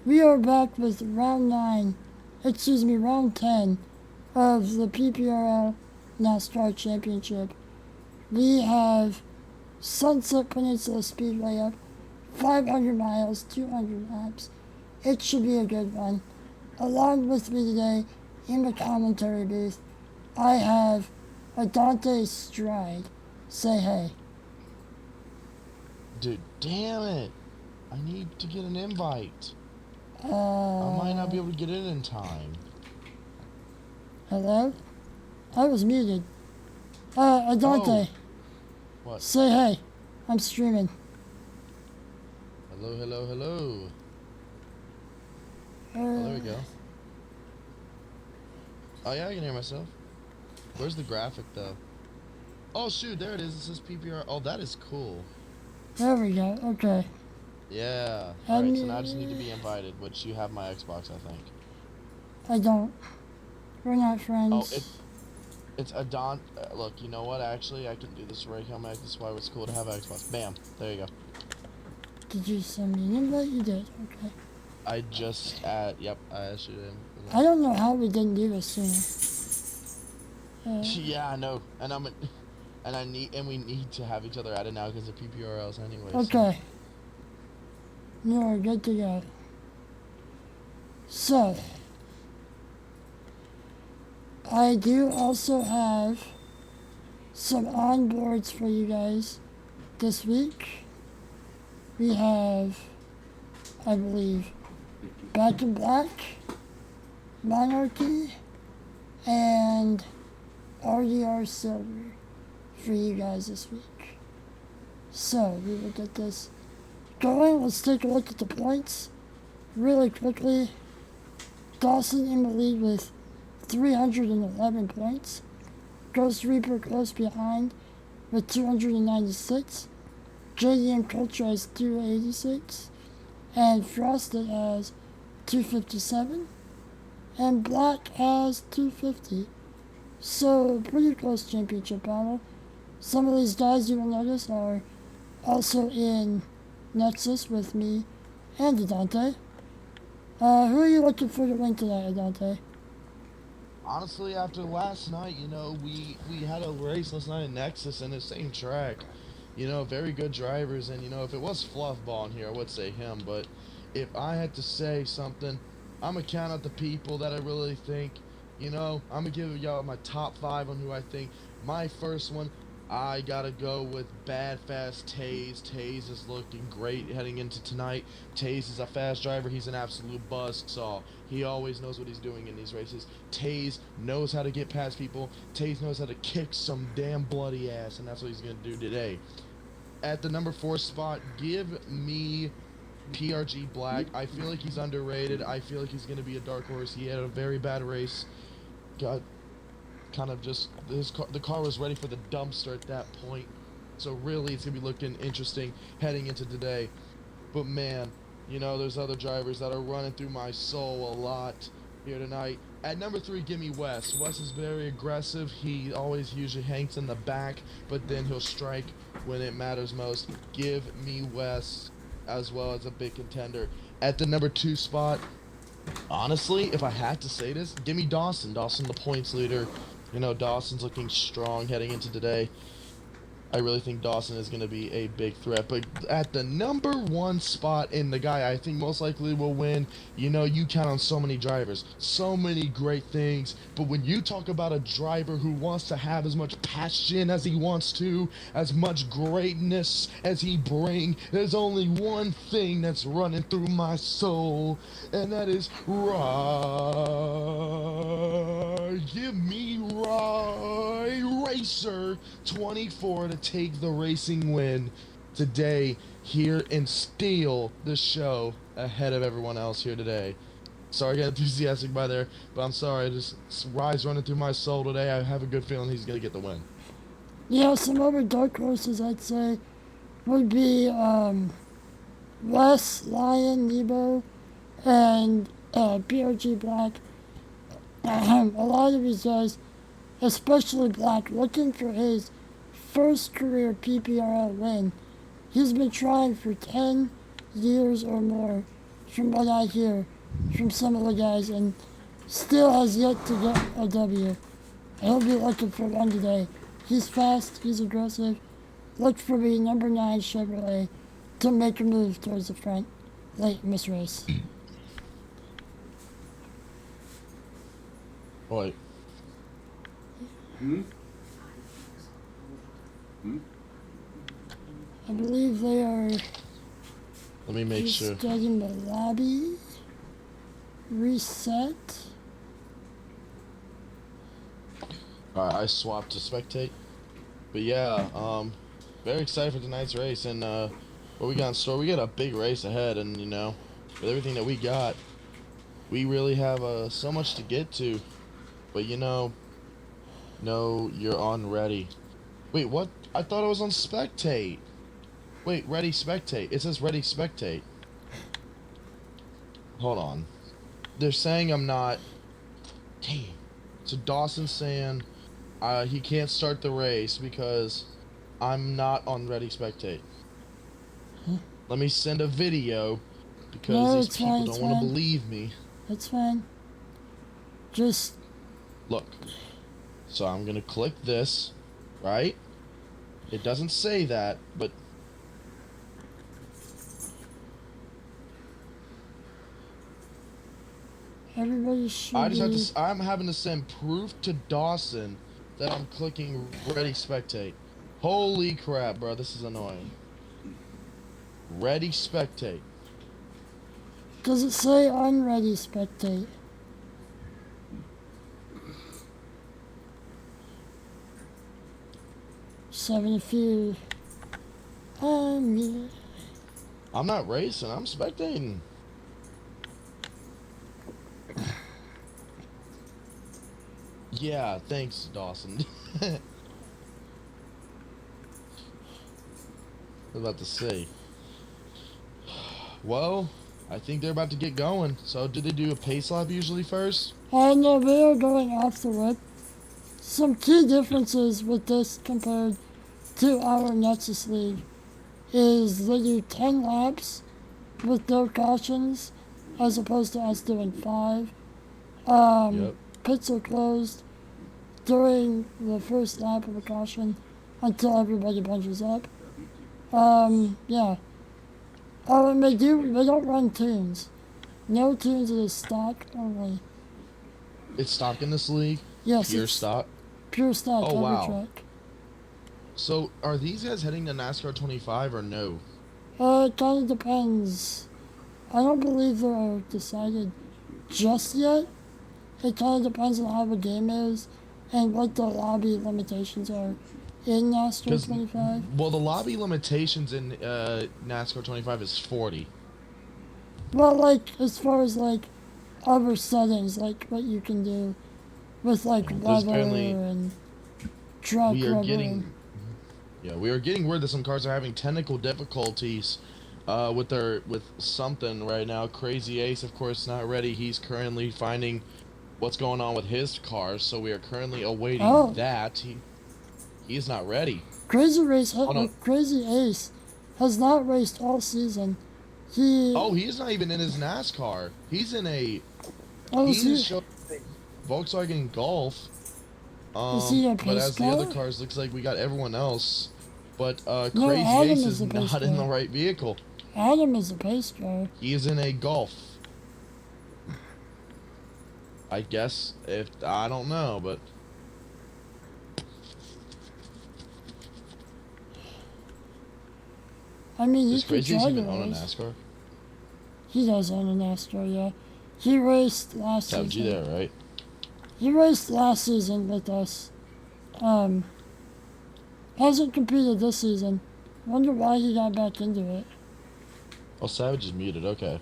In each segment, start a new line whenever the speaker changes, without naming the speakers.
We are back with round 10 of the PPRL NASCAR Championship. We have Sunset Peninsula Speedway up 500 miles, 200 laps. It should be a good one. Along with me today in the commentary booth, I have Adante Stride. Say hey.
Dude, damn it! I need to get an invite. I might not be
Uh,
able to get in time.
hello? I was muted.
Oh,
Adante,
what?
say hey. I'm streaming.
Hello, hello, hello. Oh, there we
Uh,
go. Oh yeah, I can hear myself. Where's the graphic though? Oh shoot, there it is. It says PPR. Oh, that is cool.
there we go. Okay.
Yeah. All
Add
right. So now I just need to
me.
be invited, which you have my Xbox, I think.
I don't. We're not
Oh,
friends.
it's Adon. Look, you know what? Actually, I can do this right here. This is why it's cool to have Xbox. Bam. There you go.
Did you send me an invite? You did. Okay.
I just yep. I asked you in.
I don't know how we didn't do this sooner.
Yeah, I know, and we need to have each other added now because of PPRLs anyway. So
Okay. You're good to go. So, I do also have some onboards for you guys this week. We have, I believe, Back in Black, Monarchy, and RDR Silver for you guys this week. So, we will get this going. Let's take a look at the points really quickly. Dawson in the lead with 311 points. Ghost Reaper close behind with 296. JDM Culture has 286. And Frosted has 257. And Black has 250. So, pretty close championship battle. Some of these guys you will notice are also in Nexus with me and Adante. Who are you looking for to win tonight, Adante?
honestly, after last night, we had a race last night in Nexus and the same track. Very good drivers, and if it was Fluffball in here, I would say him. But if I had to say something, I'm gonna count out the people that I really think. I'm gonna give y'all my top five on who I think. My first one, I gotta go with Bad Fast Taze. Taze is looking great heading into tonight. Taze is a fast driver. He's an absolute buzzsaw. He always knows what he's doing in these races. Taze knows how to get past people. Taze knows how to kick some damn bloody ass, and that's what he's gonna do today. At the number 4 spot, give me PRG Black. I feel like he's underrated. I feel like he's gonna be a dark horse. He had a very bad race. Got kind of just the car was ready for the dumpster at that point. So really, it's gonna be looking interesting heading into today. But man, there's other drivers that are running through my soul a lot here tonight. At number 3, give me Wes. Wes is very aggressive. He always usually hangs in the back, but then he'll strike when it matters most. Give me Wes as well as a big contender. At the number 2 spot, honestly, if I had to say this, give me Dawson. Dawson, the points leader. Dawson's looking strong heading into today. I really think Dawson is going to be a big threat. But at the number 1 spot, and the guy I think most likely will win, you count on so many drivers, so many great things. But when you talk about a driver who wants to have as much passion as he wants to, as much greatness as he brings, there's only one thing that's running through my soul, and that is Rye. Give me Rye Racer 24 to take the racing win today here and steal the show ahead of everyone else here today. Sorry I got enthusiastic by there, but I'm sorry. Just Rye's running through my soul today. I have a good feeling he's going to get the win.
Yeah, some other dark horses I'd say would be Wes, Lion, Nebo, and PRG Black. A lot of these guys, especially Black, looking for his first career PPRL win. He's been trying for 10 years or more from what I hear from some of the guys, and still has yet to get a W. He'll be looking for one today. He's fast, he's aggressive. Look for the number 9 Chevrolet to make a move towards the front late in this race.
Wait.
I believe they are
Let me make sure.
getting the lobby reset.
Alright, I swapped to spectate. But yeah, very excited for tonight's race, and what we got in store, we got a big race ahead, and you know, with everything that we got, we really have so much to get to. But you know, no, you're on ready. Wait, what? I thought I was on spectate. Wait, ready spectate. It says ready spectate. Hold on. They're saying I'm not. Damn. So Dawson's saying he can't start the race because I'm not on ready spectate. Let me send a video because
No,
these
it's
people
fine,
don't
it's
want to
fine.
believe me.
That's fine. Just
Look. So I'm gonna click this, right? It doesn't say that, but
everybody should
I just have
be.
to. I'm having to send proof to Dawson that I'm clicking ready spectate. Holy crap, bro! This is annoying. Ready spectate.
Does it say unready spectate? Seven a few. Yeah.
I'm not racing. I'm spectating. Yeah, thanks, Dawson. I was about to say. Well, I think they're about to get going. So, do they do a pace lap usually first?
No, they are going off the whip. Some key differences with this compared to our Nexus League is they do 10 laps with no cautions as opposed to us doing 5.
Yep.
Pits are closed during the first lap of a caution until everybody bunches up. Yeah. Oh, and they don't run tunes. No tunes, it is stock only.
It's stock in this league?
Yes,
Pure
it's
stock?
pure stock,
Oh,
every
wow.
track.
So, are these guys heading to NASCAR 25 or no?
It kind of depends. I don't believe they're decided just yet. It kind of depends on how the game is and what the lobby limitations are in NASCAR 25.
Well, the lobby limitations in NASCAR 25 is 40.
Well, like, as far as, like, other settings, like what you can do with, like,
There's
weather
apparently
and track
we are
rubber.
getting we are getting word that some cars are having technical difficulties with something right now. Crazy Ace, of course, not ready. He's currently finding what's going on with his car, so we are currently awaiting that. He is not ready.
Crazy Race,
Oh, no.
Crazy Ace has not raced all season.
He's not even in his NASCAR. He's in a Volkswagen Golf.
Is he a
But
pace
as the
car?
other cars, looks like we got everyone else. But
No,
Crazy
Adam
Ace
is
is
the pace
not in the
car.
right vehicle.
Adam is a pace car.
He is in a Golf. I guess I don't know, but
I mean, he
does
could
Crazy Ace
try to
even own a
race.
NASCAR?
He does own a NASCAR, yeah. He raced last
Savage, you
season.
there, right?
He raced last season with us. Hasn't competed this season. Wonder why he got back into it.
Oh, Savage is muted. Okay.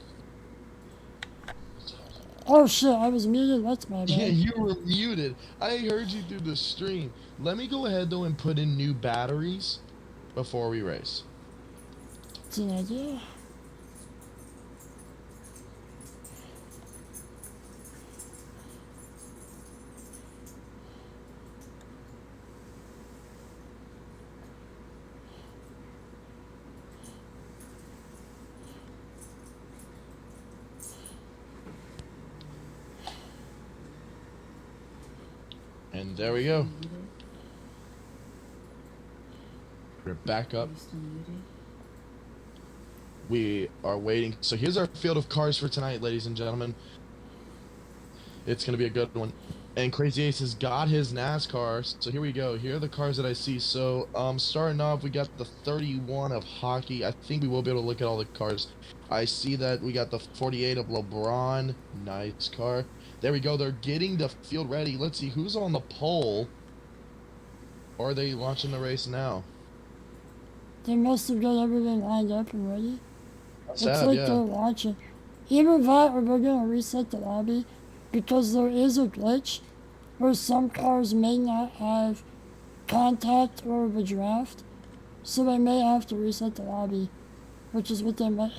Oh shit, I was muted. That's my bad.
Yeah, you were muted. I heard you through the stream. Let me go ahead though and put in new batteries before we race.
It's an idea.
And there we go. We're back up. We are waiting. So here's our field of cars for tonight, ladies and gentlemen. It's going to be a good one. And Crazy Ace has got his NASCAR. So here we go. Here are the cars that I see. So starting off, we got the 31 of hockey. I think we will be able to look at all the cars. I see that we got the 48 of LeBron. Nice car. There we go. They're getting the field ready. Let's see who's on the pole. Or are they launching the race now?
They must have got everything lined up and ready. Looks
Sad,
like
yeah.
they're launching. Either that or we're going to reset the lobby because there is a glitch where some cars may not have contact or the draft. So they may have to reset the lobby, which is what they might.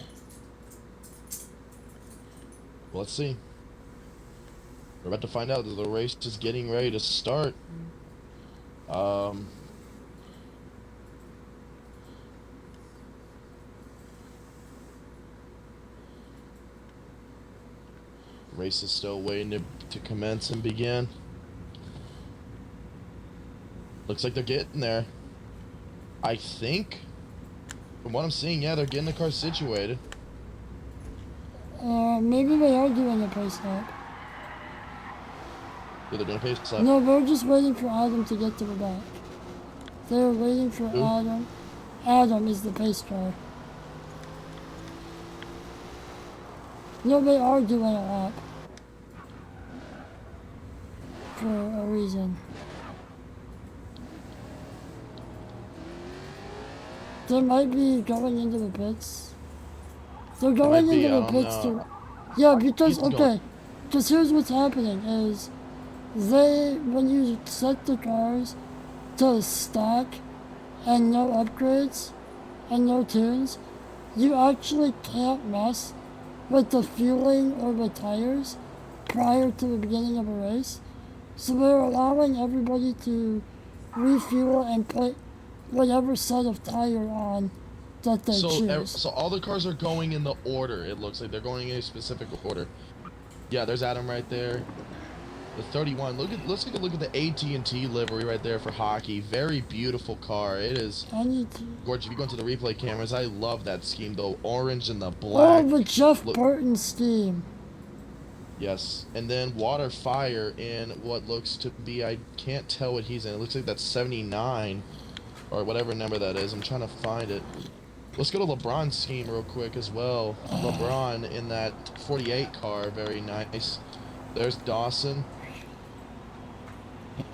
Well, let's see. We're about to find out that the race is getting ready to start. Race is still waiting to commence and begin. Looks like they're getting there. I think, from what I'm seeing, yeah, they're getting the car situated.
Maybe they are doing a pace lap.
Yeah, they're doing a pace lap.
No, they're just waiting for Adam to get to the back. They're waiting for
Who?
Adam. Adam is the pace car. No, they are doing a lap. For a reason. They might be going into the pits. They're going into the pits to... Yeah, because, okay. Because here's what's happening is... when you set the cars to stock and no upgrades and no tunes, you actually can't mess with the fueling or the tires prior to the beginning of a race. So they're allowing everybody to refuel and put whatever set of tire on that they choose.
So all the cars are going in the order, it looks like. They're going in a specific order. Yeah, there's Adam right there. The 31. Let's take a look at the AT&T livery right there for hockey. Very beautiful car. It is gorgeous. If you go into the replay cameras, I love that scheme. The orange and the black.
Oh, the Jeff Burton scheme.
Yes. And then Water Fire in what looks to be, I can't tell what he's in. It looks like that's 79 or whatever number that is. I'm trying to find it. Let's go to LeBron's scheme real quick as well. LeBron in that 48 car. Very nice. There's Dawson.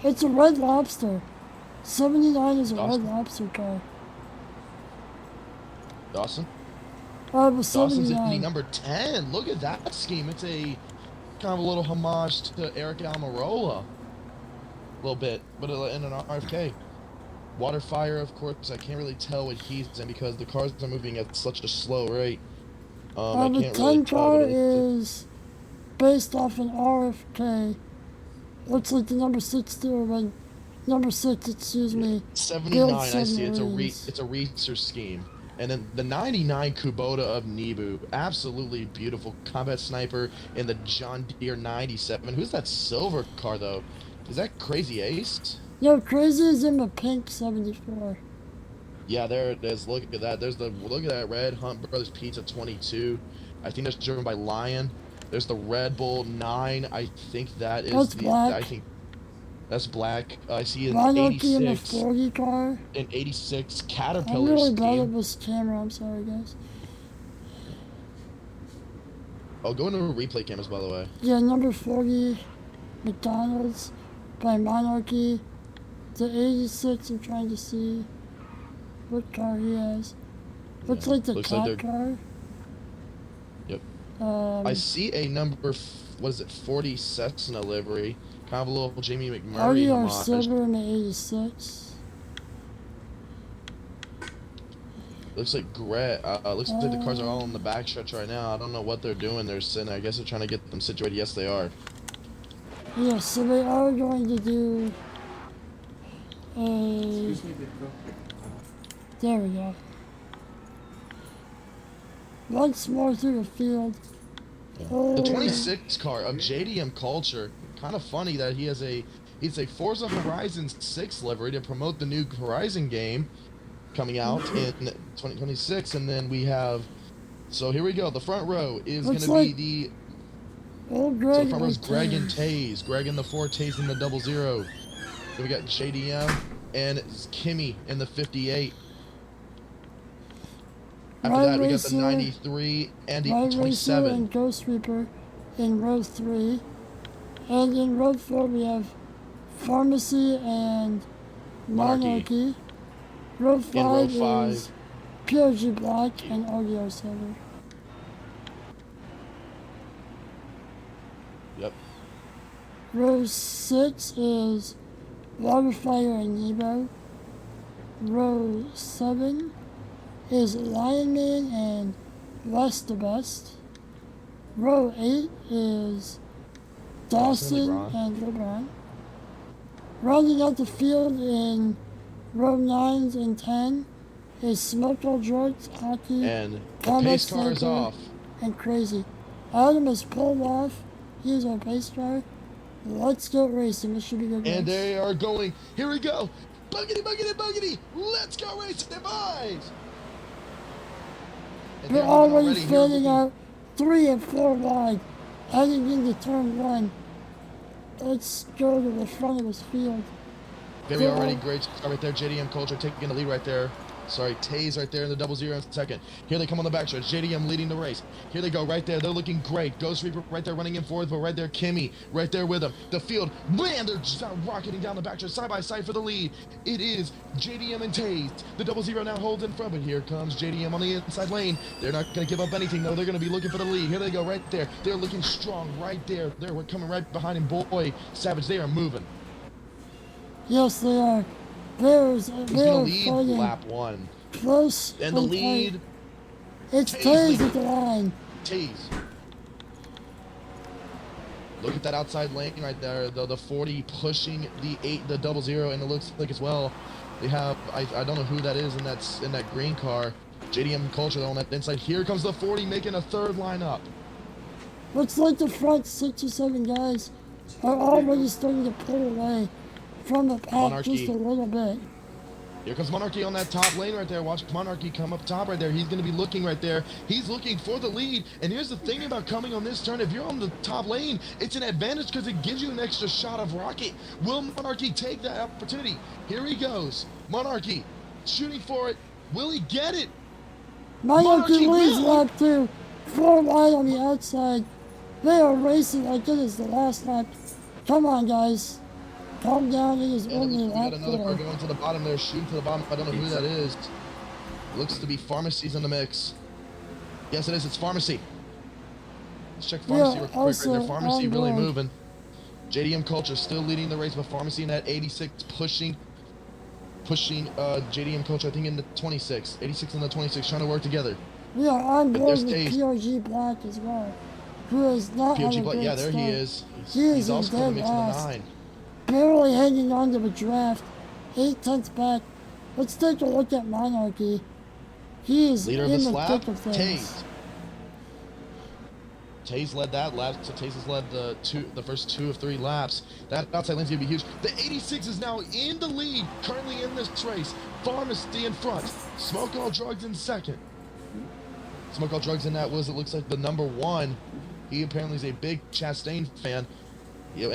It's a Red Lobster. 79 is a Red Lobster car.
Dawson?
Dawson's
in number 10. Look at that scheme. It's a kind of a little homage to Eric Almirola. A little bit, but in an RFK. Water Fire, of course, I can't really tell what he's in because the cars are moving at such a slow rate. I
the
can't
10
really tell.
car is based off an RFK. Looks like the number 6 number 6, excuse me.
79, I see. It's a racer scheme. And then the 99 Kubota of Nibu. Absolutely beautiful combat sniper in the John Deere 97. Who's that silver car, though? Is that Crazy Ace?
No, Crazy is in the pink 74.
Yeah, there it is. Look at that. Look at that red Hunt Brothers Pizza 22. I think that's driven by Lion. There's the Red Bull 9. I think that is
that's black.
I think that's black. I see an
Monarchy
86.
in the 40 car.
An 86 Caterpillar.
I'm really bad at this camera. I'm sorry, guys.
Oh, go into replay cameras, by the way.
Yeah, number 40, McDonald's by Monarchy. The 86, I'm trying to see what car he has. Looks like the top car.
Yep. I see a number, what is it, 40 Cessna livery. Kind of a little Jamie McMurray
homage. Silver in the 86.
Looks like looks like the cars are all on the back stretch right now. I don't know what they're doing. They're sitting. I guess they're trying to get them situated. Yes, they are.
Yeah, so they are going to do a... There we go. Once more through the field.
The 26 car of JDM Culture. Kind of funny that he has It's a Forza Horizon 6 livery to promote the new Horizon game coming out in 2026. And then we have, so here we go. The front row is going
Looks
to
like
be
old
so
Greg
the front row is
with
Greg and
Taze.
Taze. Greg in the 4, Taze in the 00. Then we got JDM and Kimmy in the 58. After
Ryan
that, we got the
Racer,
93 and the
Ryan Racer
27.
and Ghost Reaper in row 3. And in row 4 we have Pharmacy and Monarchy. Row 5
In row 5.
is PRG Black and RDR Silver.
Yep.
Row 6 is Waterfire and Nebo. Row 7 is Lionman and West the Best. Row 8 is Dawson and LeBron. Rounding out the field in row 9 and 10 is Smoke All Drugs, Hockey,
And the
Combat
pace car is
Sniper,
off.
and Crazy. Adam is pulled off. He is our pace car. Let's get racing. This should be a good race.
And they are going. Here we go. Buggity, buggity, buggity. Let's go racing the boys.
We're already fanning out 3 and 4 wide, heading into turn 1. Let's go to the front of this field.
Very already great start right there. JDM Culture taking the lead right there. Sorry, Taze right there in the 00 in second. Here they come on the back stretch. JDM leading the race. Here they go right there. They're looking great. Ghost Reaper right there running in fourth, but right there Kimmy right there with them. The field, man, they're just rocketing down the back stretch side by side for the lead. It is JDM and Taze. The 00 now holds in front, but here comes JDM on the inside lane. They're not going to give up anything though. They're going to be looking for the lead. Here they go right there. They're looking strong right there. They're coming right behind him. Boy, Savage, they are moving.
Yes, they are. They're
lead
fighting
lap 1.
close.
And the lead.
Tight. It's
Taze
Taze at the line.
Taze. Look at that outside lane right there. The 40 pushing the 00, and it looks like as well they have I don't know who that is in that green car. JDM Culture on that inside. Here comes the 40 making a third lineup.
Looks like the front 6 or 7 guys are already starting to pull away from the pack
Monarchy.
just a little bit.
Here comes Monarchy on that top lane right there. Watch Monarchy come up top right there. He's going to be looking right there. He's looking for the lead. And here's the thing about coming on this turn. If you're on the top lane, it's an advantage because it gives you an extra shot of rocket. Will Monarchy take that opportunity? Here he goes. Monarchy shooting for it. Will he get it?
Monarchy leads lap 2. 4 wide on the outside. They are racing like it is the last lap. Come on, guys. Calm down, it is only lap 4.
We got another car going to the bottom there, shooting to the bottom. I don't know who that is. Looks to be Pharmacy's in the mix. Yes, it is. It's Pharmacy. Let's check Pharmacy real quick right there. Pharmacy really moving. JDM Culture still leading the race, but Pharmacy in that 86 pushing JDM Culture, I think, in the 26. 86 and the 26 trying to work together.
We are on board with PRG Black as well, who is not
PRG
on a
Black,
great
yeah, there
start.
he is.
He's
also
in
coming
dead
into the
last.
9.
Barely hanging on to the draft. 8/10 back. Let's take a look at Monarchy. He is
Leader
in
of this
the
lap,
thick of things.
Taze. Taze led that lap, so Taze has led the first 2 of 3 laps. That outside lane's gonna be huge. The 86 is now in the lead, currently in this race. Pharmacy in front. Smoke All Drugs in second. Smoke All Drugs in that was, it looks like, the number 1. He apparently is a big Chastain fan. Yeah,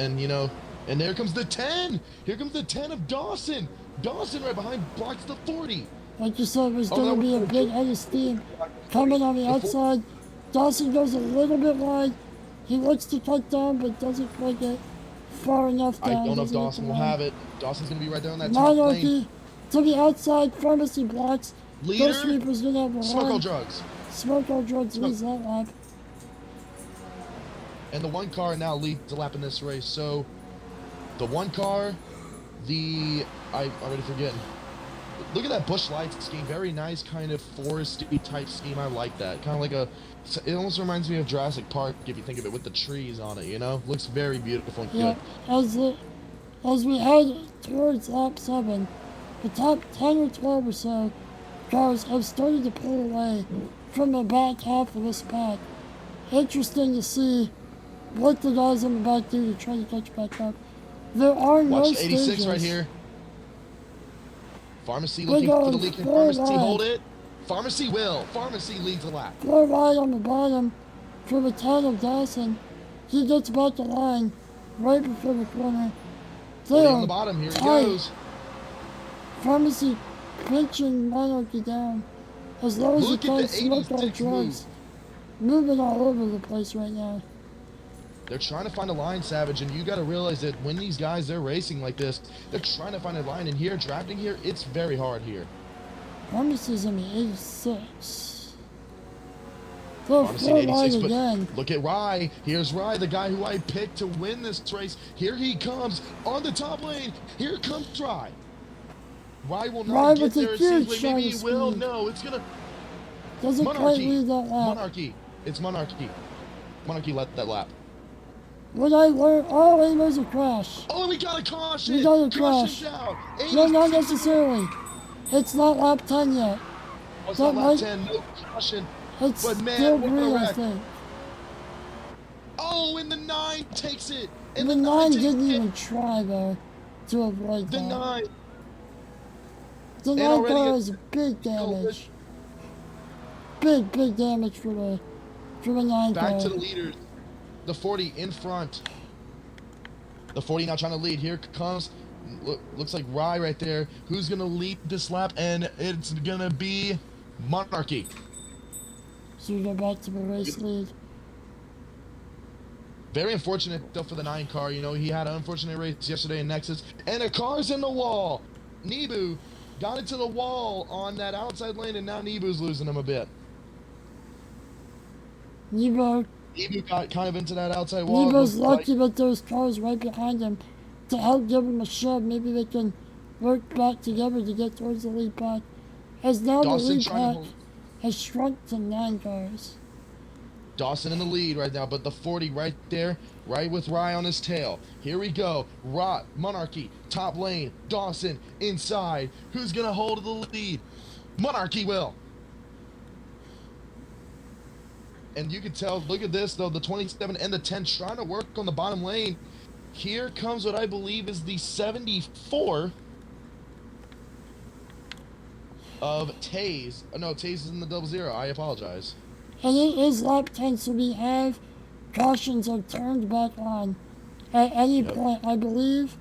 and there comes the 10. Here comes the 10 of Dawson. Dawson right behind blocks the 40.
Like you said, there's going to be a big head of steam coming on the outside. Dawson goes a little bit wide. He looks to cut down, but doesn't quite get far enough down.
I don't know if Dawson will have it. Dawson's going to be right there on that top
Monarchy
lane.
to the outside. Pharmacy blocks.
Leader,
Ghost Reaper's going to have a
Smoke
run.
All Drugs.
Smoke All Drugs leads that lap.
And the 1 car now leads the lap in this race. So, the 1 car, I already forget. Look at that bush lights scheme. Very nice kind of foresty type scheme. I like that. Kind of like it almost reminds me of Jurassic Park if you think of it, with the trees on it, you know? Looks very beautiful and
Yeah,
good.
as we head towards lap 7, the top 10 or 12 or so cars have started to pull away from the back half of this pack. Interesting to see what the guys in the back do to try to catch back up. There are no
Watch 86 right
stages.
here. Pharmacy
We're
looking for the
going
lead. Can
four
Pharmacy hold
wide.
it? Pharmacy will. Pharmacy leads the lap.
4 wide on the bottom for the town of Dawson. He gets back the line right before the corner. They
40 on
are
the bottom. Here he
tight.
goes.
Pharmacy pinching Monarchy down as low as
Look
he
at
can,
the
smoke our
86 move.
drugs. Moving all over the place right now.
They're trying to find a line, Savage, and you got to realize that when these guys, they're racing like this, they're trying to find a line. And here, drafting here, it's very hard here.
Pharmacy's in the 86. They're
Pharmacy
4
in
wide
86, but
again.
look at Rye. Here's Rye, the guy who I picked to win this race. Here he comes on the top lane. Here comes Rye. Rye will not
Rye
get
with a
there. It
huge
seems like maybe
shot
he
of
will.
speed.
No, it's gonna.
Doesn't quite
Monarchy.
lead that lap.
Monarchy. It's Monarchy. Monarchy let that lap.
What I learned, oh, wait, there's a crash.
Oh, we got a caution.
We got a crash.
Caution down.
No, not
86.
necessarily. It's not lap 10 yet.
Oh, it's
That
not lap
might-
10. No caution.
It's
But man,
still
what a
green, I
wreck.
think.
Oh, and the 9 takes it. And
The 9
takes
didn't
it.
even try, though, to avoid
The
that.
9.
The
and
9
already
car
it-
is big damage. Big damage for the 9
Back
car.
to the leaders. The 40 in front. The 40 now trying to lead. Here comes, looks like Rye right there. Who's going to lead this lap? And it's going to be Monarchy.
So we go back to the race lead.
Very unfortunate, though, for the 9 car. You know, he had an unfortunate race yesterday in Nexus. And a car's in the wall. Nebu got into the wall on that outside lane, and now Nebu's losing him a bit.
Nebo
Nebu got kind of into that outside wall.
Nebo's
Looked
lucky that there's cars right behind him to help give him a shove. Maybe they can work back together to get towards the lead pack. As now the
Dawson
lead
trying to
pack
hold.
has shrunk to 9 cars.
Dawson in the lead right now, but the 40 right there, right with Rye on his tail. Here we go. Monarchy, top lane. Dawson inside. Who's going to hold the lead? Monarchy will. And you can tell, look at this, though, the 27 and the 10 trying to work on the bottom lane. Here comes what I believe is the 74 of Taze. No, Taze is in the 00. I apologize.
And it is lap 10, so we have cautions are turned back on at any
Yep.
point. I believe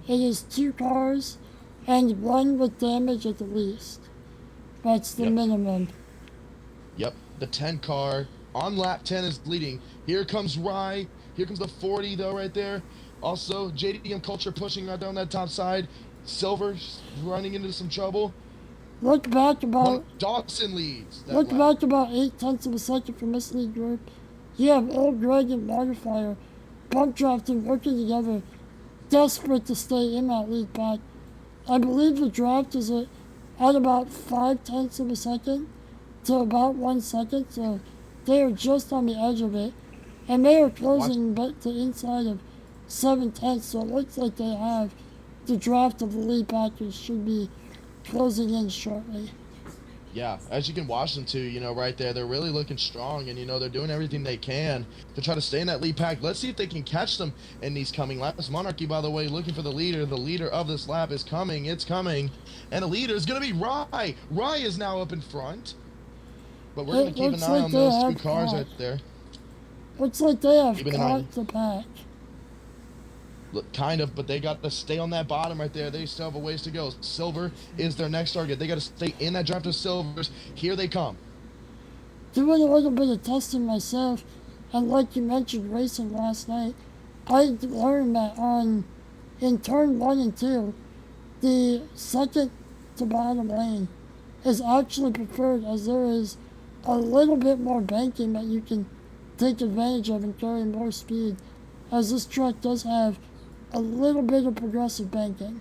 it is 2 cars and 1 with damage at the least. That's the
Yep.
minimum.
Yep, the 10 car on lap 10 is leading. Here comes Rye. Here comes the 40, though, right there. Also, JDM Culture pushing right down that top side. Silver running into some trouble.
Look back about
Dawson leads. that
Look
lap.
back about 8/10 of a second from this lead group. You have Old Greg and Waterfire bump drafting, working together, desperate to stay in that lead pack. I believe the draft is at about 5/10 of a second to about 1 second, so they are just on the edge of it. And they are closing but to inside of 7/10, so it looks like they have the draft of the lead package should be closing in shortly.
Yeah, as you can watch them too, you know, right there, they're really looking strong, and you know they're doing everything they can to try to stay in that lead pack. Let's see if they can catch them in these coming laps. Monarchy, by the way, looking for the leader. The leader of this lap is coming. It's coming, and the leader is going to be Rye. Rye is now up in front, but we're going to keep an
looks
eye
like
on
they
those 2
have
cars
caught.
right there.
Looks like they have
Keeping an eye.
caught the pack.
Look, kind of, but they got to stay on that bottom right there. They still have a ways to go. Silver is their next target. They got to stay in that draft of silvers. Here they come.
Doing a little bit of testing myself, and like you mentioned, racing last night, I learned that in turn 1 and 2, the second to bottom lane is actually preferred, as there is a little bit more banking that you can take advantage of and carry more speed, as this track does have a little bit of progressive banking.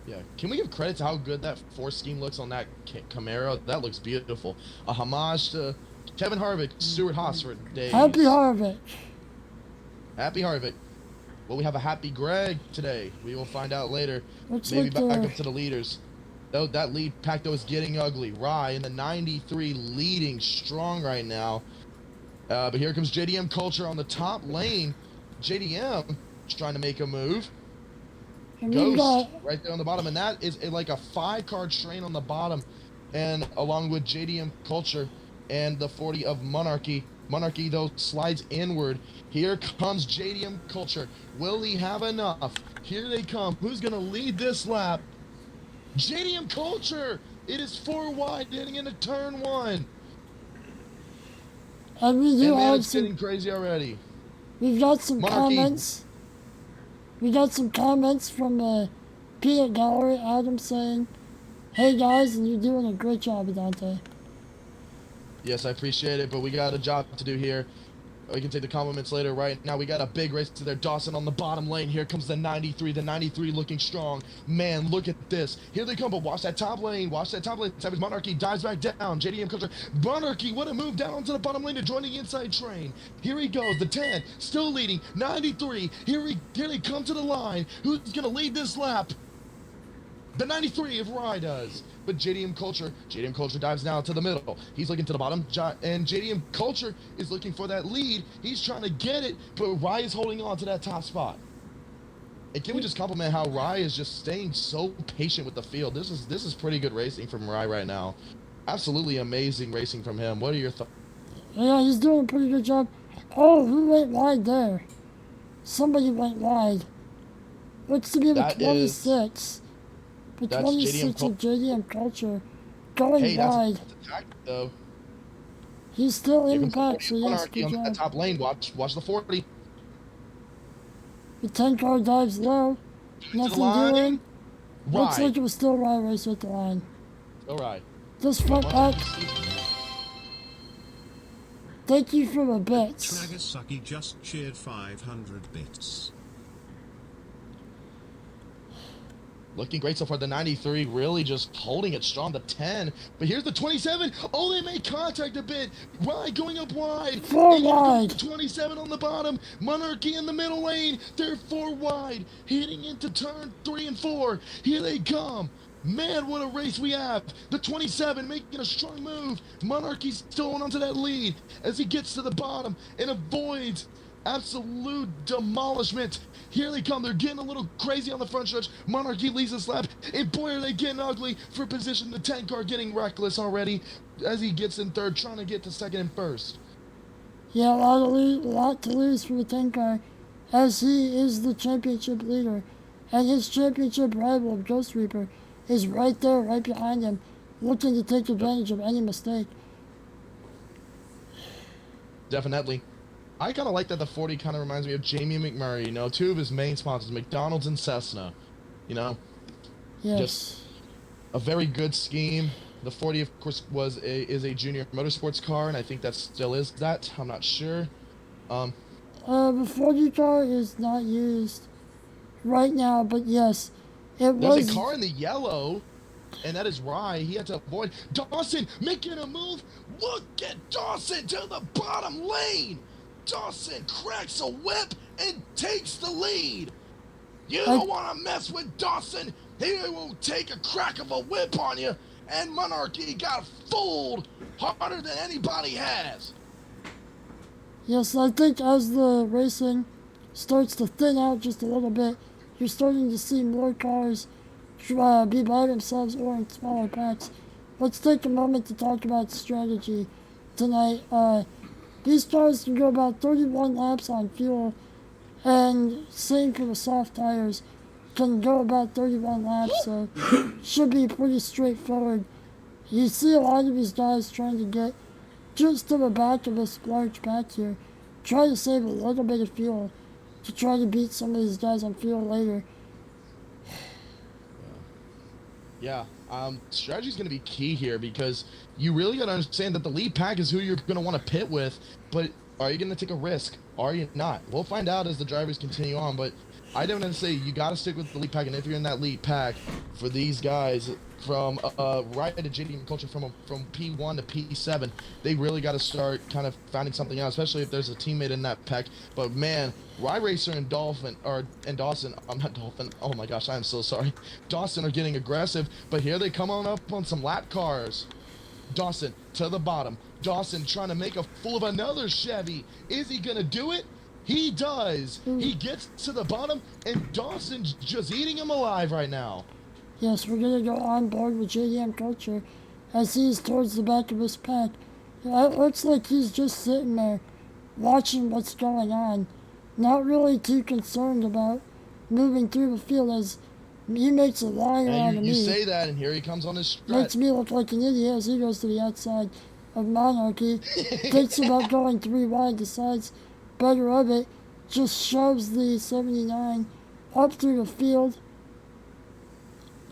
Yeah, can we give credit to how good that force scheme looks on that Camaro? That looks beautiful. A homage to Kevin Harvick, Stuart Haas for days.
Happy Harvick.
Happy Harvick. Well, we have a happy Greg today. We will find out later.
Looks
Maybe
like
back up to the leaders. Though that lead pack though is getting ugly. Rye in the 93 leading strong right now. But here comes JDM Culture on the top lane. JDM, trying to make a move.
And we've
Ghost
got
right there on the bottom, and that is like a 5-car train on the bottom, and along with JDM Culture and the 40 of Monarchy. Monarchy, though, slides inward. Here comes JDM Culture. Will he have enough? Here they come. Who's going to lead this lap? JDM Culture! It is 4 wide, heading into turn 1.
and we do
And man,
have
it's getting crazy already.
we've got some
Monarchy.
comments. We got some comments from Peanut Gallery Adam saying, "Hey guys, and you're doing a great job, Dante."
Yes, I appreciate it, but we got a job to do here. We can take the compliments later. Right now, we got a big race to there. Dawson on the bottom lane. Here comes the 93. The 93 looking strong. Man, look at this. Here they come, but watch that top lane. Watch that top lane. Savage Monarchy dives back down. JDM Culture. Monarchy, what a move down onto the bottom lane to join the inside train. Here he goes. The 10 still leading. 93. Here they come to the line. Who's going to lead this lap? The 93 if Rye does. But JDM Culture dives now to the middle. He's looking to the bottom, and JDM Culture is looking for that lead. He's trying to get it, but Rye is holding on to that top spot. And can we just compliment how Rye is just staying so patient with the field? This is pretty good racing from Rye right now. Absolutely amazing racing from him. What are your thoughts?
Yeah, he's doing a pretty good job. Oh, who went wide there? Somebody went wide. Looks to be the 26. The
That's
26 of JDM Culture going wide.
That's a tactic, though.
He's still in the pack, so yes, good
on that
job.
top lane. Watch the 40.
The 10-car dives low. Nothing doing. Looks like it was still Rye Racer at the line.
All right.
This front pack. Thank you for the bits.
Nagasaki just cheered 500 bits.
Looking great so far. The 93 really just holding it strong. The 10. But here's the 27. Oh, they made contact a bit. Rye going up wide.
4 wide.
27 on the bottom. Monarchy in the middle lane. They're 4 wide. Hitting into turn 3 and 4. Here they come. Man, what a race we have. The 27 making a strong move. Monarchy's still on to that lead as he gets to the bottom and avoids absolute demolishment. Here they come. They're getting a little crazy on the front stretch. Monarchy leads this lap, and boy, are they getting ugly for position. The 10 car getting reckless already as he gets in third, trying to get to second and first.
Yeah, a lot to lose for the 10 car, as he is the championship leader, and his championship rival, Ghost Reaper, is right there, right behind him, looking to take advantage of any mistake.
Definitely. I kind of like that the 40 kind of reminds me of Jamie McMurray, you know, 2 of his main sponsors, McDonald's and Cessna, you know.
Yes.
Just a very good scheme. The 40, of course, is a junior motorsports car, and I think that still is that. I'm not sure.
The 40 car is not used right now, but yes, it was.
There's a car in the yellow, and that is Rye. He had to avoid. Dawson making a move. Look at Dawson to the bottom lane. Dawson cracks a whip and takes the lead. You don't want to mess with Dawson. He will take a crack of a whip on you. And Monarchy got fooled harder than anybody has.
Yes, I think as the racing starts to thin out just a little bit, you're starting to see more cars be by themselves or in smaller packs. Let's take a moment to talk about strategy tonight. These cars can go about 31 laps on fuel, and same for the soft tires, can go about 31 laps, so should be pretty straightforward. You see a lot of these guys trying to get just to the back of this large pack here, try to save a little bit of fuel to try to beat some of these guys on fuel later.
Yeah, strategy is going to be key here because you really got to understand that the lead pack is who you're going to want to pit with, but are you going to take a risk? Are you not? We'll find out as the drivers continue on, but I definitely say you got to stick with the lead pack, and if you're in that lead pack for these guys from right to JDM Culture from P1 to P7, they really got to start kind of finding something out, especially if there's a teammate in that pack. But man, Rye Racer and Dawson, I'm not Dolphin. Oh my gosh, I am so sorry. Dawson are getting aggressive, but here they come on up on some lap cars. Dawson to the bottom. Dawson trying to make a fool of another Chevy. Is he gonna do it? He does. He gets to the bottom, and Dawson's just eating him alive right now.
Yes, we're going to go on board with JDM Culture as he's towards the back of his pack. It looks like he's just sitting there watching what's going on, not really too concerned about moving through the field as he makes a liar out of me.
You say that, and here he comes on his stretch.
Makes me look like an idiot as he goes to the outside of Monarchy. Thinks about going 3 wide, decides better of it, just shoves the 79 up through the field,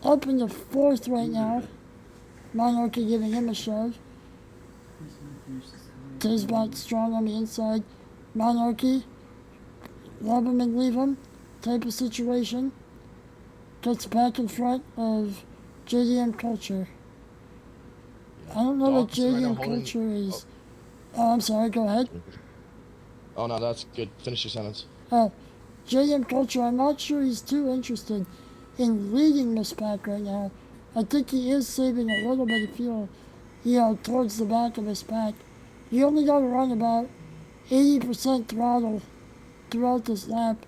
up into 4th right now. Monarchy giving him a shove. Tisbot strong on the inside. Monarchy, love him and leave him type of situation. Gets back in front of JDM Culture. I don't know what JDM Culture is. Oh, I'm sorry, go ahead.
Oh, no, that's good. Finish your sentence.
JDM Culture, I'm not sure he's too interested in leading this pack right now. I think he is saving a little bit of fuel, towards the back of his pack. You only got to run about 80% throttle throughout this lap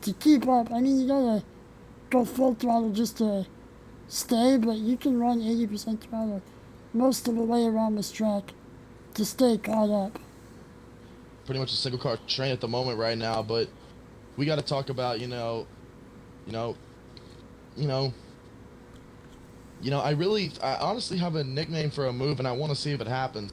to keep up. I mean, you got to go full throttle just to stay, but you can run 80% throttle most of the way around this track to stay caught up.
Pretty much a single car train at the moment right now, but we got to talk about, I honestly have a nickname for a move, and I want to see if it happens.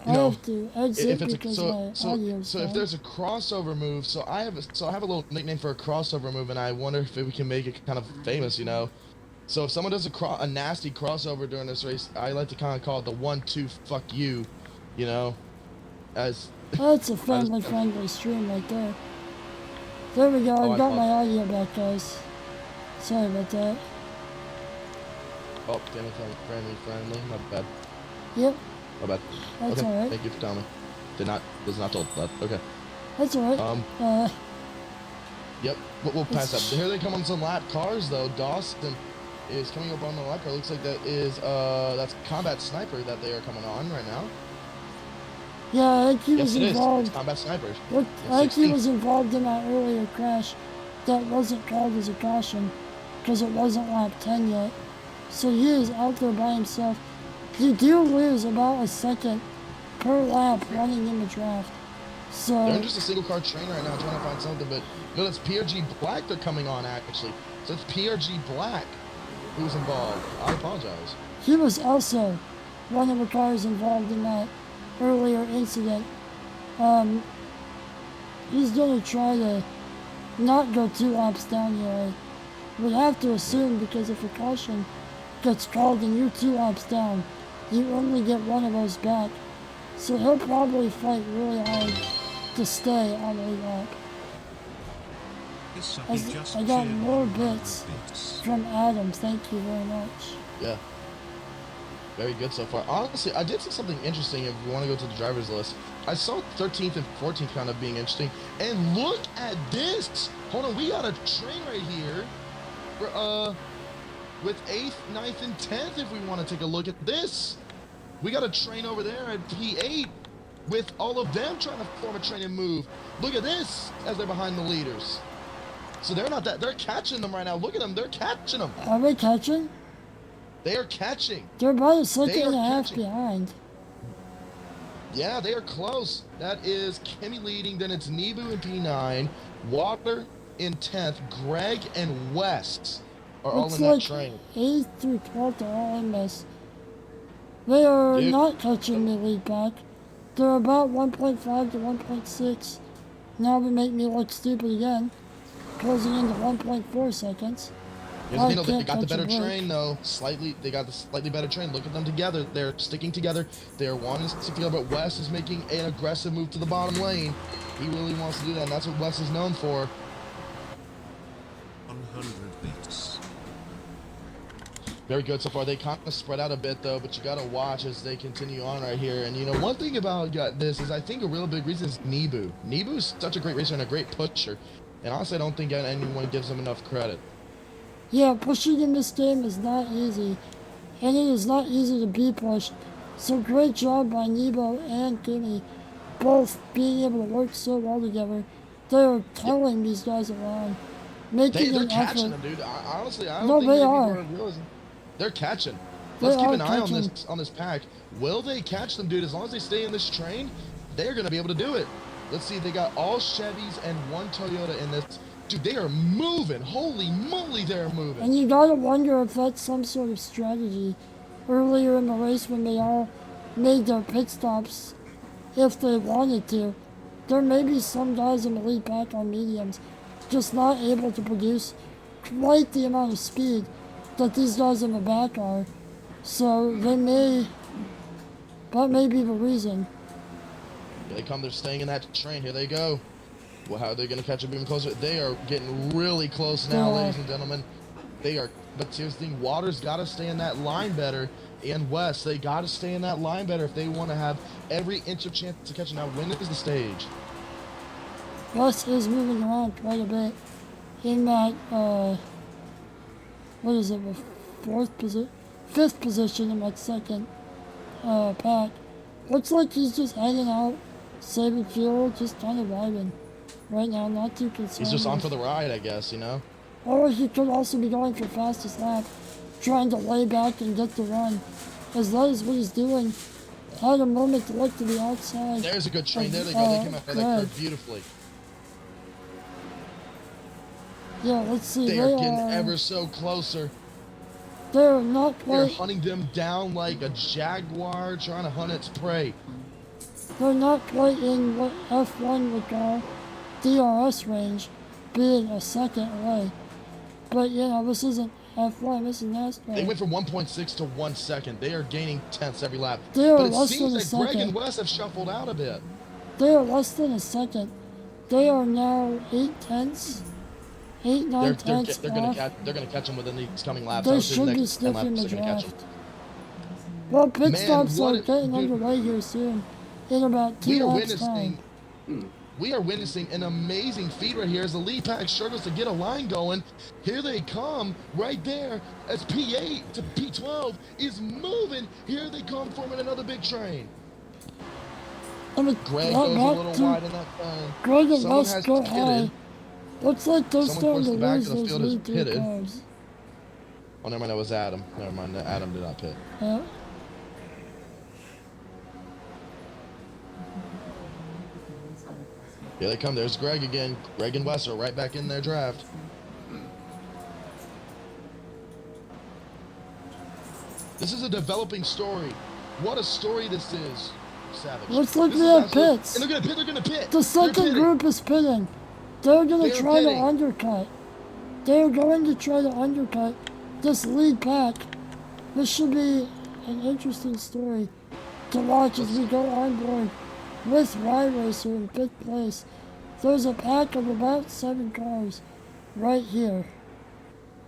I have to exit
if it's
because
so
my audio's
so
down.
if there's a crossover move, I have a little nickname for a crossover move, and I wonder if we can make it kind of famous, So if someone does a nasty crossover during this race, I like to kind of call it the 1-2 fuck you, as.
That's a family-friendly stream right there. There we go. I got my audio back, guys. Sorry about that.
Oh, damn it, friendly. My bad.
Yep.
My bad.
That's
okay,
alright.
thank you for telling me. Was not told that. Okay.
That's alright.
Yep, we'll pass that. Here they come on some lap cars, though. Dawson is coming up on the lap car. Looks like that's Combat Sniper that they are coming on right now.
Yeah, I think he was
Yes,
involved.
It's Combat Snipers.
I think he was involved in that earlier crash that wasn't called as a caution because it wasn't lap 10 yet. So he is out there by himself. You do lose about a second per lap running in the draft. So
they're in just a single car train right now trying to find something, but no, that's PRG Black they're coming on actually. So it's PRG Black who's involved. I apologize.
He was also one of the cars involved in that earlier incident. He's gonna try to not go 2 laps down here. I would have to assume because if a caution gets called and you're 2 laps down, you only get one of those back. So he'll probably fight really hard to stay on a lap. I got more bits from Adam. Thank you very much.
Yeah. Very good so far. Honestly, I did see something interesting if you want to go to the driver's list. I saw 13th and 14th kind of being interesting. And look at this! Hold on, we got a train right here. With 8th, 9th, and 10th if we want to take a look at this. We got a train over there at P8 with all of them trying to form a train and move. Look at this as they're behind the leaders. So they're catching them right now. Look at them, they're catching them.
Are they catching?
They are catching.
They're about a second and a half behind.
Yeah, they are close. That is Kimmy leading, then it's Nebu in P9, Water in 10th, Greg and West are all in that train.
8th through 12th are all in this. They are not touching the lead pack. They're about 1.5 to 1.6. Now they make me look stupid again. Closing into 1.4 seconds.
They got the better train though. They got the slightly better train. Look at them together. They're sticking together. They're wanting to stick together, but West is making an aggressive move to the bottom lane. He really wants to do that, and that's what West is known for.
100 bits.
Very good so far. They kind of spread out a bit though, but you gotta watch as they continue on right here. And one thing about this is I think a real big reason is Nebu. Nebu's such a great racer and a great pusher, and honestly I don't think anyone gives him enough credit.
Yeah, pushing in this game is not easy, and it is not easy to be pushed. So great job by Nebo and Kimmy both being able to work so well together. They're towing these guys around, making
They're
an
catching
effort.
them, dude. Honestly, I
No,
don't think
they
many people
are.
are realizing. They're catching.
They
Let's keep
are
an eye
catching.
on this pack. Will they catch them, dude? As long as they stay in this train, they're gonna be able to do it. Let's see. They got all Chevys and one Toyota in this. Dude, they are moving. Holy moly, they're moving.
And you gotta wonder if that's some sort of strategy. Earlier in the race, when they all made their pit stops, if they wanted to, there may be some guys in the lead pack on mediums just not able to produce quite the amount of speed that these guys in the back are. So that may be the reason.
Here they come. They're staying in that train. Here they go. Well, how are they gonna catch up even closer? They are getting really close now, ladies and gentlemen. They are. But here's the thing: Waters got to stay in that line better, and West, they got to stay in that line better if they want to have every inch of chance to catch it. Now, when is the stage?
West is moving around quite a bit in that, what is it, the fifth position in that second pack. Looks like he's just hanging out, saving fuel, just kind of vibing right now, not too concerned.
He's just on for the ride, I guess, you know?
Or he could also be going for fastest lap, trying to lay back and get the run. As that is what he's doing. Had a moment to look to the outside.
There's a good train. There they go. They came out of that curve beautifully.
Yeah, let's see.
They are getting ever so closer.
They're not quite.
They're hunting them down like a jaguar trying to hunt its prey.
They're not quite in what F1 would call DRS range, being a second away. But, you know, this isn't F1, this is NASCAR.
They went from 1.6 to 1 second. They are gaining tenths every lap.
They are
but it
less
seems
than a
that
second.
Greg and Wes have shuffled out a bit.
They are less than a second. They are now 8 tenths. 8, 9 tenths
They're gonna catch them within these coming laps.
They should be sniffing the draft. Well, pit stops are getting underway here soon. In about 2 laps time.
We are witnessing an amazing feat right here as the lead pack struggles to get a line going. Here they come right there as P8 to P12 is moving. Here they come forming another big train. Greg goes a little wide in that turn.
Greg and West go high. Looks like they're starting to lose those lead two cars.
Oh, never mind, that was Adam. Never mind, Adam did not pit.
Yeah.
Here they come. There's Greg again. Greg and Wes are right back in their draft. This is a developing story. What a story this is. Savage.
Looks like they have pits.
And they're gonna pit. They're gonna pit.
The second group is pitting. They're going to try to undercut. They're going to try to undercut this lead pack. This should be an interesting story to watch as we go on board with Y-Racer in fifth place. There's a pack of about 7 cars right here.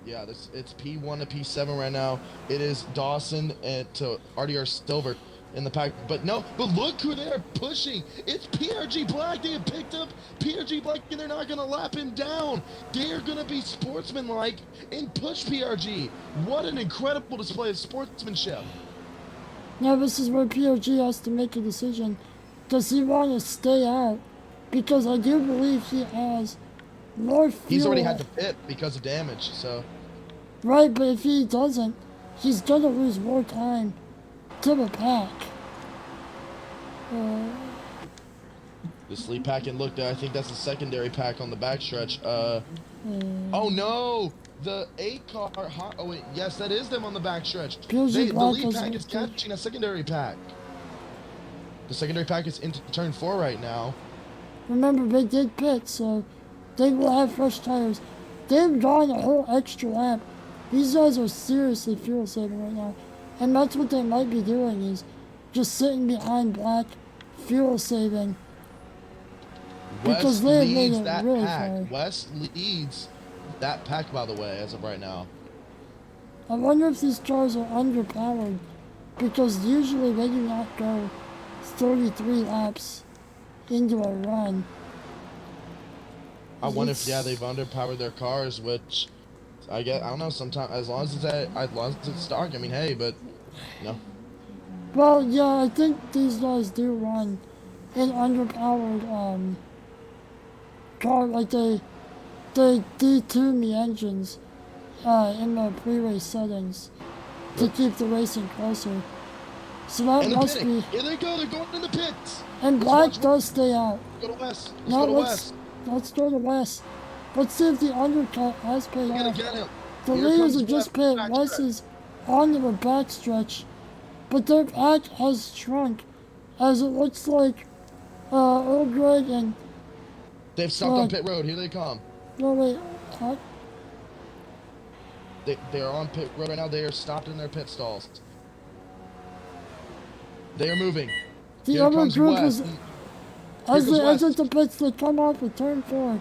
Yeah, it's P1 to P7 right now. It is Dawson and to RDR Silver in the pack, but look who they're pushing. It's PRG Black. They have picked up PRG Black, and they're not gonna lap him down. They're gonna be sportsmanlike and push PRG. What an incredible display of sportsmanship.
Now this is where PRG has to make a decision. Does he want to stay out? Because I do believe he has more fuel.
He's already had to pit because of damage, so.
Right, but if he doesn't, he's gonna lose more time to the pack.
This lead pack, and look there, I think that's the secondary pack on the backstretch. Oh no! The 8 car, oh wait, yes, that is them on the backstretch. The lead pack is catching a secondary pack. The secondary pack is into turn 4 right now.
Remember, they did pit, so they will have fresh tires. They've gone a whole extra lap. These guys are seriously fuel saving right now. And that's what they might be doing, is just sitting behind Black, fuel saving. Because they have made it really far.
West leads that pack, by the way, as of right now.
I wonder if these cars are underpowered, because usually they do not go 33 laps into a run.
I wonder if they've underpowered their cars, which I don't know. Sometimes as long as it's stock, I mean, hey, but no.
Well, yeah, I think these guys do run an underpowered car, like they detune the engines in the pre-race settings to keep the racing closer. So that
And the
must
pitting.
be.
Here they go. They're going in the pits.
And
Let's
Black
watch.
does stay out.
Go to West. Let's
Now
go to
let's
West.
go to West. Let's see if the undercut has paid
We're gonna
off.
get him.
The
Here
leaders
comes
have just
West.
pit.
Back
West
stretch.
is onto the backstretch, but their pack has shrunk, as it looks like Earl Greg and
They've stopped on pit road. Here they come.
no wait,
They are on pit road right now. They are stopped in their pit stalls. They are moving.
the
Here
other
comes
group
West.
is as
comes
they
West.
exit the pits. They come off with turn 4.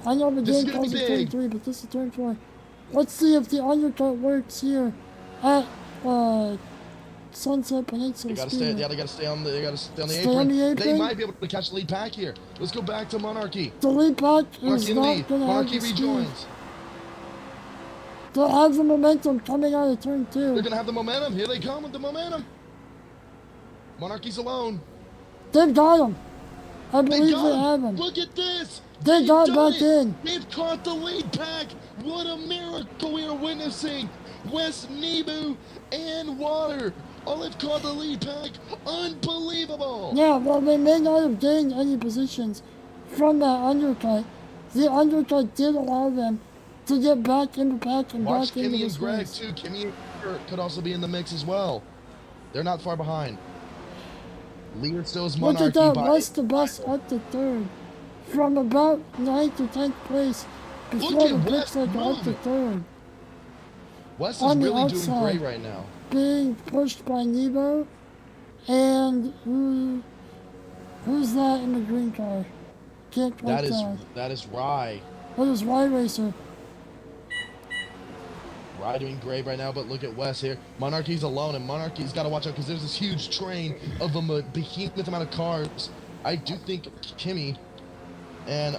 I know the
This is
game
gonna be
calls it turn
big.
3, but this is turn 4. Let's see if the undercut works here at Sunset Peninsula
They gotta
Speedway.
stay. Yeah, they gotta stay on the. They gotta stay on the
Stay
apron.
on the
They
apron?
might be able to catch the lead pack here. Let's go back to Monarchy.
The lead pack is
Monarchy in the
not
lead.
going to have
Monarchy
the speed.
rejoins.
They'll have the momentum coming out of turn 2.
They're gonna have the momentum. Here they come with the momentum. Monarchy's alone.
They've got him. I
They
believe
got
they
him.
have him.
Look at this.
They
They've
got
done
back
it.
in.
They've caught the lead pack. What a miracle we are witnessing. West Nebu and Water all have caught the lead pack. Unbelievable.
Yeah, well, they may not have gained any positions from that undercut. The undercut did allow them to get back in the pack and
Watch
back into
Kimmy
this
and Greg
race.
too. Kimmy and Kurt could also be in the mix as well. They're not far behind. Leader still is
Look
Monarchy.
at that,
by-
West the best up to 3rd. From about 9th to 10th place before
Look
the
at
pit
West
cycle up to
moving.
3rd.
West is
on the
really doing
outside.
great right now.
Being pushed by Nebo and who's that in the green car? Can't quite tell.
That is Rye.
That is Y Racer.
Rye doing great right now, but look at West here. Monarchy's alone, and Monarchy's got to watch out because there's this huge train of a behemoth amount of cars. I do think Kimmy and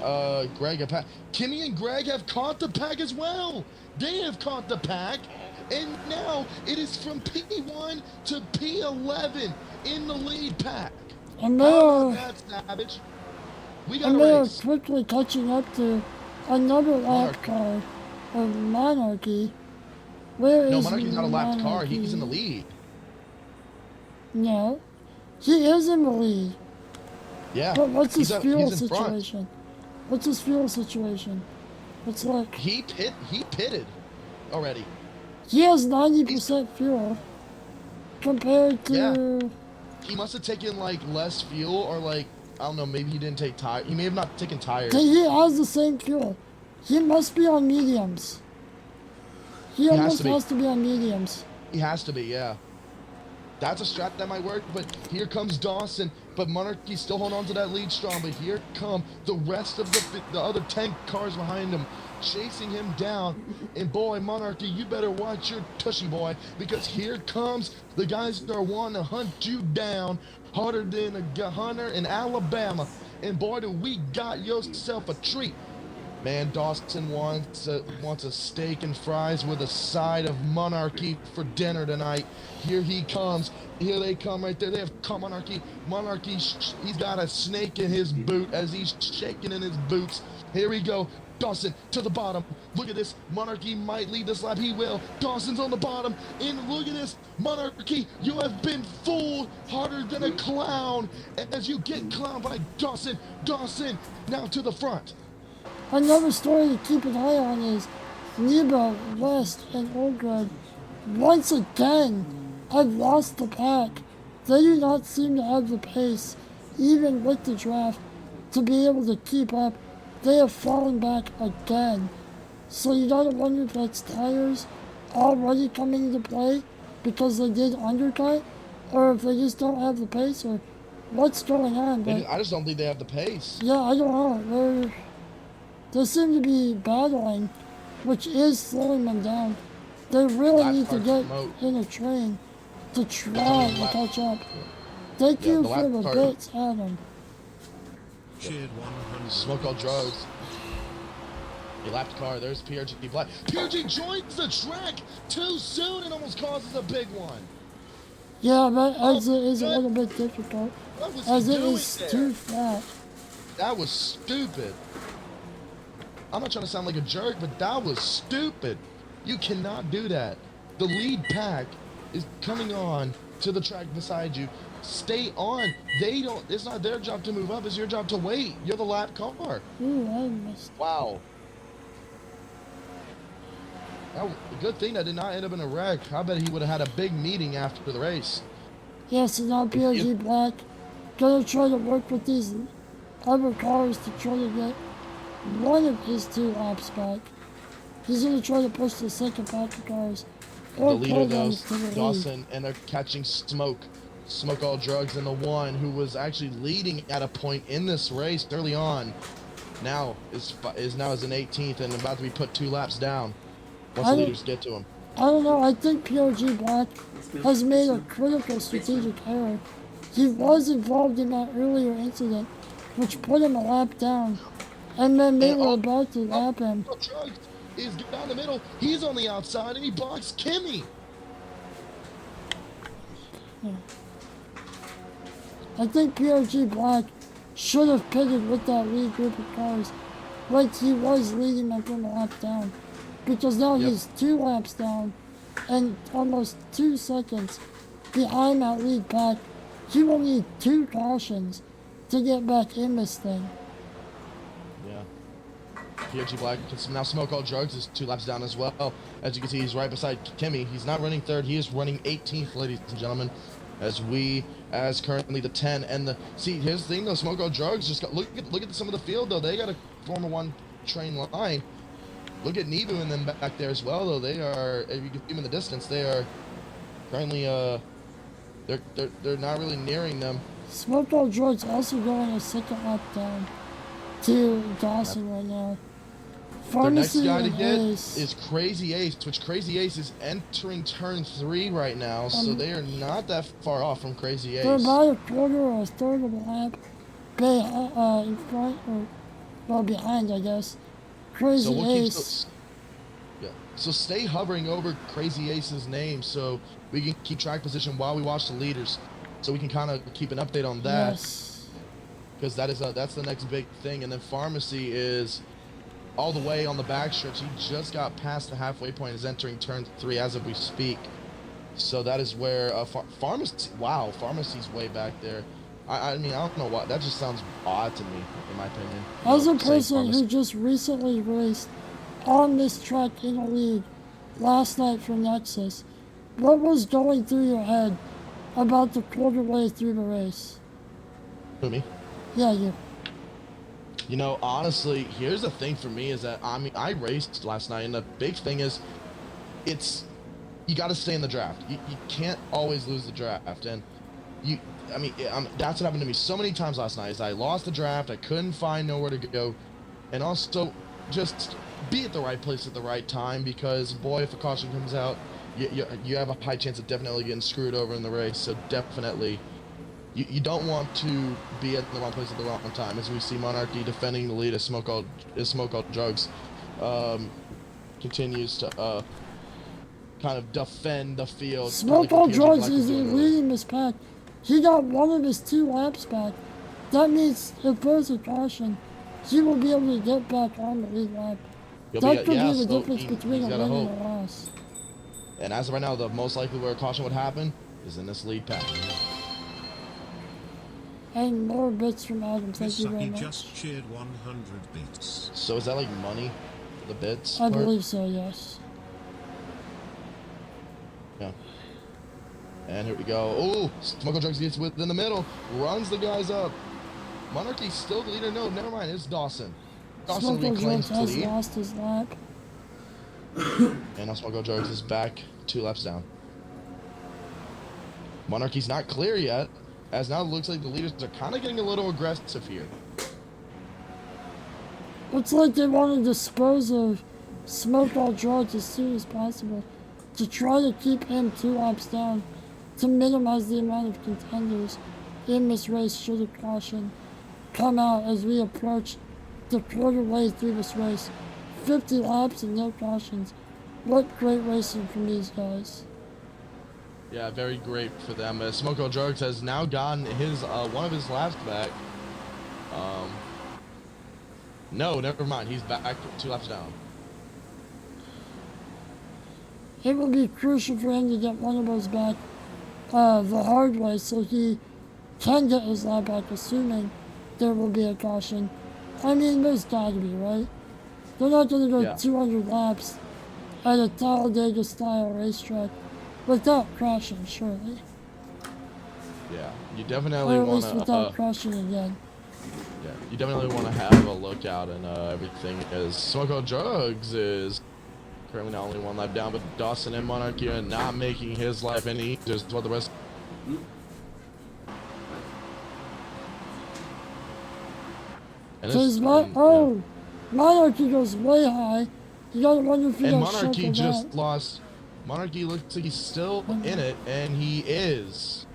Greg have Kimmy and Greg have caught the pack as well. They have caught the pack, and now it is from P1 to P11 in the lead pack.
And
How
they
about that, Savage? We got
and
a
they are
race.
quickly catching up to another lap
Monarchy.
car of Monarchy. Where
No,
is
Monarchy's not a lapped car.
Monarchy?
He's in the lead.
No, he is in the lead.
Yeah.
But what's his fuel
he's in front.
situation? What's his fuel situation? Let's look.
He pitted already.
He has 90% fuel compared to.
Yeah. He must have taken like less fuel, or like I don't know. Maybe he didn't take tires. He may have not taken tires.
He has the same fuel. He must be on mediums. He
has
almost
to be.
has to be on mediums.
He has to be. Yeah. That's a strat that might work. But here comes Dawson. But Monarchy's still holding on to that lead strong. But here come the rest of the other 10 cars behind him, chasing him down. And boy, Monarchy, you better watch your tushy, boy, because here comes the guys that are wanting to hunt you down harder than a hunter in Alabama. And boy, do we got yourself a treat. Man, Dawson wants a steak and fries with a side of Monarchy for dinner tonight. Here he comes. Here they come right there. They have come Monarchy. Monarchy, he's got a snake in his boot as he's shaking in his boots. Here we go. Dawson to the bottom. Look at this. Monarchy might lead this lap. He will. Dawson's on the bottom. And look at this. Monarchy, you have been fooled harder than a clown as you get clowned by Dawson. Dawson now to the front.
Another story to keep an eye on is Nebo, West, and Olgrad once again have lost the pack. They do not seem to have the pace, even with the draft, to be able to keep up. They have fallen back again. So you gotta wonder if that's tires already coming into play because they did undercut, or if they just don't have the pace, or what's going on. But
I just don't think they have the pace.
yeah, I don't know. They seem to be battling, which is slowing them down. They really
Lap
need to
car
get
promote.
in a train to try to catch up. Thank
Yeah,
you
the
for
lap
the
car-
bits, Adam.
Cheered 100.
Smoke all drugs. He lapped car. There's PRG Black. PRG joins the track too soon and almost causes a big one.
Yeah, but
Oh,
exit is a
good.
little bit difficult,
What was
as
he
it
doing
is
there?
too flat.
That was stupid. I'm not trying to sound like a jerk, but that was stupid. You cannot do that. The lead pack is coming on to the track beside you. Stay on. They don't. It's not their job to move up. It's your job to wait. You're the lap car.
Ooh, I missed.
Wow. A good thing that did not end up in a wreck. I bet he would have had a big meeting after the race.
Yes, and now POG Black gonna try to work with these other cars to try to get one of his 2 laps back. He's gonna try to push the second batch of cars
The
or
leader,
pull
though,
them to the lead.
Dawson, and they're catching smoke. Smoke all drugs, and the one who was actually leading at a point in this race early on now is in 18th and about to be put 2 laps down once the leaders get to him.
I don't know, I think POG Black has made a critical strategic error. He was involved in that earlier incident, which put him a lap down, and then they were about to lap him.
Drugs is down the middle. He's on the outside, and he blocks Kimmy.
I think POG Black should have pitted with that lead group of cars, like he was leading them from a lap down, because now he's 2 laps down and almost 2 seconds behind that lead pack. He will need 2 cautions to get back in this thing.
Yeah. POG Black can now smoke all drugs is 2 laps down as well. As you can see, he's right beside Kimmy. He's not running 3rd. He is running 18th, ladies and gentlemen. As currently the 10 and the... See, here's the thing, though. Smoke all drugs. Just look at some of the field, though. They got a Formula 1 train line. Look at Nebu and them back there as well, though. They are... If you can see them in the distance, they are currently... They're not really nearing them.
Smoke All Drugs also going a second lap down to Dawson right now.
Their next
Pharmacy
guy to
and
get
Ace.
is Crazy Ace, which Crazy Ace is entering turn 3 right now, so they are not that far off from Crazy Ace.
They're about a quarter or a third of a lap in front, or well, behind, I guess. Crazy
So we'll keep
Ace.
So stay hovering over Crazy Ace's name so we can keep track position while we watch the leaders, so we can kind of keep an update on that.
Yes.
Because that's the next big thing. And then Pharmacy is all the way on the back stretch. He just got past the halfway point, is entering turn 3 as of we speak. So that is where Pharmacy, wow, Pharmacy's way back there. I mean, I don't know why. That just sounds odd to me, in my opinion.
As a person who just recently raced on this track in a league last night for Nexus, what was going through your head about the quarter way through the race?
Who, me?
Yeah, you.
You know, honestly, here's the thing for me is that, I mean, I raced last night, and the big thing is, you got to stay in the draft. You can't always lose the draft, and that's what happened to me so many times last night, is I lost the draft, I couldn't find nowhere to go, and also just be at the right place at the right time, because, boy, if a caution comes out, you have a high chance of definitely getting screwed over in the race, so definitely... You don't want to be at the wrong place at the wrong time, as we see Monarchy defending the lead as Smoke All Drugs continues to kind of defend the field.
Smoke All Drugs is leading this pack. He got one of his 2 laps back. That means if there's a caution, he will be able to get back on the lead lap. That could be the difference between a win and a loss.
And as of right now, the most likely where a caution would happen is in this lead pack.
And more bits from Adam, thank you very much.
Just cheered 100 bits.
So is that like money for the bits?
I believe so, yes.
Yeah. And here we go. Oh, Smoke All Drugs gets within the middle, runs the guys up. Monarchy's still the leader. No, never mind. It's Dawson. Dawson reclaims the lead.
Lost his lap.
And now Smoke All Drugs is back 2 laps down. Monarchy's not clear yet, as now it looks like the leaders are kind of getting a little aggressive here.
Looks like they want to dispose of Smoke All Drugs as soon as possible to try to keep him 2 laps down to minimize the amount of contenders in this race should a caution come out as we approach the quarter way through this race. 50 laps and no cautions. What great racing from these guys.
Yeah, very great for them. Smoko Drugs has now gotten his one of his laps back. No, never mind. He's back 2 laps down.
It will be crucial for him to get one of those back the hard way so he can get his lap back, assuming there will be a caution. I mean, there's got to be, right? They're not going to go 200 laps at a Talladega-style racetrack without crashing, surely.
Yeah, you definitely
Or at
want
least
to.
without crashing again.
Yeah, you definitely want to have a lookout and everything. As Smoko Drugs is currently not only 1 lap down, but Dawson and Monarchy are not making his life any easier. Just what the rest.
Because Monarchy goes way high. You gotta wonder if he
and
got
Monarchy
shuffled
just
out.
lost. Monarchy looks like he's still in it, and he is.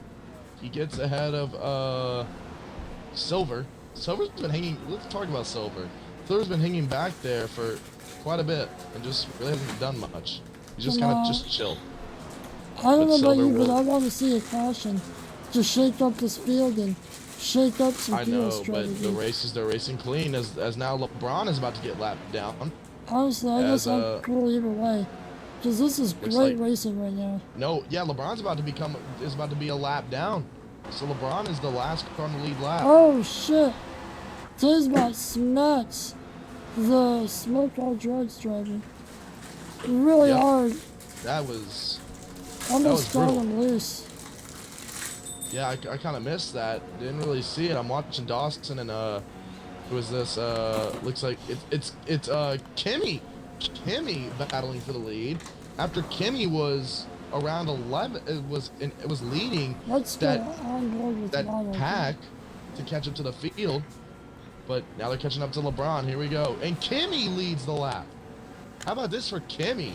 He gets ahead of Silver. Silver's been hanging. Let's talk about Silver. Silver's been hanging back there for quite a bit and just really hasn't done much. He's just kind of just chilled.
I don't know about
Silver
you, but I want to see a caution to shake up this field and shake up some
I
field
know,
strategy.
but they're racing clean as now LeBron is about to get lapped down.
Honestly, I guess I'm cool either way. Because this is great racing right now.
No, yeah, LeBron's about to be a lap down. So LeBron is the last car on the lead lap.
Oh shit! Tisbot smacks the Smoke All Drugs driver really hard.
That was
Almost got
brutal.
him loose.
Yeah, I kind of missed that. Didn't really see it. I'm watching Dawson and who is this? Looks like it's Kimmy. Kimmy battling for the lead after Kimmy was around 11. It was leading that pack to catch up to the field, but now they're catching up to LeBron. Here we go, and Kimmy leads the lap. How about this for Kimmy?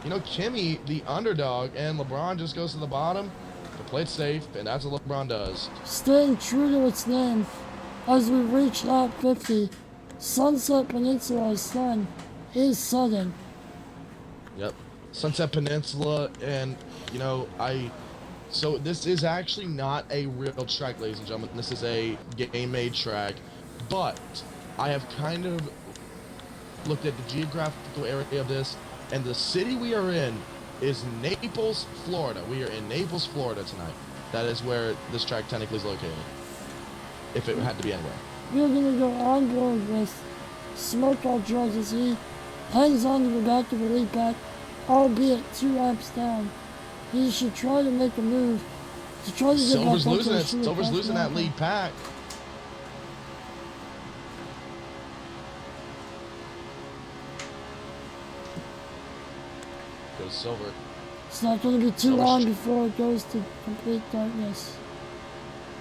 You know, Kimmy, the underdog, and LeBron just goes to the bottom to play it safe, and that's what LeBron does.
Staying true to its name, as we reach lap 50, Sunset Peninsula's sun is setting.
Yep, Sunset Peninsula, and you know, so this is actually not a real track, ladies and gentlemen. This is a game-made track, but I have kind of looked at the geographical area of this, and the city we are in is Naples, Florida. We are in Naples, Florida tonight. That is where this track technically is located, if it had to be anywhere.
We're going to go on board with Smoke All Drugs as he hangs on to the back of the lead pack, albeit 2 laps down. He should try to make a move to try to get
Silver's
back
losing
up
it.
to the
Silver's losing that lead pack. Goes Silver.
It's not going to be too long before it goes to complete darkness.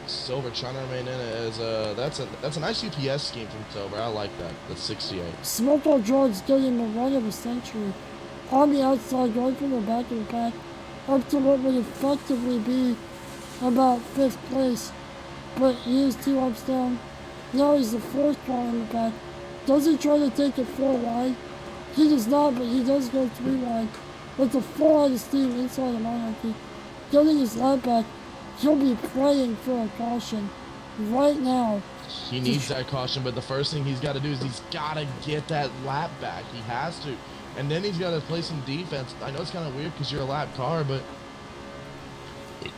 Silver trying to remain in it as that's a nice UPS scheme from Silver. I like that. That's 68.
Smoke All Drugs getting the run of a century on the outside, going from the back of the pack up to what would effectively be about 5th place. But he is 2 laps down. Now he's the 4th car in the back. Does he try to take it 4 wide? He does not, but he does go 3 wide. With the full head of steam inside the Monarchy, getting his lap back, he'll be praying for a caution right now.
He needs that caution, but the first thing he's got to do is he's got to get that lap back. He has to. And then he's got to play some defense. I know it's kind of weird because you're a lap car, but...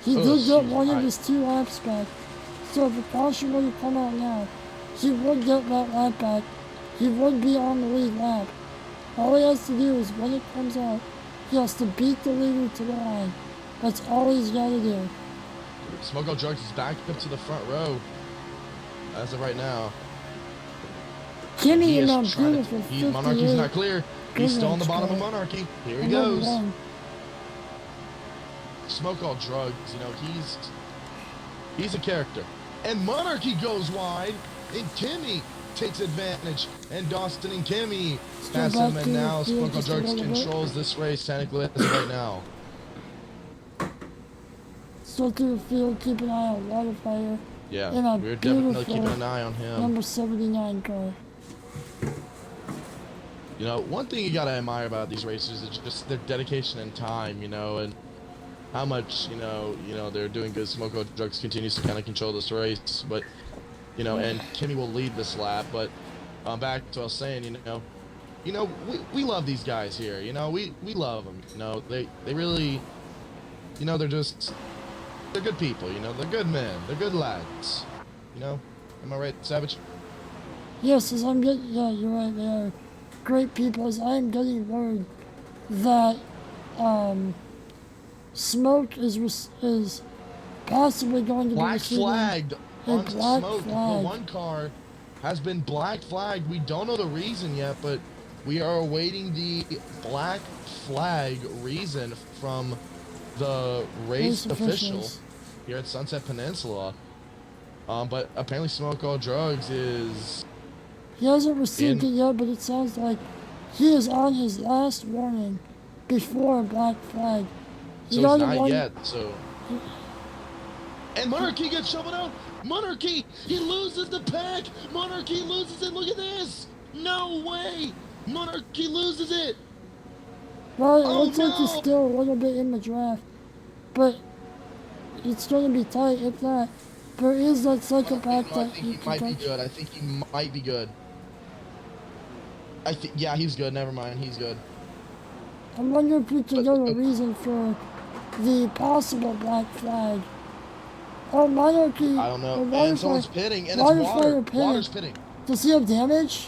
He did get one of his 2 laps back. So if a caution were to come out now, he would get that lap back. He would be on the lead lap. All he has to do is when it comes out, he has to beat the leader to the line. That's all he's got to do.
Smoke All Drugs is back up to the front row as of right now.
Kimmy in Mount Beautiful,
Monarchy's not clear. He's still on the bottom of Monarchy. Here he goes. Smoke All Drugs, you know, he's a character. And Monarchy goes wide, and Kimmy takes advantage, and Dawson and Kimmy pass him, and now Smoke All Drugs controls this race technically as of right now.
Still through the field, keep an eye on Waterfire.
Yeah, we're definitely keeping an eye on him.
Number 79 car.
You know, one thing you gotta admire about these racers is just their dedication and time, you know, and how much they're doing good. Smoke Out Drugs continues to kind of control this race, but and Kimmy will lead this lap. But back to what I was saying, we love these guys here. We love them. They really, they're good people. They're good men. They're good lads. Am I right, Savage?
Yes, as I'm getting, yeah, you're right, they are great people. As I am getting word that Smoke is possibly going to be
Black
receiving
flagged
a
on
black
Smoke.
flag.
The one car has been black flagged. We don't know the reason yet, but we are awaiting the black flag reason from the race official here at Sunset Peninsula. But apparently Smoke All Drugs is...
He hasn't received it yet, but it sounds like he is on his last warning before a black flag.
So it's not yet, so... And Monarchy gets shoveled out! Monarchy! He loses the pack! Monarchy loses it! Look at this! No way! Monarchy loses it!
Well, it looks like he's still a little bit in the draft, but it's going to be tight. If not, there is that second pack that
he might be good. I think he might be good. Yeah, he's good. Never mind. He's good.
I wonder if we can know the reason for the possible black flag. Oh, Monarchy.
I don't know. And someone's pitting, and it's water. Water's pitting.
Does he have damage?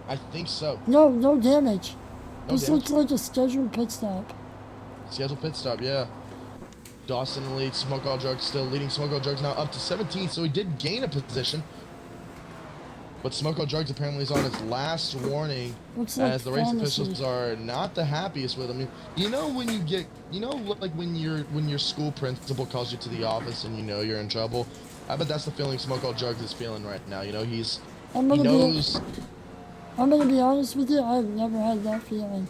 I think so.
No damage.
This
looks like a scheduled pit stop.
Scheduled pit stop, yeah. Dawson leads. Smoke All Drugs still leading. Smoke All Drugs now up to 17th, so he did gain a position. But Smoke All Drugs apparently is on his last warning, as the race officials are not the happiest with him. When you get, like when your school principal calls you to the office and you're in trouble. I bet that's the feeling Smoke All Drugs is feeling right now. I'm
gonna be honest with you. I've never had that feeling.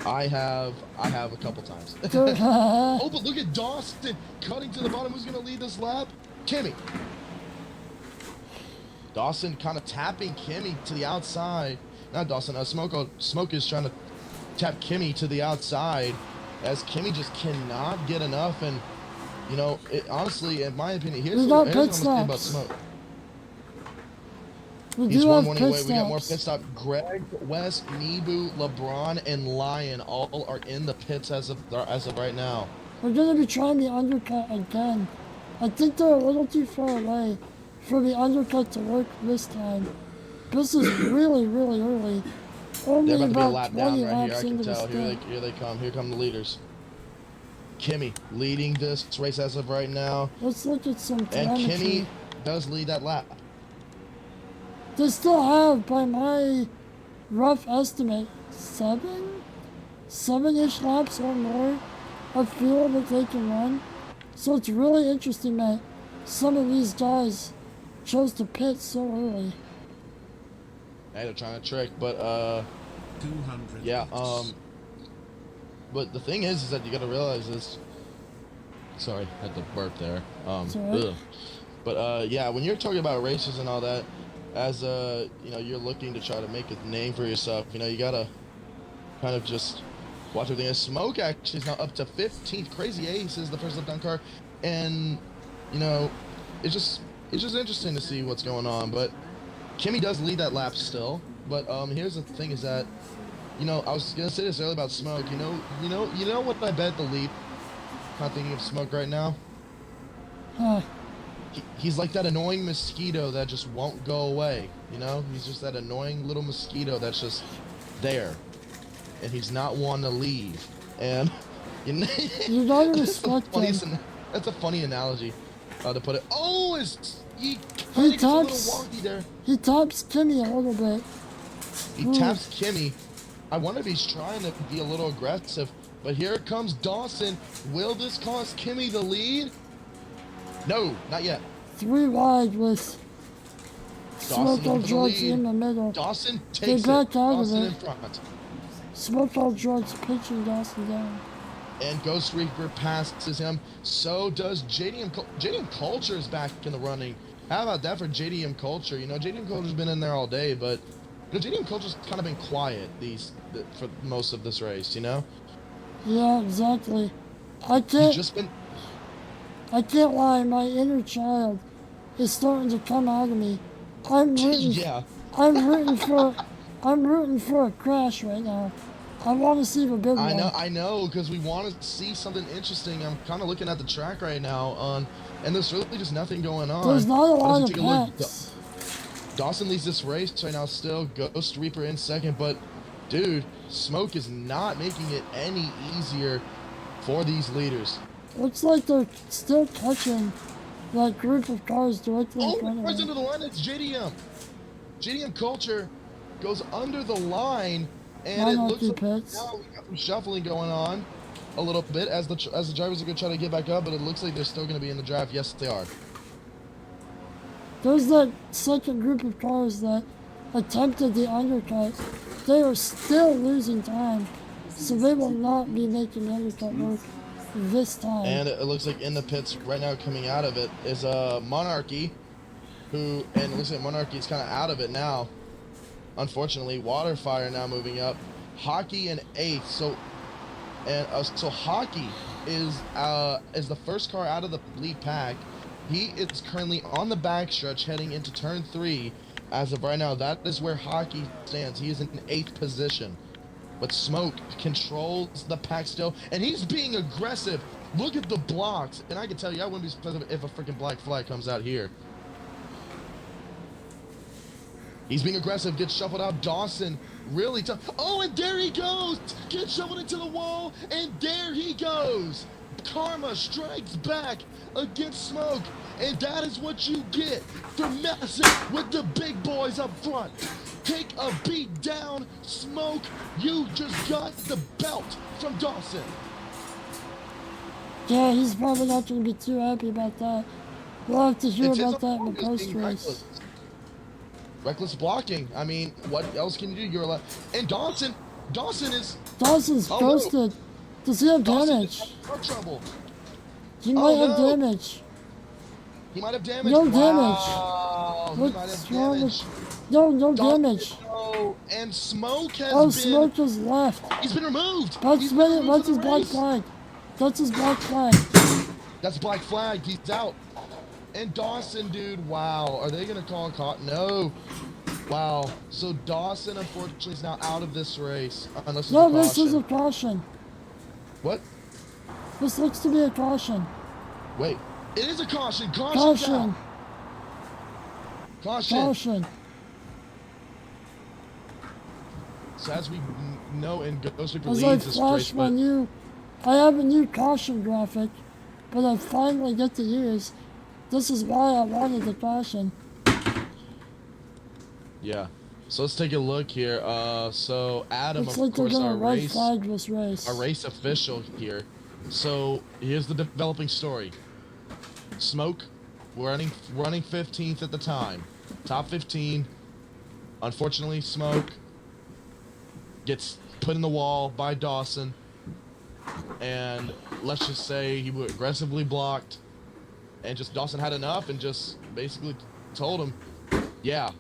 I have a couple times. Oh, but look at Dawson cutting to the bottom. Who's gonna lead this lap? Kimmy. Dawson kind of tapping Kimmy to the outside. Not Dawson. Smoke is trying to tap Kimmy to the outside, as Kimmy just cannot get enough. And honestly, in my opinion, here's what I'm gonna say about Smoke. He's one warning away. We got more pit stop. Greg, Wes, Nebu, LeBron, and Lion all are in the pits as of right now.
We're gonna be trying the undercut again. I think they're a little too far away for the undercut to work this time. This is really, really early. Only
They're about
about
to be a lap
20
down right here.
laps
I can
into the
tell.
stint.
Here they come. Here come the leaders. Kimmy leading this race as of right now.
Let's look at some telemetry.
And Kimmy does lead that lap.
They still have, by my rough estimate, seven-ish laps or more of fuel that they can run. So it's really interesting that some of these guys chose to pit so early.
Hey, they're trying to trick, but
200
yeah,
hits.
but the thing is that you got to realize this. Sorry, had to burp there.
Sorry.
But yeah, when you're talking about races and all that, as you're looking to try to make a name for yourself, you gotta kind of just watch everything. Smoke actually is now up to 15th. Crazy Ace is the first lap down car, and it's just interesting to see what's going on. But Kimmy does lead that lap still. But here's the thing: is that I was gonna say this earlier about Smoke. You know what I bet the lead. Not thinking of Smoke right now.
Huh.
He's like that annoying mosquito that just won't go away. He's just that annoying little mosquito that's just there, and he's not one to leave. And
You gotta respect him.
That's a funny analogy to put it. Oh, he
He
a little
taps.
wonky there.
He taps Kimmy a little bit.
He taps Kimmy. I wonder if he's trying to be a little aggressive. But here comes Dawson. Will this cost Kimmy the lead? No, not yet.
3 wide with Smoke All Drugs in the middle.
Dawson takes
They backed out of
Dawson
it.
in front.
Smoke All Drugs pitching Dawson down.
And Ghost Reaper passes him. So does JDM. JDM Culture is back in the running. How about that for JDM Culture? JDM Culture's been in there all day, but JDM Culture's kind of been quiet for most of this race.
Yeah, exactly. I
You've
can't,
just been.
I can't lie. My inner child is starting to come out of me. I'm rooting,
Yeah,
I'm rooting for, I'm rooting for a crash right now. I want to see the big one.
I know, because we want to see something interesting. I'm kind of looking at the track right now, and there's really just nothing going
There's
on.
not a
But as
lot
we
of
take a look,
packs.
Dawson leads this race right now still. Ghost Reaper in second, but dude, Smoke is not making it any easier for these leaders.
Looks like they're still catching that group of cars directly in
Oh,
front of
right
me.
under the line, it's JDM. JDM Culture goes under the line, and it looks
Monarchy
like
pits.
now we got some shuffling going on a little bit as the drivers are going to try to get back up, but it looks like they're still going to be in the draft. Yes, they are.
There's that second group of cars that attempted the undercut. They are still losing time, so they will not be making the undercut work this time.
And it looks like in the pits right now coming out of it is Monarchy, and it looks like Monarchy is kind of out of it now. Unfortunately, Waterfire now moving up. Hockey in eighth. So Hockey is the first car out of the lead pack. He is currently on the backstretch heading into turn 3. As of right now, that is where Hockey stands. He is in 8th position. But Smoke controls the pack still, and he's being aggressive. Look at the blocks, and I can tell you, I wouldn't be surprised if a freaking black flag comes out here. He's being aggressive, gets shuffled out. Dawson really tough. Oh, and there he goes! Gets shuffled into the wall, and there he goes! Karma strikes back against Smoke, and that is what you get for messing with the big boys up front. Take a beat down, Smoke. You just got the belt from Dawson.
Yeah, he's probably not going to be too happy about that. We'll have to hear
It's his
about that in the
opponent
post
being reckless.
race.
Reckless blocking. I mean, what else can you do? You're allowed. And Dawson is.
Dawson's
Oh, no.
ghosted. Does he have
Dawson
damage?
is in car trouble.
He might
Oh,
have
no.
damage.
He might have damage.
No damage.
Wow. He might
What's
have
wrong
damage.
with... No
Dawson,
damage.
no. And Smoke has
Oh,
been.
Smoke is left.
He's been removed.
That's
He's been removed
What's
from
his
the
black
race.
flag? That's his black flag.
That's black flag. He's out. And Dawson, dude, wow. Are they going to call a caught? No. Wow. So Dawson, unfortunately, is now out of this race. Unless
No,
it's a
this
caution.
is a caution.
What?
This looks to be a caution.
Wait. It is a caution. Caution's
Caution.
out. Caution.
Caution.
So as we know in Ghost Reaper
As I
leads this race,
flash my
but
new... I have a new caution graphic, but I finally get to use. This is why I wanted the caution.
yeah. So let's take a look here. So Adam,
Looks
of
like they're
course,
gonna
our
red
race
flag this race.
official here. So here's the developing story. Smoke, running 15th at the time, top 15. Unfortunately, Smoke gets put in the wall by Dawson, and let's just say he was aggressively blocked, and just Dawson had enough and just basically told him, yeah,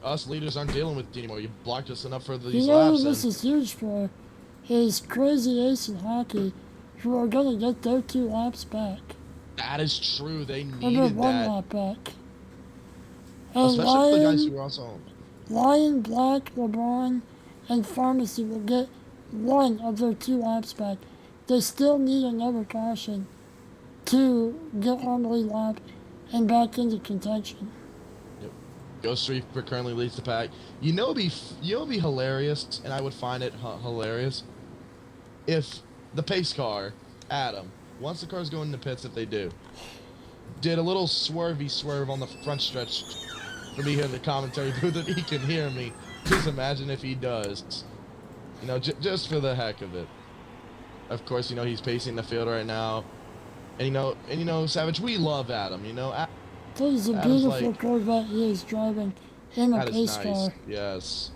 us leaders aren't dealing with you anymore. You blocked us enough for these
You know
laps.
who this
And
is huge for? Is Crazy Ace and Hockey, who are gonna get their 2 laps back.
that is true. They
Or their
needed
1
that,
lap back. And
especially the guys who were also.
Lion, Black, LeBron, and Pharmacy will get 1 of their 2 laps back. They still need another caution to get on the lead lap and back into contention.
Ghost Reaper currently leads the pack. You know, it'd be hilarious, and I would find it hilarious if the pace car, Adam, once the cars go into pits, if they do, did a little swerve on the front stretch for me here in the commentary booth if he can hear me. Just imagine if he does. You know, just for the heck of it. Of course, you know, he's pacing the field right now. And you know, Savage, we love Adam, you know.
That is a
Adam's
beautiful
like-
Corvette he is driving in a
That is
pace
nice.
car.
Yes.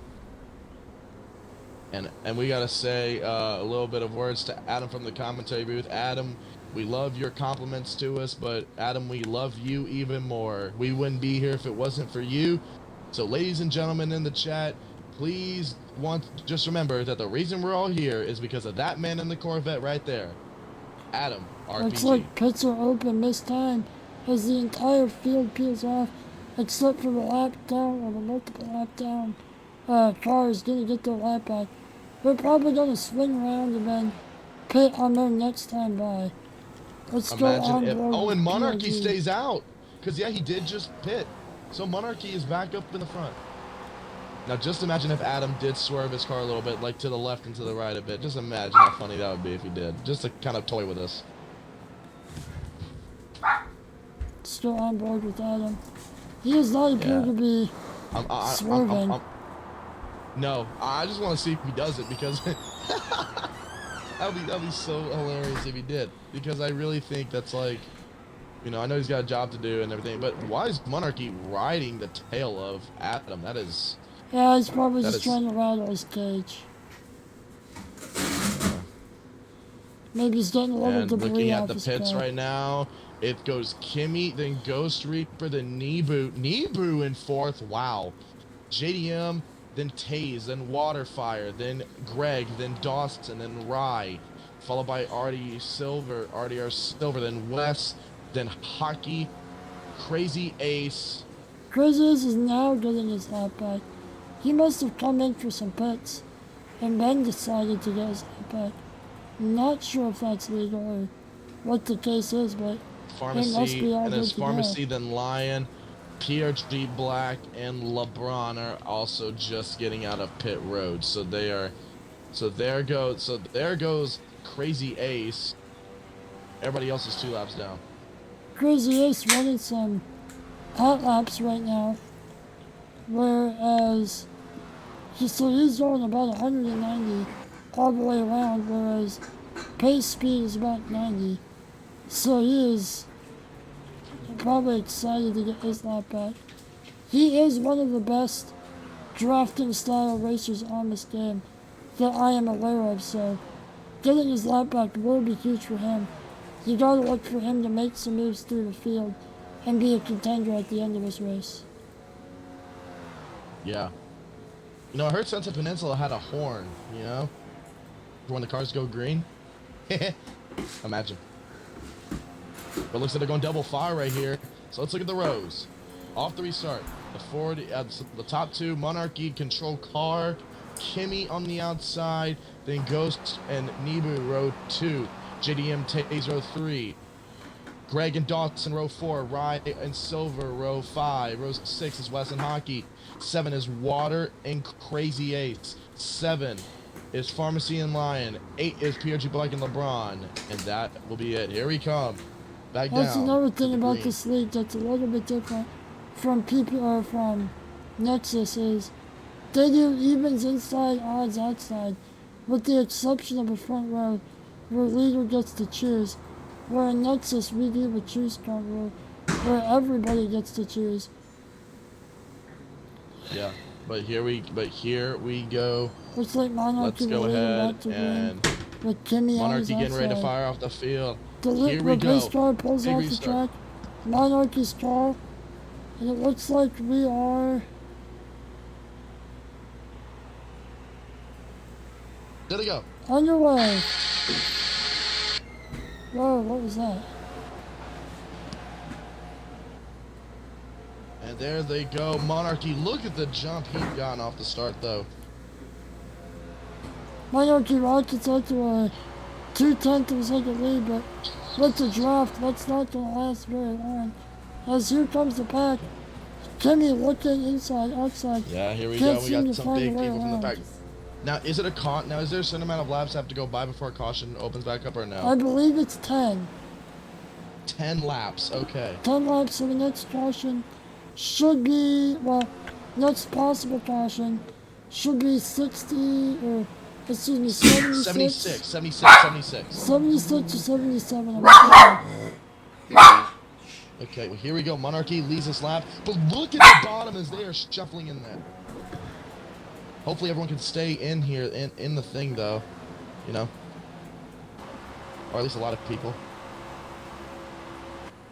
And we gotta say a little bit of words to Adam from the commentary booth. Adam, we love your compliments to us, but Adam, we love you even more. We wouldn't be here if it wasn't for you. So, ladies and gentlemen in the chat, please just remember that the reason we're all here is because of that man in the Corvette right there. Adam,
Looks
RPG.
like pits are open this time as the entire field peels off except for the lap down or the multiple lap down cars gonna get their lap back. They're probably gonna swing around and then pit on their next time by. Let's go
Imagine
on
if...
board
Oh,
with
and Monarchy
PRG.
stays out. Because, yeah, he did just pit. So Monarchy is back up in the front. Now, just imagine if Adam did swerve his car a little bit, like to the left and to the right a bit. Just imagine how funny that would be if he did. Just to kind of toy with us.
Still on board with Adam. He does not appear to be swerving.
No, I just want to see if he does it because that'd be so hilarious if he did. Because I really think that's like, you know, I know he's got a job to do and everything, but why is Monarchy riding the tail of Adam? That is...
Yeah, he's probably just trying to rattle his cage. Maybe he's getting a little
And
debris
looking
off
at the
his
pits
car.
right now, it goes Kimmy, then Ghost Reaper, then Nebu in fourth. Wow. JDM, then Taze, then Waterfire, then Greg, then Dawson, then Rye, followed by RDR Silver, then Wes, then Hockey, Crazy Ace.
Crazy Ace is now getting his lap back. He must have come in for some pits and then decided to get his lap back. Not sure if that's legal or what the case is, but it must be all good to
Pharmacy,
go.
then Lion, PRG Black, and LeBron are also just getting out of pit road. So there goes Crazy Ace. Everybody else is 2 laps down.
Crazy Ace running some hot laps right now, whereas he's going about 190 all the way around, whereas pace speed is about 90. So he is probably excited to get his lap back. He is one of the best drafting style racers on this game that I am aware of, so getting his lap back will be huge for him. You gotta look for him to make some moves through the field and be a contender at the end of this race.
Yeah. You know, I heard Sunset Peninsula had a horn, you know? For when the cars go green. Imagine. But it looks like they're going double fire right here. So let's look at the rows. Off the restart. The top 2, Monarchy, Control Car, Kimmy on the outside, then Ghost and Nebu, row 2. JDM Taze, row 3. Greg and Dawson, row 4. Rye and Silver, row 5. Row 6 is Wes and Hockey. 7 is Water and Crazy Ace. 7 is Pharmacy and Lion. 8 is PRG Black and LeBron. And that will be it. Here we come. Back down.
That's another thing about this league that's a little bit different from from Nexus is they do evens inside, odds outside, with the exception of the front row where leader gets to choose. Where in Nexus we do the choose count rule where everybody gets to choose.
Yeah, but here we go.
Looks like Monarchy
Let's go ahead and
with Kimmy
Monarchy getting ready to
outside.
fire off the field.
The
Here we go.
race car pulls
Big
off the
restart.
track. Monarchy's car, and it looks like we are.
There they go.
Underway. Whoa, what was that?
And there they go. Monarchy, look at the jump he got off the start, though.
Monarchy rockets out to a 2/10 of a second lead, but with the draft, that's not going to last very long. As here comes the pack. Kimmy looking inside, outside.
Yeah, here we
Can't
go. We
seem
got
to
some
find a
big
way
people from the
around.
pack. Now, is it now is there a certain amount of laps that have to go by before a caution opens back up or no?
I believe it's 10.
10 laps, okay.
10 laps, so the next caution should be, well, next possible caution should be 60, or, excuse me, 76. 76 or 77, I'm sorry.
Okay, well, here we go. Monarchy leads this lap, but look at the bottom as they are shuffling in there. Hopefully everyone can stay in here, in the thing, though. You know? Or at least a lot of people.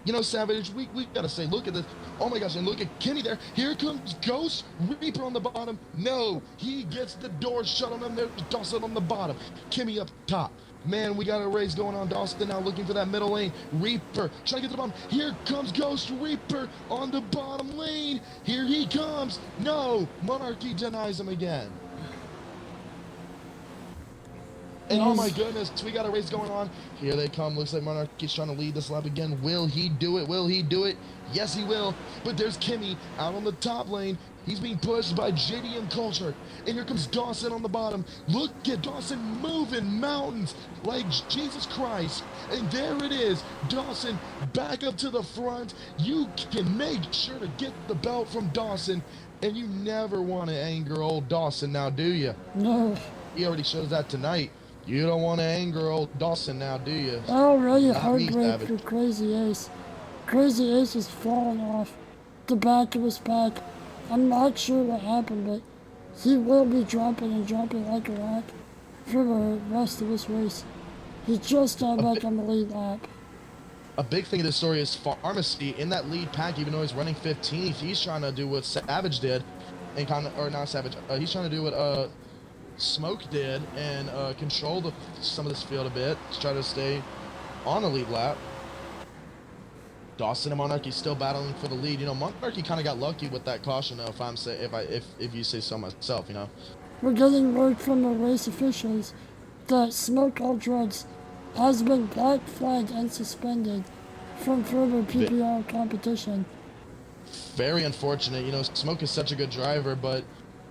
You know, Savage, we gotta say, look at this. Oh my gosh, and look at Kenny there. Here comes Ghost Reaper on the bottom. No, he gets the door shut on him. There's Dawson on the bottom. Kimmy up top. Man, we got a race going on. Dawson now looking for that middle lane. Reaper trying to get to the bottom. Here comes Ghost Reaper on the bottom lane. Here he comes. No, Monarchy denies him again. And oh my goodness, we got a race going on. Here they come. Looks like Monarchy's trying to lead this lap again. Will he do it? Will he do it? Yes, he will. But there's Kimmy out on the top lane. He's being pushed by JDM Culture. And here comes Dawson on the bottom. Look at Dawson moving mountains like Jesus Christ. And there it is. Dawson back up to the front. You can make sure to get the belt from Dawson. And you never want to anger old Dawson now, do you?
No.
He already shows that tonight. You don't want to anger old Dawson now, do you?
Already
Not me,
heartbreak
Savage.
for Crazy Ace. Crazy Ace is falling off the back of his pack. I'm not sure what happened, but he will be dropping like a rock for the rest of this race. He just got back on the lead lap.
A big thing of this story is Pharmacy in that lead pack, even though he's running 15th, he's trying to do what Savage did, and or not Savage, he's trying to do what Smoke did and control some of this field a bit to try to stay on the lead lap. Dawson and Monarchy still battling for the lead. You know, Monarchy kind of got lucky with that caution, though. If you say so myself, you know.
We're getting word from the race officials that Smoke Ultras has been black flagged and suspended from further PPRL competition.
Very unfortunate. You know, Smoke is such a good driver, but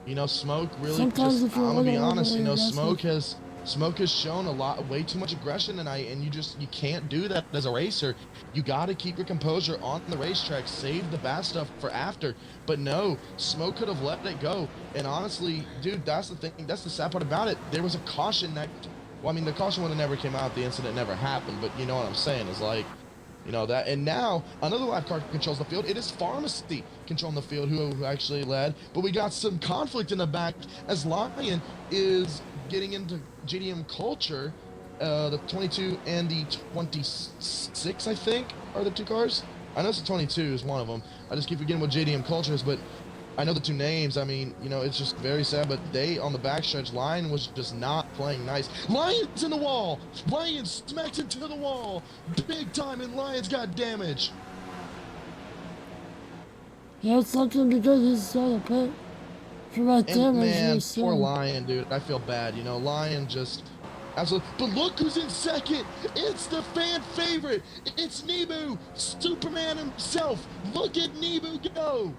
you know, Smoke really
Sometimes if
I'm
you're
gonna be
a little
honest. You know,
overly
Smoke has shown way too much aggression tonight, and you can't do that as a racer. You got to keep your composure on the racetrack. Save the bad stuff for after. But no, Smoke could have let it go. And honestly, dude, that's the thing. That's the sad part about it. There was a caution that, well, I mean, the caution would have never came out. The incident never happened. But you know what I'm saying? It's like, you know that. And now another lap car controls the field. It is Pharmacy controlling the field who actually led. But we got some conflict in the back as Lion is getting into JDM Culture. The 22 and the 26, I think, are the two cars. I know it's the 22 is one of them. I just keep forgetting what JDM Culture is, but I know the two names. I mean, you know, it's just very sad, but they, on the backstretch, Lion was just not playing nice. Lion's in the wall! Lion smacks into the wall! Big time, and Lion's got damage.
Yeah, it's something because he's got a pit for that
And
damage.
man,
he's
poor
seen.
Lion, dude. I feel bad. You know, Lion just absolutely. But look who's in second. It's the fan favorite. It's Nebu, Superman himself. Look at Nebu go.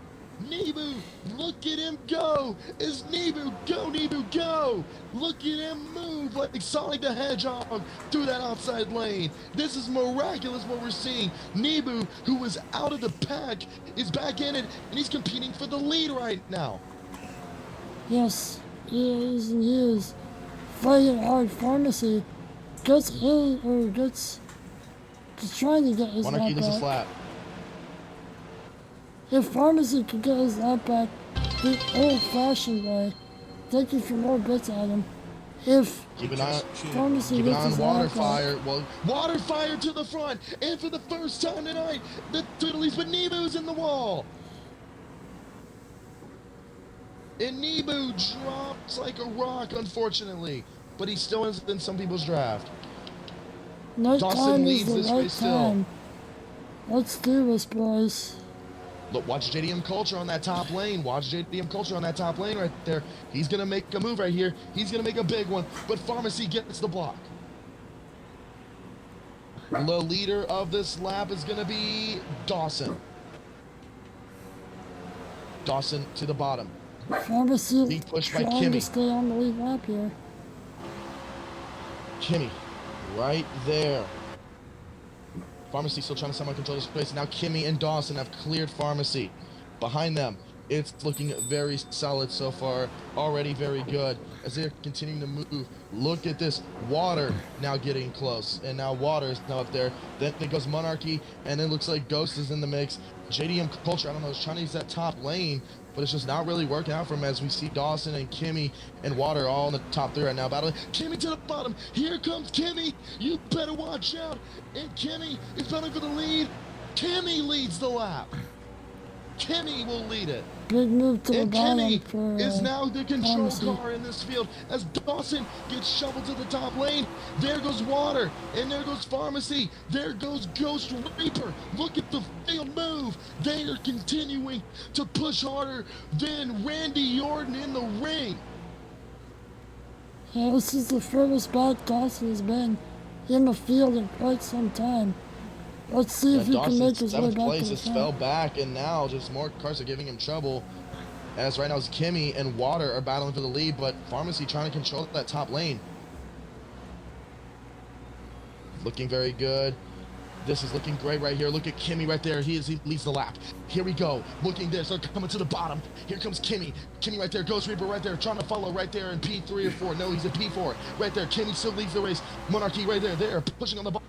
Nebu, look at him go. Is Nebu go? Nebu go. Look at him move like Sonic the Hedgehog through that outside lane. This is miraculous what we're seeing. Nebu, who was out of the pack, is back in it, and he's competing for the lead right now.
Yes, he is fighting hard. Pharmacy gets trying to get his
Monarchy
lap
loses
back.
lap.
If Pharmacy could get his lap back the old-fashioned way, thank you for more bits, Adam. If
Keep an eye.
Pharmacy
Keep an
gets
eye on
his
water
lap back,
fire. Well, water fire to the front, and for the first time tonight, the Tootlies, but Nebu's in the wall. And Nebu drops like a rock, unfortunately, but he still is in some people's draft.
night
Dawson
time is
leads
the
this
right
race still.
time. Let's do this, boys.
Look, watch JDM Culture on that top lane. Watch JDM Culture on that top lane right there. He's going to make a move right here. He's going to make a big one, but Pharmacy gets the block. The leader of this lap is going to be Dawson. Dawson to the bottom.
Pharmacy
Being pushed by
trying to
Kimmy.
stay on the lead lap here.
Kimmy, right there. Pharmacy still trying to somehow control this place. Now Kimmy and Dawson have cleared Pharmacy. Behind them, it's looking very solid so far. Already very good as they're continuing to move. Look at this. Water now getting close. And now Water is now up there. Then it goes Monarchy. And then looks like Ghost is in the mix. JDM Culture, I don't know, is trying to use that top lane. But it's just not really working out for him as we see Dawson and Kimmy and Water all in the top three right now battling. Kimmy to the bottom. Here comes Kimmy. You better watch out. And Kimmy is battling for the lead. Kimmy leads the lap. Kimmy will lead it.
Big move to the
And
bottom
Kimmy
for
is now the control
Pharmacy.
car in this field as Dawson gets shoveled to the top lane. There goes Water, and there goes Pharmacy. There goes Ghost Reaper. Look at the field move. They are continuing to push harder than Randy Orton in the ring.
Yeah, this is the furthest back Dawson has been in the field in quite some time. Let's see if he can make his way
Seventh
back to
place
the
has fell
front.
back, and now just more cars are giving him trouble. As right now, Kimmy and Water are battling for the lead, but Pharmacy trying to control that top lane. Looking very good. This is looking great right here. Look at Kimmy right there. He leads the lap. Here we go. Looking there. Start coming to the bottom. Here comes Kimmy. Kimmy right there. Ghost Reaper right there. Trying to follow right there in P3 or 4. No, he's a P4. Right there. Kimmy still leads the race. Monarchy right there. They're pushing on the ball.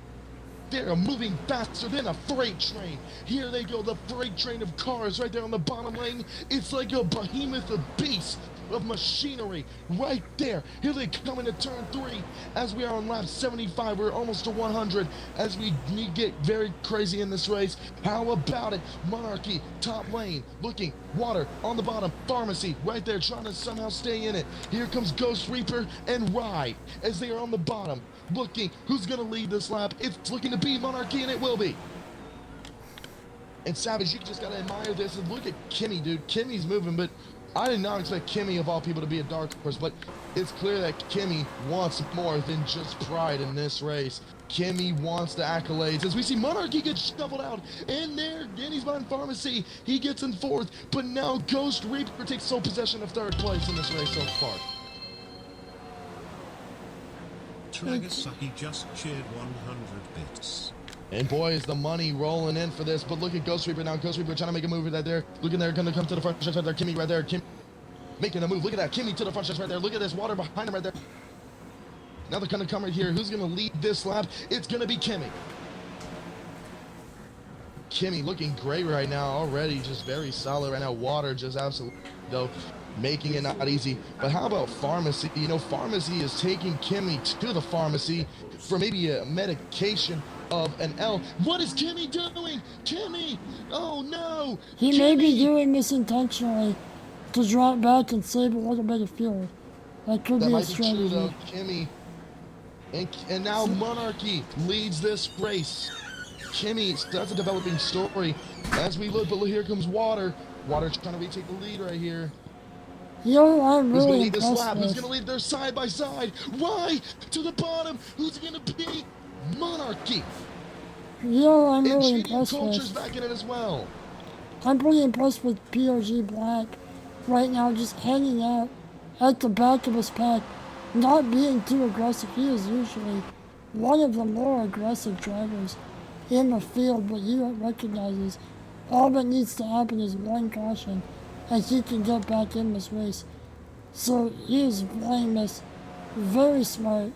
They're moving faster than a freight train. Here they go, the freight train of cars right there on the bottom lane. It's like a behemoth of beast of machinery right there. Here they come into turn 3 as we are on lap 75. We're almost to 100 as we get very crazy in this race. How about it? Monarchy, top lane, looking, Water on the bottom, Pharmacy right there trying to somehow stay in it. Here comes Ghost Reaper and Ride as they are on the bottom. Looking, who's going to lead this lap? It's looking to be Monarchy, and it will be. And Savage, you just got to admire this. And look at Kimmy, dude. Kimmy's moving, but I did not expect Kimmy, of all people, to be a dark horse. But it's clear that Kimmy wants more than just pride in this race. Kimmy wants the accolades. As we see Monarchy get shoveled out, and there, Danny's behind Pharmacy. He gets in 4th, but now Ghost Reaper takes sole possession of 3rd place in this race so far.
Tragasaki just cheered 100 bits.
And boy, is the money rolling in for this. But look at Ghost Reaper now. Ghost Reaper trying to make a move right there. Looking there, going to come to the front stretch right there. Kimmy right there. Kim making a move. Look at that. Kimmy to the front stretch right there. Look at this Water behind him right there. Now they're going to come right here. Who's going to lead this lap? It's going to be Kimmy. Kimmy looking great right now already. Just very solid right now. Water just absolutely, though, making it not easy. But how about Pharmacy? You know, Pharmacy is taking Kimmy to the pharmacy for maybe a medication of an L. What is Kimmy doing? Kimmy! Oh no!
He
Kimmy!
may be doing this intentionally to drop back and save a little bit of fuel. That could
That
be a
might be true
strategy.
though. Kimmy. And now Monarchy leads this race. Kimmy, that's a developing story. As we look, but look, here comes Water. Water's trying to retake the lead right here.
Yo, I'm
Who's
really
going to lead this
impressed
lap? Who's
with.
going to lead their side by side? Why? To the bottom. Who's going to be? Monarchy.
Yo, I'm
And
really
GD
impressed
Culture's
with.
back in it as well.
I'm pretty impressed with PRG Black right now, just hanging out at the back of his pack, not being too aggressive. He is usually one of the more aggressive drivers in the field, but he recognizes all that needs to happen is one caution, and he can get back in this race. So he is playing this very smart,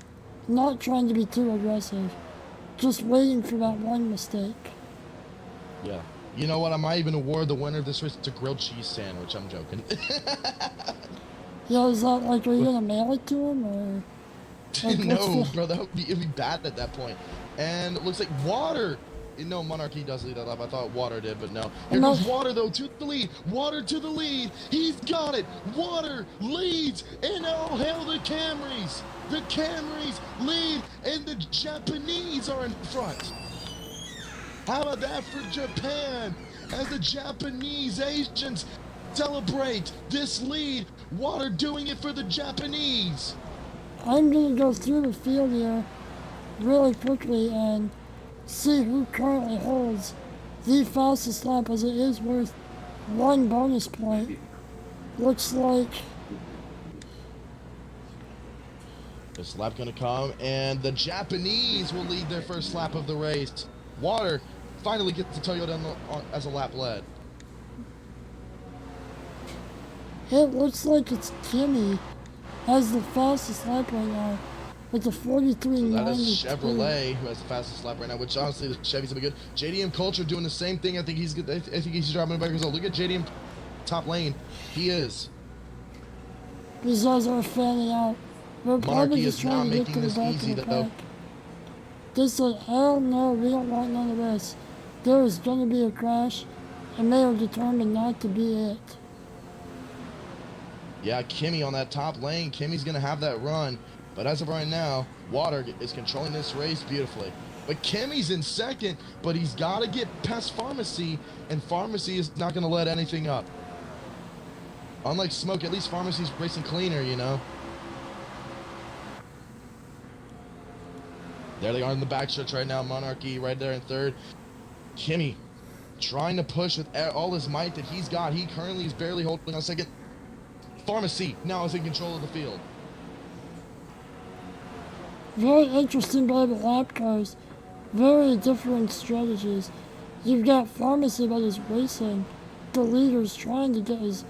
not trying to be too aggressive, just waiting for that one mistake.
Yeah. You know what? I might even award the winner of this race a grilled cheese sandwich. I'm joking.
Yeah, is that like, are you gonna mail it to him, or? Like,
No,
what's the-
bro, it'd be bad at that point. And it looks like Water. No, Monarchy does lead that lap. I thought Water did, but no. Here
No.
goes Water, though, to the lead. Water to the lead. He's got it. Water leads. And all hail the Camrys. The Camrys lead, and the Japanese are in front. How about that for Japan? As the Japanese Asians celebrate this lead. Water doing it for the Japanese.
I'm gonna go through the field here really quickly and see who currently holds the fastest lap, as it is worth 1 bonus point. Looks like
This lap gonna come, and the Japanese will lead their first lap of the race. Water finally gets the Toyota as a lap led.
it's Kimmy has the fastest lap right now with the 43.92.
That is Chevrolet who has the fastest lap right now, which honestly the Chevy's gonna be good. JDM Culture doing the same thing. I think he's good. I think he's driving a better result. Look at JDM top lane. He is.
These guys are fanning out. We're probably
Monarchy
just
is not
trying to get to
making
the
this
back
easy
of the
though.
pack. This is hell no, we don't want none of this. there is going to be a crash, and they are determined not to be it.
Yeah, Kimmy on that top lane. Kimmy's going to have that run. But as of right now, Water is controlling this race beautifully. But Kimmy's in second, but he's got to get past Pharmacy, and Pharmacy is not going to let anything up. Unlike Smoke, at least Pharmacy's racing cleaner, you know. There they are in the backstretch right now. Monarchy right there in third. Kimmy trying to push with all his might that he's got. He currently is barely holding on second. Pharmacy now is in control of the field.
Very interesting by the lap cars. Very different strategies. You've got Pharmacy that is racing the leaders, trying to get his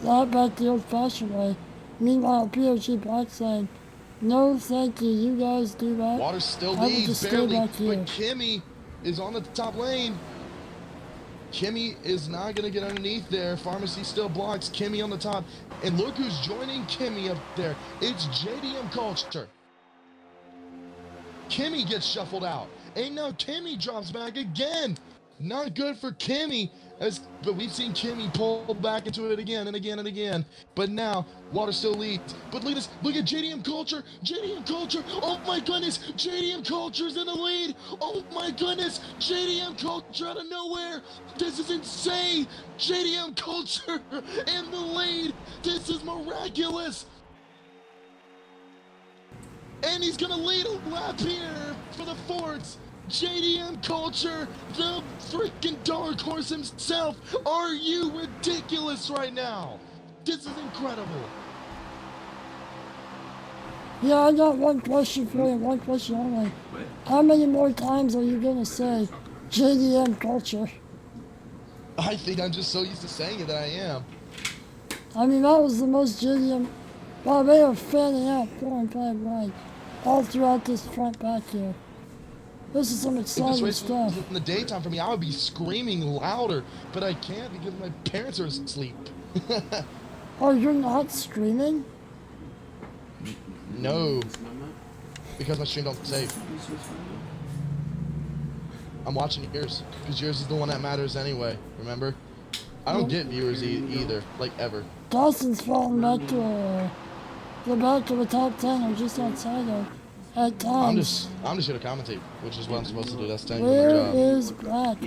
lap back the old-fashioned way. Meanwhile, POG Black saying, no, thank you. You guys do that.
Water still
I will
leads
just stay
barely,
back here.
but Kimmy is on the top lane. Kimmy is not going to get underneath there. Pharmacy still blocks Kimmy on the top. And look who's joining Kimmy up there. It's JDM Culture. Kimmy gets shuffled out. And now Kimmy drops back again. Not good for Kimmy. But we've seen Kimmy pull back into it again and again and again. But now, Water still leads. But look at this. Look at JDM Culture. JDM Culture. Oh my goodness. JDM Culture's in the lead. Oh my goodness. JDM Culture out of nowhere. This is insane. JDM Culture in the lead. This is miraculous. And he's going to lead a lap here for the Forts. JDM Culture, the freaking dark horse himself. Are you ridiculous right now? This is incredible.
Yeah, I got one question for you, one question only. How many more times are you going to say JDM Culture?
I think I'm just so used to saying it that I am.
I mean, that was the most JDM. Wow, they are fanning out 4 and 5 wide all throughout this front back here. This is some
If this
exciting
race
stuff.
was in the daytime for me, I would be screaming louder, but I can't because my parents are asleep.
Oh, you're not screaming?
No, because my stream don't save. I'm watching yours, because yours is the one that matters anyway, remember? I don't get viewers either, like ever.
Dawson's falling back to the top 10 or just outside of at times.
I'm just here to commentate, which is what I'm supposed to do. That's technically
Where
my job.
is Black?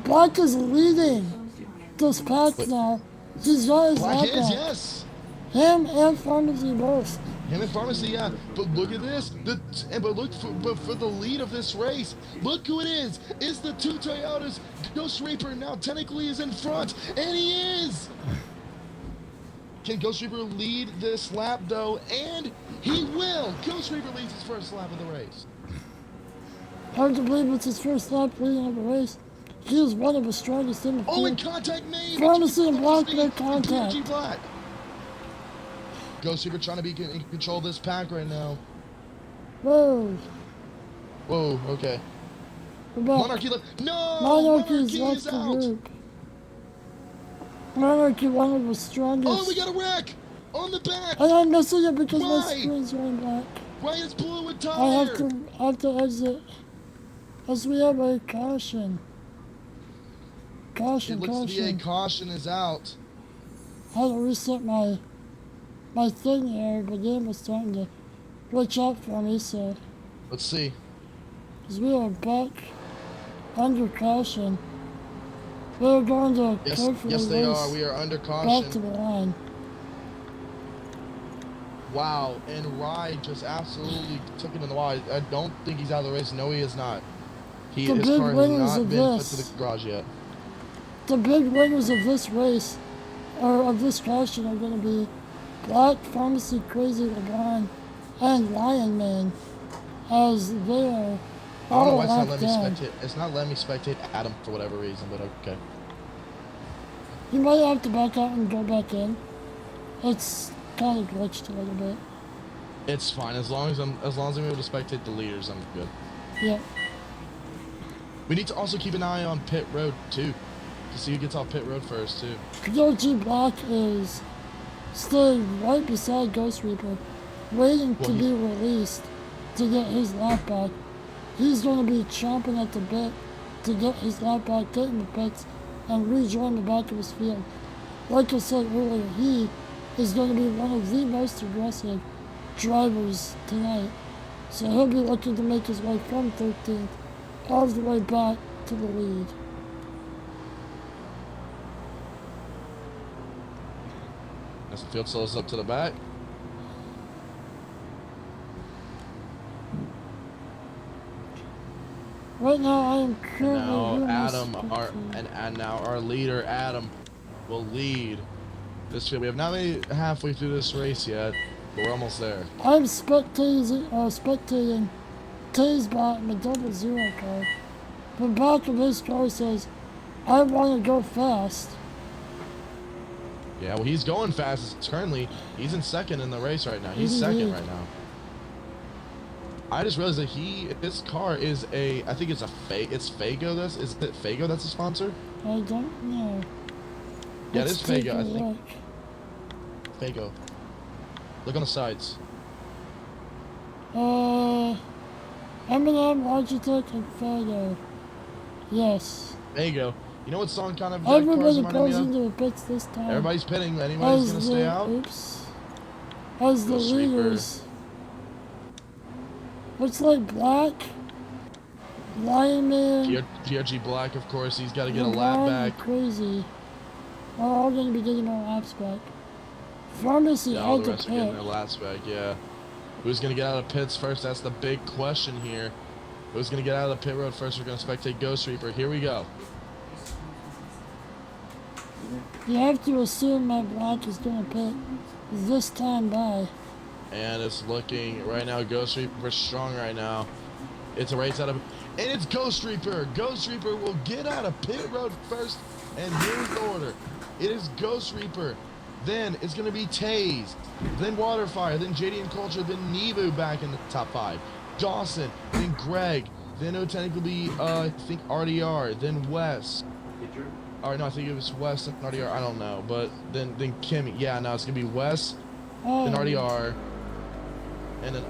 Black is leading this pack now. He's got his
Black
lap
is,
back.
yes.
Him and Pharmacy both.
Him and Pharmacy, yeah. But look at this. But for the lead of this race, look who it is. It's the two Toyotas. Ghost Reaper now technically is in front, and he is. Can Ghost Reaper lead this lap though? And he will. Ghost Reaper leads his first lap of the race.
Hard to believe it's his first lap leading of the race. He is one of the strongest in the field.
Oh, and contact made.
Pharmacy and Black made contact.
PG Black. Ghost Reaper trying to be in control of this pack right now.
Whoa.
Whoa, okay.
We're back.
Monarchy left. No!
Monarchy's
Monarchy
left
is
the
out.
group. Monarchy, one of the strongest.
Oh, we got a wreck! On the back!
And I'm missing it because my
Why?
screen's going black.
Right, it's blue and tire!
I have to exit. As we have a caution.
It
Caution,
looks to be a
caution.
caution is out.
I had to reset my thing here. The game was starting to glitch out for me, so.
Let's see.
As we are back under caution. They're going to
Yes,
carefully
yes they
race
are. We are under
back to
caution.
the line.
Wow, and Rye just absolutely took it in the wide. I don't think he's out of the race. No, he is not.
The
His
big
car has
winners
not
of
been put
this.
to the garage yet.
The big winners of this race, or of this caution, are going to be Black, Pharmacy, Crazy LeBron, and Lion Man, as they are
I don't know
all
why it's not
locked
letting me
down.
spectate. It's not letting me spectate Adam for whatever reason, but okay.
You might have to back out and go back in. It's kind of glitched a little bit.
It's fine as long as I'm able to spectate the leaders. I'm good.
Yep.
We need to also keep an eye on pit road too, to see who gets off pit road first too.
POG Black is staying right beside Ghost Reaper, waiting to be released to get his lap back. he's going to be chomping at the bit to get his lap back, get in the pits, and rejoin the back of his field. Like I said earlier, he is going to be one of the most aggressive drivers tonight. So he'll be looking to make his way from 13th all the way back to the lead.
As the field slows up to the back.
Right now, I am currently
Now
doing
Adam,
this
and now our leader Adam will lead this field. We have not made halfway through this race yet, but we're almost there.
I'm spectating Taysbot in the 00 car. The back of his car says, I want to go fast.
Yeah, well, he's going fast. Currently, he's in second in the race right now. He's second right now. I just realized that his car is I think it's it's Fago. Is it Fago that's a sponsor?
I don't know.
Yeah,
Let's
it is
take
Fago,
a
I think.
look.
Fago. Look on the sides.
Eminem, Logitech, and Fago. Yes.
Fago. You know what song kind of
Everybody goes into the pits this time.
Everybody's pitting. Anybody's gonna stay out?
Oops. As the
Ghost Reaper.
leaders. Looks like Black. Lion Man.
PRG Black, of course. He's got to get a
LeBron
lap
and
back.
Crazy. We're all going to be getting our laps back. Pharmacy
Yeah, all
had
the
to
rest are getting
pit.
their laps back. Yeah. Who's gonna get out of pits first? That's the big question here. Who's gonna get out of the pit road first? We're gonna spectate Ghost Reaper. Here we go.
You have to assume that Black is going to pit this time by.
And it's looking right now. Ghost Reaper strong right now. It's a race out of, and it's Ghost Reaper. Ghost Reaper will get out of pit road first. And here's the order. It is Ghost Reaper. Then it's gonna be Taze. Then Waterfire. Then JD and Culture. Then Nebu back in the top 5. Dawson. Then Greg. Then it would technically be I think RDR. Then Wes. Or no, I think it was Wes and RDR. I don't know. But then Kimmy. Yeah, no, it's gonna be Wes. Then RDR. And then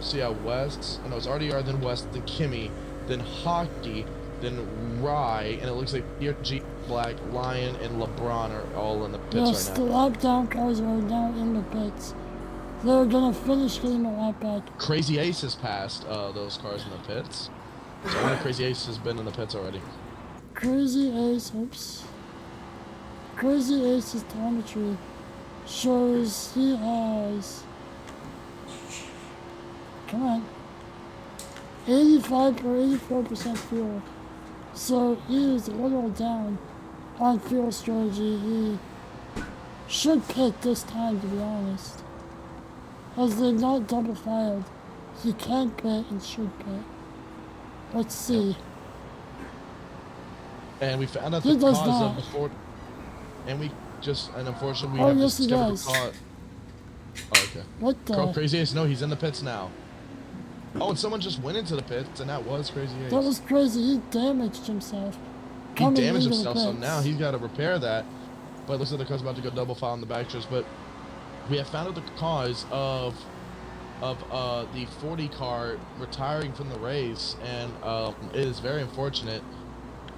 so yeah, Wes. No, it's RDR. Then Wes. Then Kimmy. Then Hockey. Then Rye. And it looks like PRG, Black, Lion, and LeBron are all in the pits
Yes,
right
the
now.
lap down cars are now in the pits. They're going to finish getting the lap back.
Crazy Ace has passed those cars in the pits. So one of Crazy Ace has been in the pits already.
Crazy Ace's telemetry shows he has, come on, 85 or 84% fuel. So he is a little down on fuel strategy. He should pit this time, to be honest. As they're not double filed, he can pit and should pit. Let's see.
And we found out
He
the
does
cause
not.
of the Ford. And unfortunately, we
Oh,
have
yes, he
discovered
does.
the cause. Oh, okay.
What the?
Crazy Ace, no, he's in the pits now. Oh, and someone just went into the pits, and that was Crazy Ace.
That was crazy. He damaged himself.
He
coming
damaged
into the
himself, so
pits.
now he's got to repair that. But it looks like the car's about to go double file in the back stretch. But we have found out the cause of the 40 car retiring from the race, and it is very unfortunate.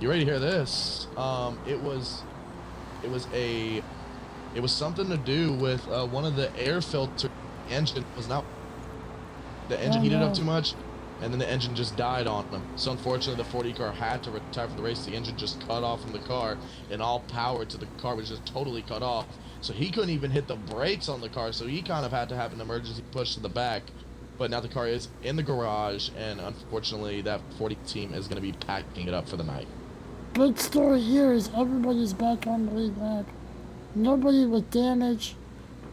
You ready to hear this? It was something to do with one of the air filter engine was not. The engine heated up too much, and then the engine just died on them. So unfortunately, the 40 car had to retire from the race. The engine just cut off from the car, and all power to the car was just totally cut off. So he couldn't even hit the brakes on the car, so he kind of had to have an emergency push to the back. But now the car is in the garage, and unfortunately, that 40 team is going to be packing it up for the night.
Big story here is everybody's back on the lead lap. Nobody with damage.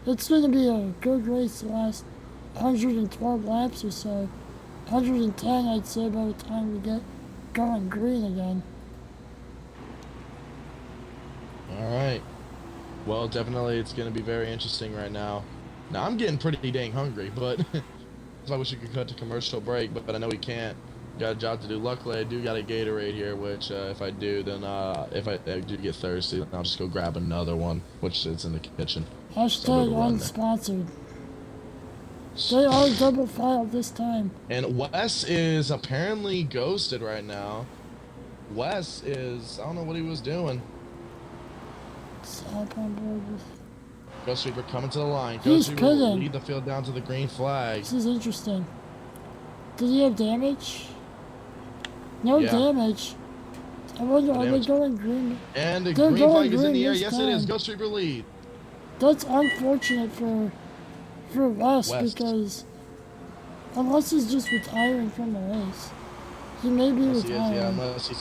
It's going to be a good race the last 112 laps or so. 110, I'd say, by the time we get going green again.
All right. Well, definitely it's going to be very interesting right now. Now, I'm getting pretty dang hungry, but I wish we could cut to commercial break, but I know we can't. Got a job to do. Luckily, I do got a Gatorade here, which if I do, then if I do get thirsty, then I'll just go grab another one, which is in the kitchen.
Hashtag unsponsored. They are double file this time.
And Wes is apparently ghosted right now. Wes is, I don't know what he was doing.
Let's hop on board with.
Ghost Reaper coming to the line.
He's
Ghost Reaper will
pitting.
lead the field down to the green flag.
This is interesting. Did he have damage? No
Yeah.
damage. I wonder,
No
are they
damage.
going green?
And the
They're
green
going
flag is in the
green
air.
this
Yes, it is.
time.
Ghost Reaper lead.
That's unfortunate for West because unless he's just retiring from the race, he may be
Unless he is,
retiring.
yeah,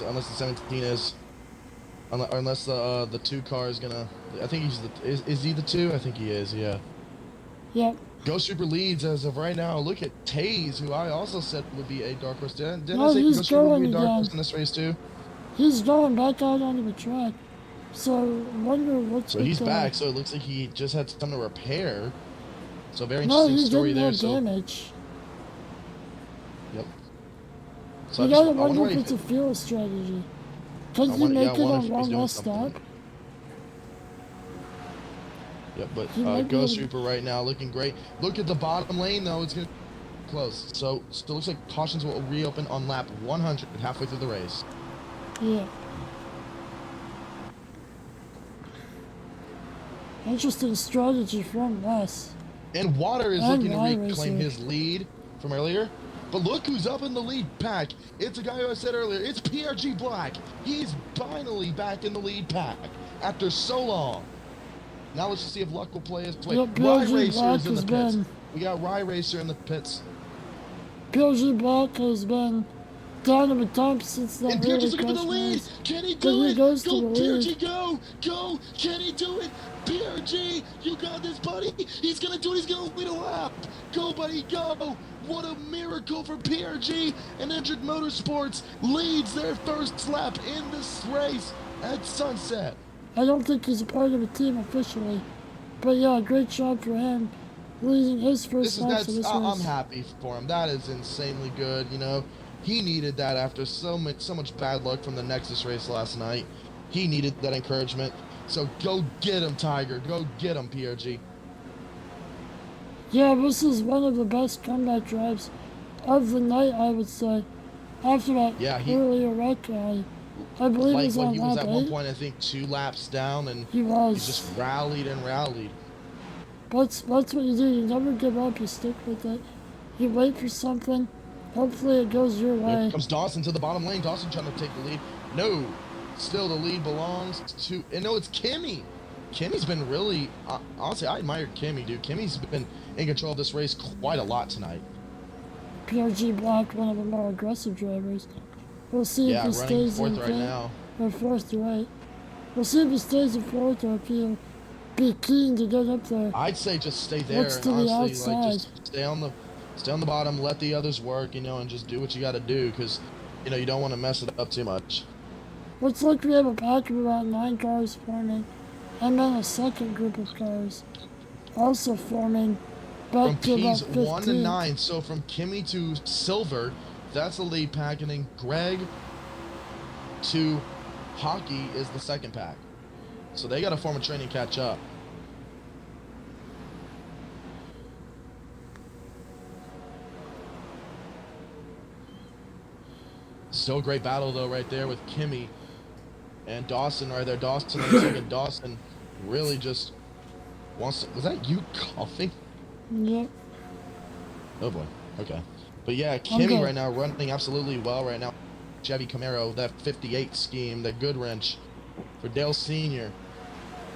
unless the 17 is. Unless the 2 car is gonna. I think he's the. Is he the 2? I think he is, yeah.
Yep.
Ghost Reaper leads as of right now. Look at Taze, who I also said would be a dark horse. Didn't
No,
I say
he's
Ghost Reaper would be a
going
dark
again.
horse in this race too?
He's going back out onto the track. So wonder what's
So he's back. So it looks like he just had something to repair. So very
No,
interesting
he
story
didn't
there.
have
So
damage.
yep. So
You
I
gotta
wonder
wonder
what
if it's a fuel strategy. Can he
wonder- yeah,
make
I
it
wonder
on
if
one
he's doing
last
something.
stop?
Yep, but
He might be
Ghost
able-
Reaper right now looking great. Look at the bottom lane though; it's gonna be close. So still looks like cautions will reopen on lap 100, halfway through the race.
Yeah. Interesting strategy from Wes.
And Water is
And
looking to
iRacer.
reclaim his lead from earlier. But look who's up in the lead pack. It's a guy who I said earlier. It's PRG Black. He's finally back in the lead pack after so long. Now let's just see if luck will play his way.
Yep,
Rye
PRG
Racer
Black
is in the
has
pits.
been-
We got Rye Racer in the pits.
PLG Black has been down in the dumps since that
And
early
PRG's looking for the
crash
lead.
race.
Can he
But
do
he
it?
goes to
Go,
the
PRG,
lead.
go. Go. Can he do it? PRG, you got this, buddy. He's going to do it. He's going to lead a lap. Go, buddy, go. What a miracle for PRG. And Injured Motorsports leads their first lap in this race at sunset.
I don't think he's a part of the team officially. But yeah, great job for him leading his first laps of this race.
I'm happy for him. That is insanely good. You know, he needed that after so much bad luck from the Nexus race last night. He needed that encouragement. So go get him, Tiger. Go get him, PRG.
Yeah, this is one of the best comeback drives of the night, I would say. After that earlier wreck, I believe
Like
it was
when
on
he was
lap
at one
8.
point, I think 2 laps down, and
He was.
he just rallied and rallied.
That's what you do. You never give up. You stick with it. You wait for something. Hopefully it goes your way.
Here comes Dawson to the bottom lane. Dawson trying to take the lead. No. Still the lead belongs to... And no, it's Kimmy. Kimmy's been really... honestly, I admire Kimmy, dude. Kimmy's been in control of this race quite a lot tonight.
PRG Black, one of the more aggressive drivers. We'll see if he
running
stays
4th
in
right
fifth
now.
or 4th to 8. We'll see if he stays in 4th or if he'll be keen to get up there.
I'd say just stay there.
What's to
and
the
honestly, like,
outside?
just stay on the bottom, let the others work, you know, and just do what you got to do, because, you know, you don't want to mess it up too much.
Looks like we have a pack of about 9 cars forming, and then a second group of cars also forming back
From
to about
P's
15.
1 to 9, so from Kimmy to Silver, that's the lead pack, and then Greg to Hockey is the second pack. So they got to form a train and catch up. Still a great battle though right there with Kimmy and Dawson right there. Dawson on the second. Dawson really just wants to... Was that you coughing?
Yep.
Oh boy. Okay. But yeah,
Okay.
Kimmy right now running absolutely well right now. Chevy Camaro, that 58 scheme, that good wrench for Dale Sr.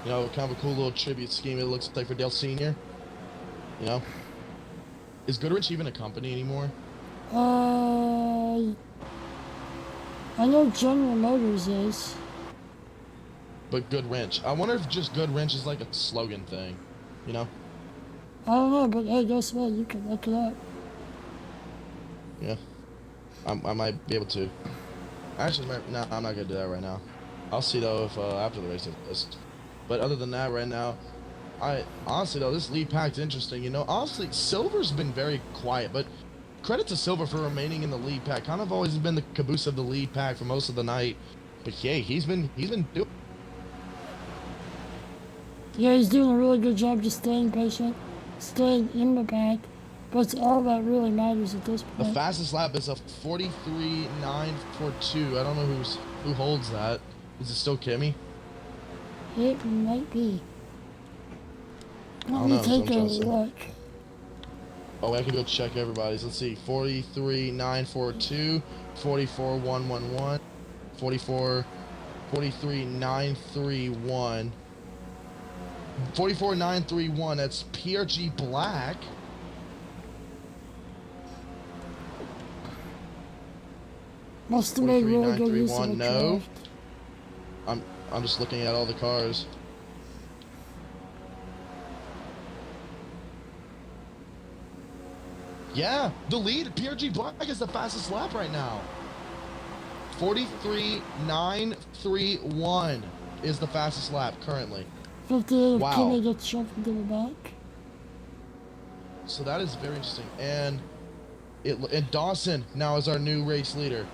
You know, kind of a cool little tribute scheme it looks like for Dale Sr. You know? Is Goodrich even a company anymore?
I know General Motors is.
But Good Wrench. I wonder if just Good Wrench is like a slogan thing. You know?
I don't know, but hey, guess what? You can look it up.
Yeah. I might be able to. Actually, no, I'm not gonna do that right now. I'll see though if after the race it is. But other than that, right now, honestly though, this lead pack's interesting. You know, honestly, Silver's been very quiet, but credit to Silver for remaining in the lead pack. Kind of always been the caboose of the lead pack for most of the night. But yeah, he's been doing.
Yeah, he's doing a really good job just staying patient, staying in the back, But it's all that really matters at this
The
point.
fastest lap is a 43.942. I don't know who holds that. Is it still Kimmy?
It might be.
I
Let
don't
me
know. So I'm
take a
trying to say.
look.
Oh, I can go check everybody's. Let's see. 43.942, 44.111, 43.931. 44.931. That's PRG Black.
Must have made really good use of the
43.931. No.
draft.
I'm just looking at all the cars. Yeah, the lead, PRG Black is the fastest lap right now. 43.931 is the fastest lap currently.
58 if
Wow.
Kimmy gets shoved into the back.
So that is very interesting. And Dawson now is our new race leader.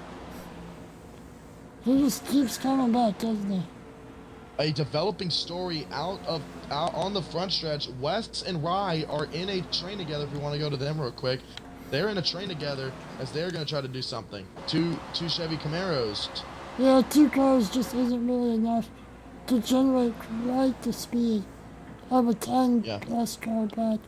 He just keeps coming back, doesn't he?
A developing story out on the front stretch. Wes and Rye are in a train together. If we want to go to them real quick, they're in a train together as they're going to try to do something. Two Chevy Camaros.
Yeah, 2 cars just isn't really enough to generate quite the speed of a 10
Yeah.
plus car pack.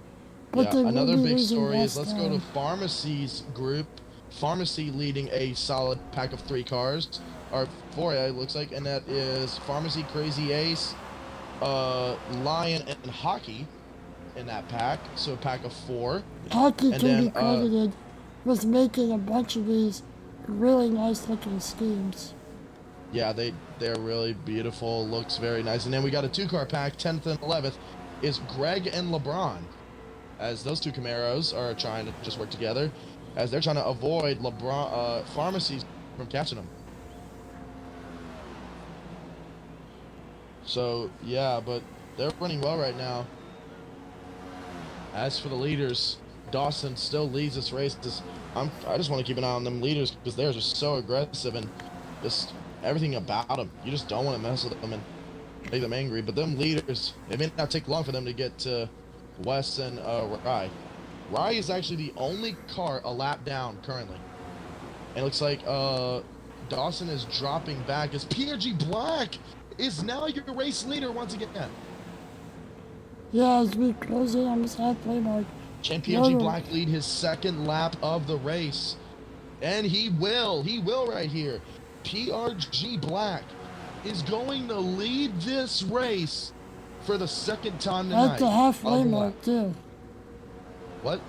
But
Yeah,
they will
another
be
big
losing
story is
less
let's go to
time.
Pharmacy's group. Pharmacy leading a solid pack of 3 cars, or 4, it looks like, and that is Pharmacy, Crazy Ace, Lion, and Hockey in that pack. So a pack of 4.
Hockey
And
can
then,
be credited with making a bunch of these really nice looking schemes.
Yeah, they're really beautiful. Looks very nice. And then we got a 2-car pack. 10th and 11th is Greg and LeBron, as those 2 Camaros are trying to just work together, as they're trying to avoid Pharmacies from catching them. So yeah, but they're running well right now. As for the leaders, Dawson still leads this race. I just want to keep an eye on them leaders because they're just so aggressive and just everything about them. You just don't want to mess with them and make them angry. But them leaders, it may not take long for them to get to Wes and Rye. Rye is actually the only car a lap down currently. And it looks like Dawson is dropping back as PRG Black is now your race leader once again.
Yeah, as we close in on this halfway mark.
Can PRG Black lead his 2nd lap of the race? And he will right here. PRG Black is going to lead this race for the 2nd time tonight.
At the halfway mark, too.
What?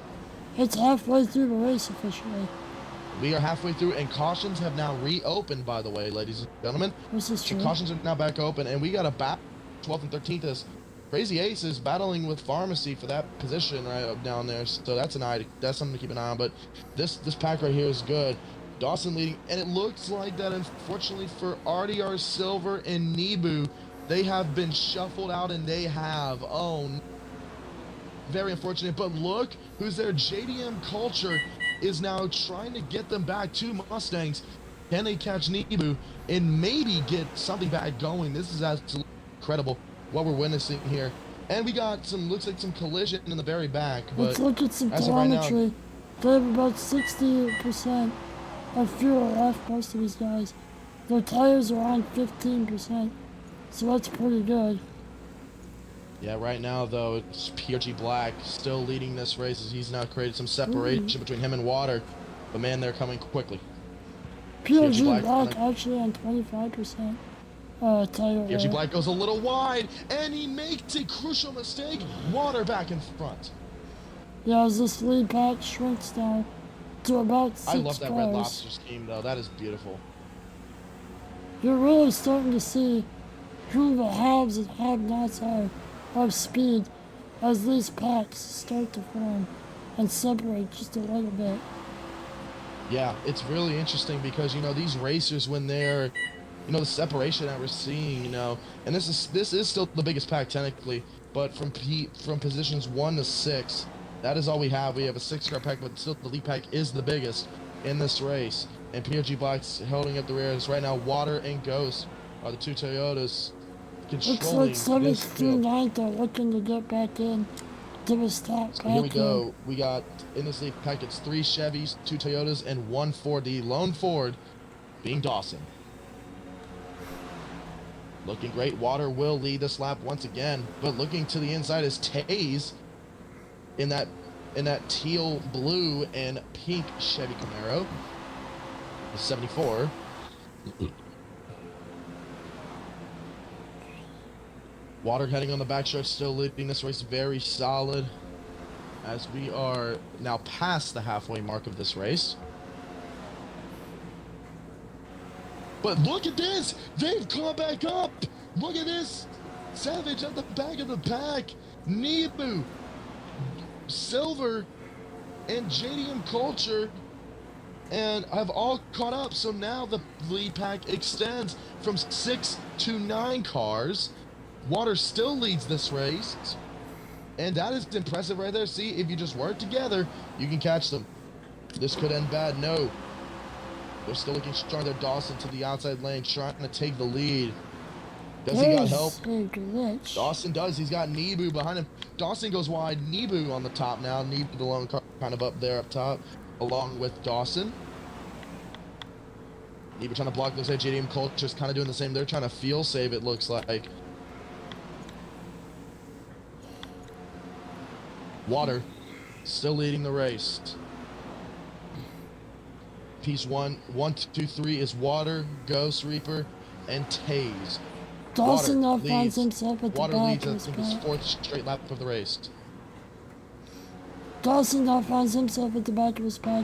It's halfway through the race officially.
We are halfway through, and cautions have now reopened, by the way, ladies and gentlemen.
This is true.
So cautions are now back open, and we got a battle. 12th and 13th is Crazy Ace is battling with Pharmacy for that position right up down there. So that's something to keep an eye on. But this pack right here is good. Dawson leading, and it looks like that, unfortunately for RDR Silver and Nebu, they have been shuffled out, and they have. Oh, very unfortunate. But look who's there. JDM Culture is now trying to get them back. 2 Mustangs. Can they catch Nebu and maybe get something back going? This is absolutely incredible what we're witnessing here. And we got looks like some collision in the very back. But
let's look at some
as of right now,
telemetry. They have about 60% of fuel left, most of these guys. Their tires are on 15%, so that's pretty good.
yeah, right now though, it's PRG Black still leading this race as he's now created some separation between him and Water. But man, they're coming quickly.
PRG Black actually on 25% tire
PRG
wear.
Black goes a little wide, and he makes a crucial mistake. Water back in front.
Yeah, as this lead pack shrinks down to about 6
I love that
cars.
Red Lobster scheme though. That is beautiful.
You're really starting to see who the haves and have-nots are of speed as these packs start to form and separate just a little bit.
Yeah, it's really interesting because, you know, these racers, when they're, you know, the separation that we're seeing, you know, and this is still the biggest pack technically, but from positions 1 to 6, that is all we have. We have a 6-car pack, but still the lead pack is the biggest in this race. And PRG Black's holding up the rears right now. Water and Ghost are the 2 Toyotas
Looks
controlling
like
this field.
79th are looking to get back in to the start
So here we
back here.
go. We got in this lead pack, it's 3 Chevys, 2 Toyotas, and 1 Ford. The lone Ford being Dawson. Looking great. Water will lead this lap once again, but looking to the inside is Taze in that teal, blue, and pink Chevy Camaro. The 74. Water heading on the backstretch, still leading this race very solid as we are now past the halfway mark of this race. But look at this! They've caught back up! Look at this! Savage at the back of the pack. Nebu, Silver, and JDM Culture and have all caught up. So now the lead pack extends from 6 to 9 cars. Water still leads this race. And that is impressive right there. See, if you just work together, you can catch them. This could end bad. No. They're still looking strong there. Dawson to the outside lane, trying to take the lead. Does he got help? Dawson does. He's got Nebu behind him. Dawson goes wide. Nebu on the top now. Nebu, the lone car, kind of up there up top, along with Dawson. Nebu trying to block those JDM Culture's kind of doing the same. They're trying to feel save, it looks like. Water still leading the race. Piece 1, 1, 2, 3 is Water, Ghost Reaper, and Taze.
Dawson now
Water
finds
leads.
himself at the
Water
back
leads,
of
I
his
think, his
pack.
4th straight lap of the race.
Dawson now finds himself at the back of his pack,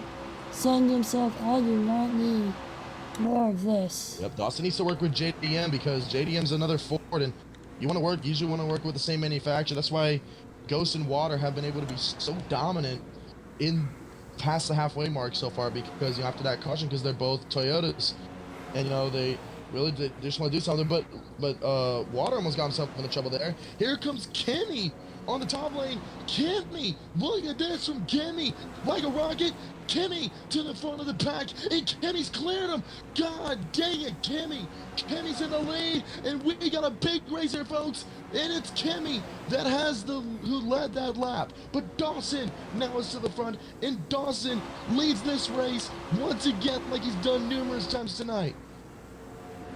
saying to himself, I do not need more of this.
Yep, Dawson needs to work with JDM because JDM's another Ford, and you usually want to work with the same manufacturer. That's why Ghost and Water have been able to be so dominant in past the halfway mark so far, because after that caution, because they're both Toyotas, and they really they just want to do something. But Water almost got himself into trouble there. Here comes Kimmy on the top lane. Kimmy, look at this from Kimmy, like a rocket. Kimmy to the front of the pack, and Kimmy's cleared him. God dang it, Kimmy. Kimmy's in the lead, and we got a big race here, folks. And it's Kimmy that who led that lap. But Dawson now is to the front, and Dawson leads this race once again like he's done numerous times tonight.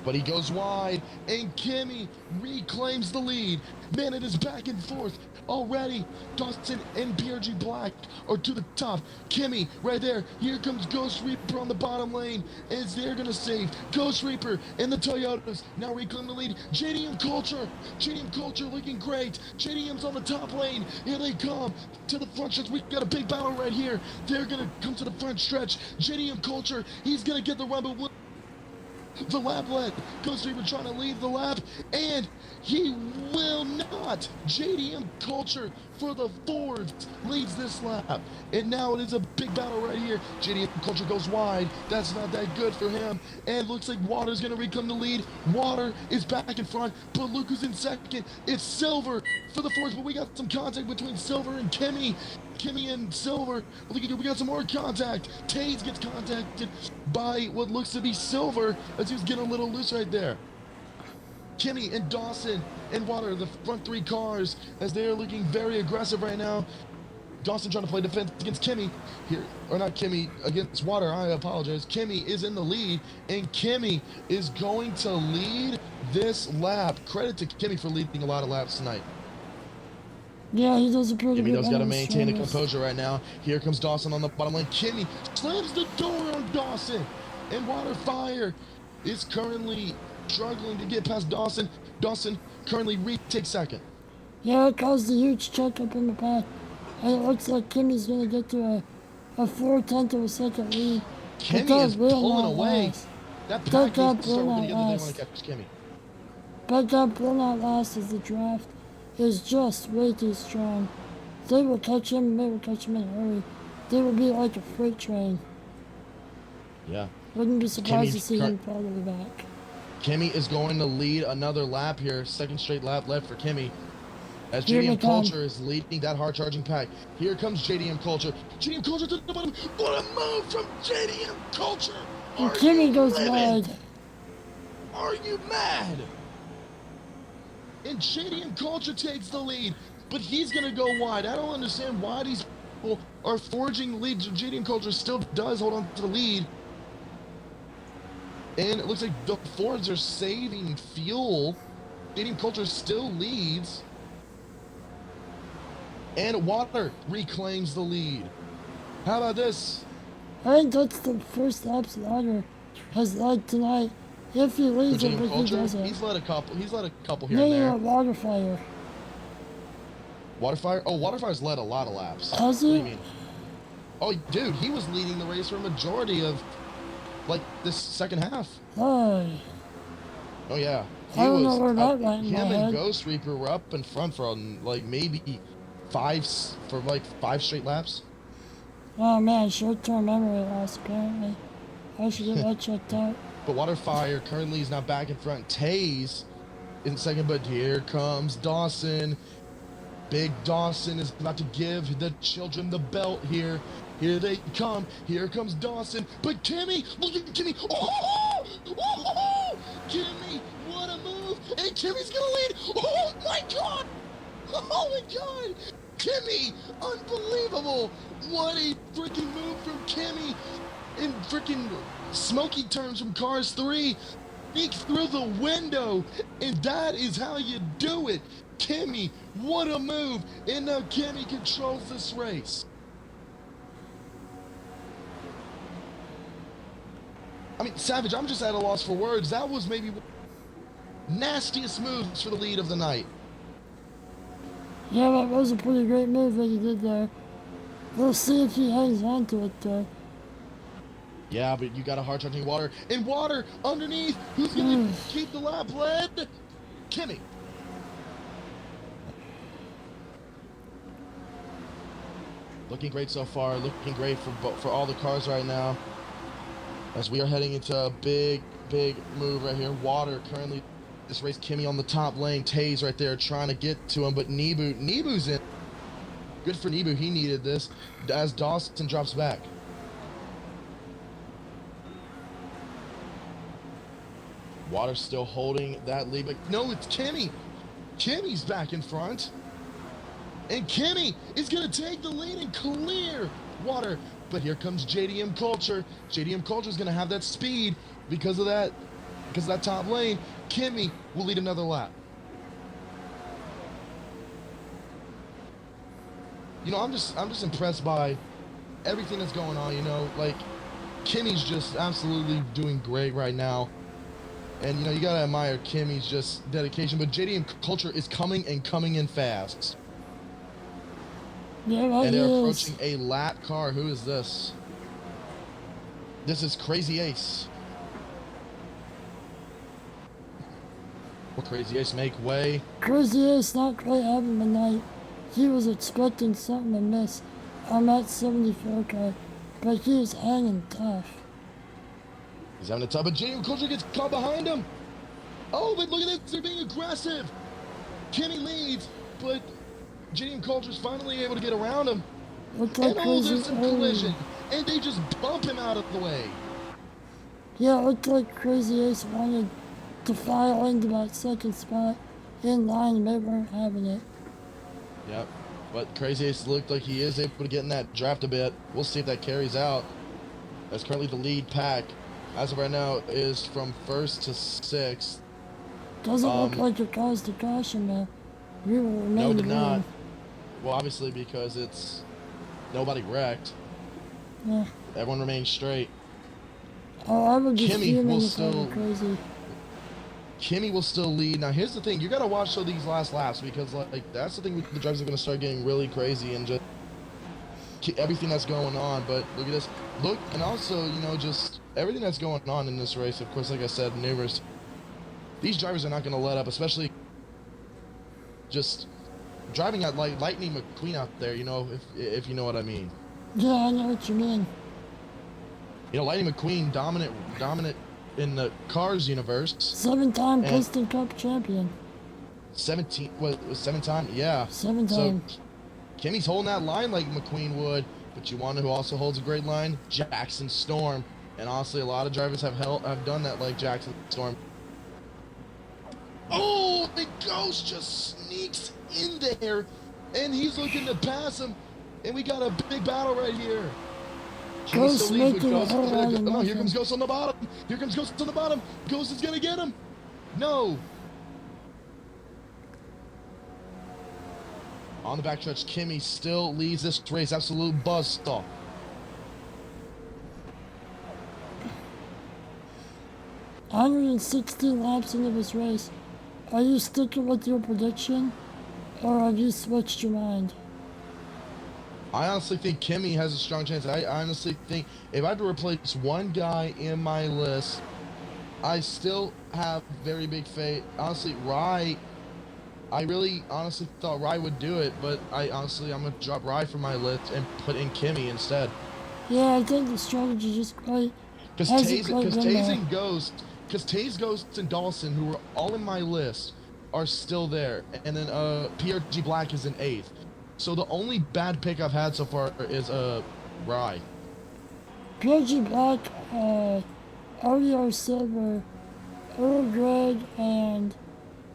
But he goes wide, and Kimmy reclaims the lead. Man, it is back and forth already. Dawson and PRG Black are to the top. Kimmy right there. Here comes Ghost Reaper on the bottom lane as they're going to save. Ghost Reaper and the Toyotas now reclaim the lead. JDM Culture looking great. JDM's on the top lane. Here they come to the front stretch. We got a big battle right here. They're going to come to the front stretch. JDM Culture, he's going to get the run, but the lap led. Ghost Reaper trying to lead the lap, and he will not. JDM Culture for the Fords leads this lap, and now it is a big battle right here. JDM Culture goes wide. That's not that good for him, and looks like Water's going to reclaim the lead. Water is back in front, but Luke is in second. It's Silver for the Fords, but we got some contact between Silver and Kimmy. Kimmy and Silver, we got some more contact. Taze gets contacted by what looks to be Silver as he was getting a little loose right there. Kimmy and Dawson and Water, the front 3 cars, as they are looking very aggressive right now. Dawson trying to play defense against Kimmy here, or not Kimmy, against Water, I apologize. Kimmy is in the lead, and Kimmy is going to lead this lap. Credit to Kimmy for leading a lot of laps tonight.
Yeah, he does a pretty good job.
Kimmy does got to maintain the composure right now. Here comes Dawson on the bottom lane. Kimmy slams the door on Dawson. And Water Fire is currently struggling to get past Dawson. Dawson currently retakes second.
Yeah, it caused a huge check up in the pack. And it looks like Kimmy's going to get to a 4/10 of a second lead.
Kimmy is pulling away. That pack needs to start working together. They want to catch Kimmy.
But that will not last as the draft is just way too strong. They will catch him, they will catch him in a hurry. They will be like a freight train.
Yeah.
Wouldn't be surprised to see him fall to the back.
Kimmy is going to lead another lap here. Second straight lap left for Kimmy. As JDM Culture is leading that hard-charging pack. Here comes JDM Culture. JDM Culture to the bottom. What a move from JDM Culture!
And Kimmy goes wide.
Are you mad? And JDM Culture takes the lead. but he's gonna go wide. I don't understand why these people are forging leads. JDM Culture still does hold on to the lead. And it looks like the Fords are saving fuel. JDM Culture still leads. And Water reclaims the lead. How about this?
I think that's the first lap Slaughter has led tonight. If he leads, I
JDM
think he
Culture,
does it.
he's led a couple here
No,
and there.
Waterfire.
Waterfire? Oh, Waterfire's led a lot of laps.
Has
What do
he?
you mean? Oh, dude, he was leading the race for a majority of, like, this second half.
Hey.
Oh, yeah.
I don't know where that went in my
him and
head.
Ghost Reaper were up in front for, like, maybe five straight laps.
Oh man, short-term memory loss apparently. I should get that checked out.
But Waterfire currently is now back in front. Taze in second, but here comes Dawson. Big Dawson is about to give the children the belt here. Here they come. Here comes Dawson. But Kimmy, look at Kimmy. Oh, Kimmy, what a move. And Kimmy's going to lead. Oh, my God. Oh, my God. Kimmy, unbelievable. What a freaking move from Kimmy. In freaking smoky terms from Cars 3. Sneaks through the window. And that is how you do it. Kimmy, what a move. And now Kimmy controls this race. I mean, Savage, I'm just at a loss for words. That was maybe nastiest moves for the lead of the night.
Yeah, that was a pretty great move that he did there. We'll see if he hangs on to it though.
Yeah, but you got a hard charging Water. And Water underneath. Who's going to keep the lap led? Kimmy. Looking great so far. Looking great for all the cars right now. As we are heading into a big move right here. Water currently this race. Kimmy on the top lane. Taze right there trying to get to him, but Nebu's in. Good for Nebu. He needed this. As Dawson drops back. Water still holding that lead, but no, it's Kimmy. Kimmy's back in front. And Kimmy is going to take the lead and clear Water. But here comes JDM Culture. JDM Culture is going to have that speed because of that top lane. Kimmy will lead another lap. You know, I'm just impressed by everything that's going on, you know, like Kimmy's just absolutely doing great right now. And you know, you got to admire Kimmy's just dedication, but JDM Culture is coming in fast.
Yeah,
and they're
is.
approaching a lap car. Who is this? This is Crazy Ace. Will Crazy Ace make way?
Crazy Ace not quite having the night. He was expecting something to miss on that 74 car, but he was hanging tough.
He's having a tough, but JDM Culture gets caught behind him. Oh, but look at this, they're being aggressive. Kimmy leads, but JDM Culture's finally able to get around him.
Looks like
And there's some collision. And they just bump him out of the way.
Yeah, it looked like Crazy Ace wanted to file into that second spot in line, and they weren't having it.
Yep. But Crazy Ace looked like he is able to get in that draft a bit. We'll see if that carries out. That's currently the lead pack. As of right now, is from 1st to 6th.
Doesn't look like it caused a caution though. We will remain
No, it did not.
leading.
Well, obviously because it's nobody wrecked.
Yeah.
Everyone remains straight.
Oh, I would just
Kimmy
fuming
will
if I were crazy.
Kimmy will still lead. Now, here's the thing. You got to watch these last laps because, like, that's the thing. The drivers are going to start getting really crazy and just everything that's going on. But look at this. Look, and also, you know, just everything that's going on in this race. Of course, like I said, numerous. These drivers are not going to let up, especially just driving at Lightning McQueen out there, you know, if you know what I mean.
Yeah, I know what you mean.
You know, Lightning McQueen, dominant in the Cars universe.
7-time Piston Cup champion.
17, was 7-time? Yeah.
7
So,
times.
Kimmy's holding that line like McQueen would, but you want to know who also holds a great line? Jackson Storm. And honestly, a lot of drivers have done that like Jackson Storm. Oh, the Ghost just sneaks in there and he's looking to pass him, and we got a big battle right here.
Ghost making a whole lot of
Oh, here comes
nothing.
Ghost on the bottom. Here comes Ghost on the bottom. Ghost is gonna get him. No. On the backstretch, Kimmy still leads this race. Absolute buzzsaw.
$116 laps into this race. Are you sticking with your prediction, or have you switched your mind?
I honestly think Kimmy has a strong chance. I honestly think if I had to replace one guy in my list, I still have very big faith. Honestly, Rye, I really honestly thought Rye would do it, but I'm going to drop Rye from my list and put in Kimmy instead.
Yeah, I think the strategy just quite
Because
hasn't quite been there.
Taze, Ghost, and Dawson, who are all in my list, are still there. And then PRG Black is in 8th. So the only bad pick I've had so far is Rye.
PG Black, RDR Silver, Earl Greg, and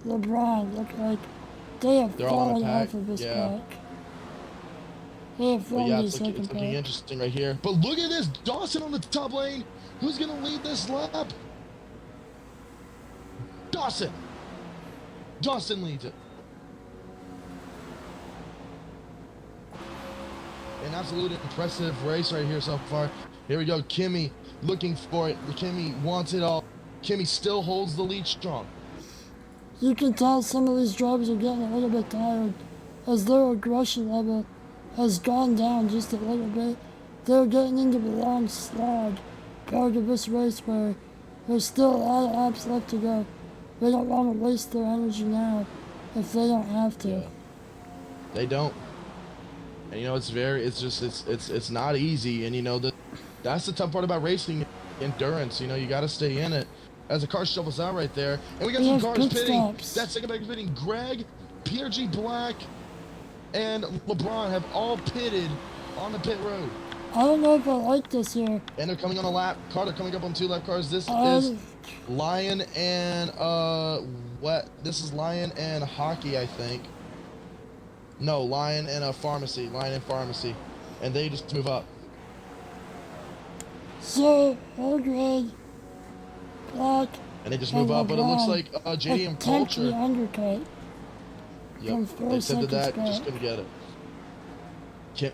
LeBron look like they have
They're all in
fallen
the pack,
off of this
yeah.
pack. They have
But
fallen
yeah,
to
it's
second
looking
pack.
interesting right here. But look at this, Dawson on the top lane. Who's gonna lead this lap? Dawson. Dawson leads it. An absolute impressive race right here so far. Here we go, Kimmy looking for it. Kimmy wants it all. Kimmy still holds the lead strong.
You can tell some of these drivers are getting a little bit tired as their aggression level has gone down just a little bit. They're getting into the long slog part of this race where there's still a lot of laps left to go. They don't want to waste their energy now if they don't have to.
Yeah. They don't. And you know, it's not easy. And you know, that's the tough part about racing, endurance. You know, you got to stay in it. As the car shovels out right there, and we got some cars pitting. That second back is pitting. Greg, PRG Black, and LeBron have all pitted on the pit road.
I don't know if I like this here.
And they're coming on a lap car. They're coming up on 2 lap cars. This is Lion and This is Lion and Hockey, I think. No, Lion and Pharmacy. Lion and Pharmacy, and they just move up.
So, Greg, Black,
and they just move up, but it looks like JDM Culture.
The undercut.
Yep, they said that, just couldn't get it.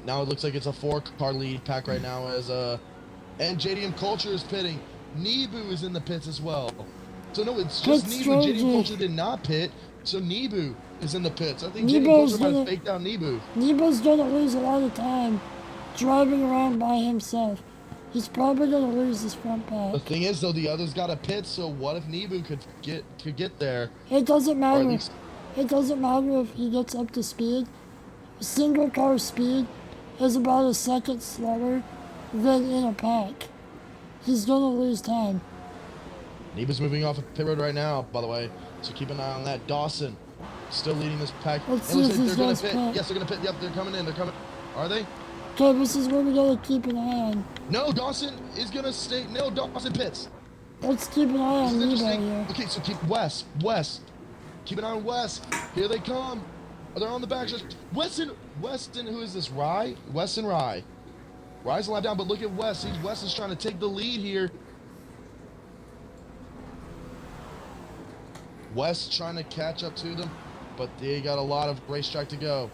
Now it looks like it's a 4-car lead pack right now as and JDM Culture is pitting. Nebu is in the pits as well. So no, it's just Nebu. JDM Culture did not pit, so Nebu is in the pits. I think JDM Culture might have faked out Nebu.
Nebu's gonna lose a lot of time driving around by himself. He's probably gonna lose this front pack.
The thing is, though, the others got a pit. So what if Nebu could get there?
It doesn't matter. It doesn't matter if he gets up to speed. Single car speed is about a second slower than in a pack. He's gonna lose time.
Nebu's moving off of pit road right now, by the way. So keep an eye on that. Dawson still leading this pack.
Let's see if these guys
pit. Yes, they're gonna pit. Yep, they're coming in. They're coming. Are they?
Okay, this is where we gotta keep an eye on.
No, Dawson is gonna stay. No, Dawson pits.
Let's keep an eye on Nebo here.
Okay, so keep West. Keep an eye on West. Here they come. Oh, they're on the back. Weston, who is this? Rye? Weston Rye. Rye's a lap down, but look at West. West is trying to take the lead here. West trying to catch up to them, but they got a lot of racetrack to go.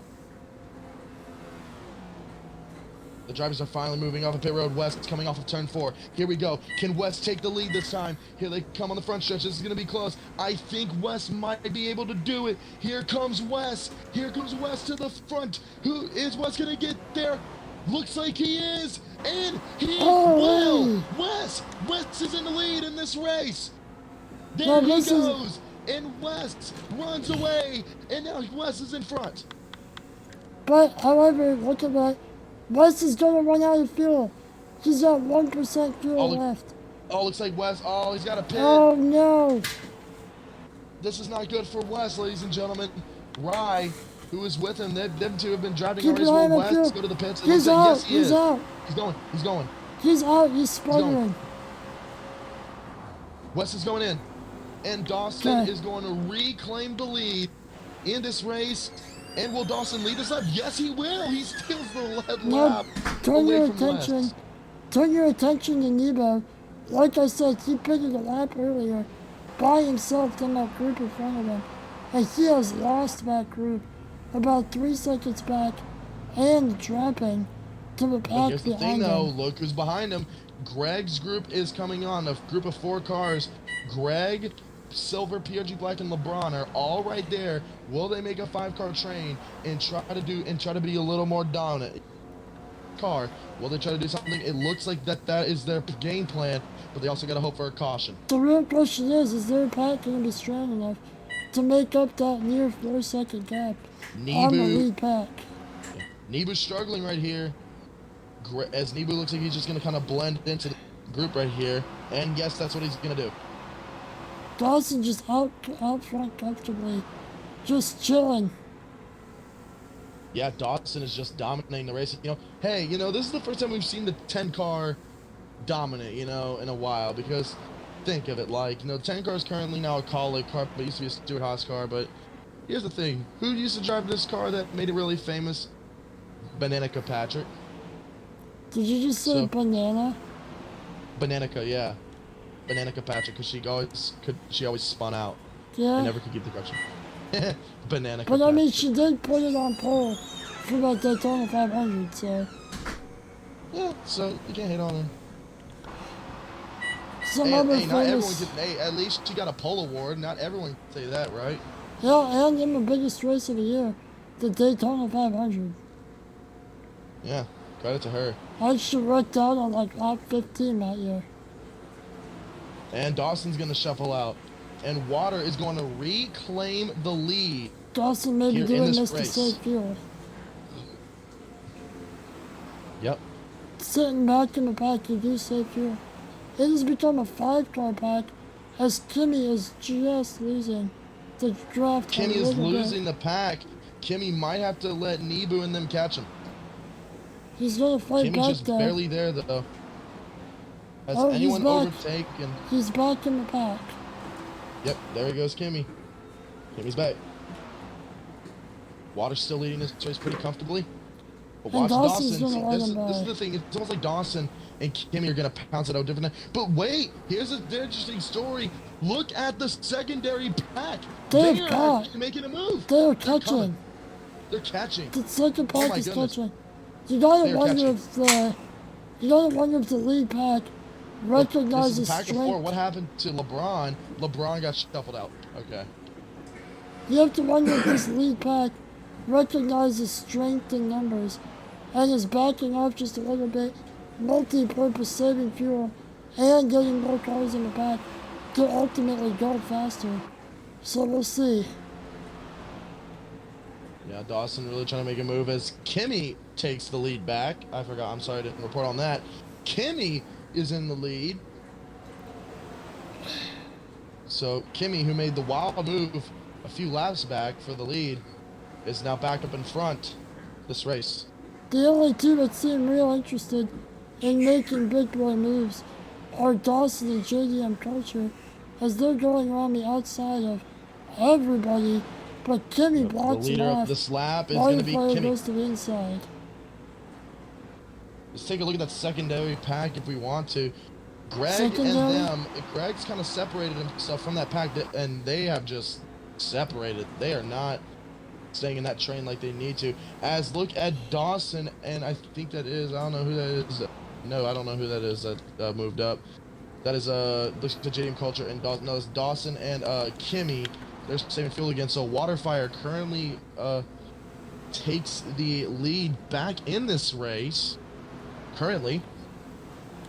The drivers are finally moving off of pit road. West coming off of turn 4. Here we go. Can West take the lead this time? Here they come on the front stretch. This is going to be close. I think West might be able to do it. Here comes West. Here comes West to the front. Who is West going to get there? Looks like he is. And he will. West is in the lead in this race. There he goes. And West runs away. And now West is in front.
But, however, look at that. West is going to run out of fuel. He's got 1% fuel left.
Oh, looks like West. Oh, he's got a pit.
Oh, no.
This is not good for West, ladies and gentlemen. Rye, who is with him, them two have been driving already as well. West, go to the pits.
He's out.
Yes, he is.
Out.
He's going. He's going.
He's out. He's sputtering.
West is going in. And Dawson is going to reclaim the lead in this race. And will Dawson lead us up? Yes, he will. He steals the lead
Now,
lap
turn
away
your
from
attention.
West.
Turn your attention to Nebo. Like I said, he pitted a lap earlier by himself in that group in front of him. And he has lost that group about 3 seconds back and dropping to the
But
pack
here's the thing,
behind
though.
him.
Look who's behind him. Greg's group is coming on. A group of 4 cars. Greg, Silver, PRG Black, and LeBron are all right there. Will they make a 5-car train and try to be a little more dominant? Car. Will they try to do something? It looks like that is their game plan, but they also got to hope for a caution.
The real question is their pack going to be strong enough to make up that near 4-second gap on the lead pack?
Nebu's struggling right here. As Nebu looks like he's just going to kind of blend into the group right here. And yes, that's what he's going to do.
Dawson just out front comfortably, just chilling.
Yeah, Dawson is just dominating the race. Hey, this is the first time we've seen the 10-car dominate, in a while. Because think of it, 10-car is currently now a Kaulig car, but it used to be a Stuart Haas car. But here's the thing. Who used to drive this car that made it really famous? Bananica Patrick.
Did you just say banana?
Bananica, yeah. Bananica Patrick, because she always spun out.
Yeah.
And never could keep the direction. Bananica
But I mean,
Patrick.
she did put it on pole for that Daytona 500, so.
Yeah, so you can't hate on her.
Some other
Hey, not everyone
famous.
can. Hey, at least she got a pole award. Not everyone can say that, right?
Yeah, and in the biggest race of the year, the Daytona 500.
Yeah, credit to her.
I should worked out on lap 15 that year.
And Dawson's gonna shuffle out, and Water is going to reclaim the lead.
Dawson maybe
Here in
didn't
this
miss the
race.
safe fuel.
Yep.
Sitting back in the pack, you do save fuel. It has become a 5-car pack as Kimmy is just losing the draft.
Kimmy is losing the pack. Kimmy might have to let Nebu and them catch him.
He's gonna fight
Kimmy's
back
just
though.
barely there though. Has
Oh, he's
anyone
back.
overtaken?
He's back in the pack.
Yep, there he goes, Kimmy. Kimmy's back. Water's still leading this race pretty comfortably. But
And
watch
Dawson's
Dawson.
gonna let him
This is
by.
the thing. It's almost like Dawson and Kimmy are going to pounce it out different. But wait, here's an interesting story. Look at the secondary pack.
They've
They are
caught.
actually making a move.
They're
coming.
catching.
They're catching.
The second
Oh
pack
my
is
goodness.
catching. You gotta
They're
wonder
catching.
if the lead pack
This
recognizes
is pack of 4.
strength.
What happened to LeBron? LeBron got shuffled out. Okay.
You have to wonder if this lead pack recognizes strength in numbers and is backing off just a little bit, multi-purpose saving fuel and getting more cars in the pack to ultimately go faster. So we'll see.
Yeah, Dawson really trying to make a move as Kimmy takes the lead back. I'm sorry I didn't report on that. Kimmy is in the lead. So Kimmy, who made the wild move a few laps back for the lead, is now back up in front this race.
The only two that seem real interested in making big boy moves are Dawson and JDM Culture, as they're going around the outside of everybody, but Kimmy
The
blocks
leader
him
of
off.
this lap is going to be
Wildfire
Kimmy.
goes to the inside.
Let's take a look at that secondary pack if we want to. Greg
Secondary?
and them, Greg's kind of separated himself from that pack, and they have just separated. They are not staying in that train like they need to. As look at Dawson, and I think that is, I don't know who that is. No, I don't know who that is that moved up. That is, looks to JDM Culture and Dawson. No, it's Dawson and Kimmy. They're saving fuel again. So Waterfire currently takes the lead back in this race. Currently.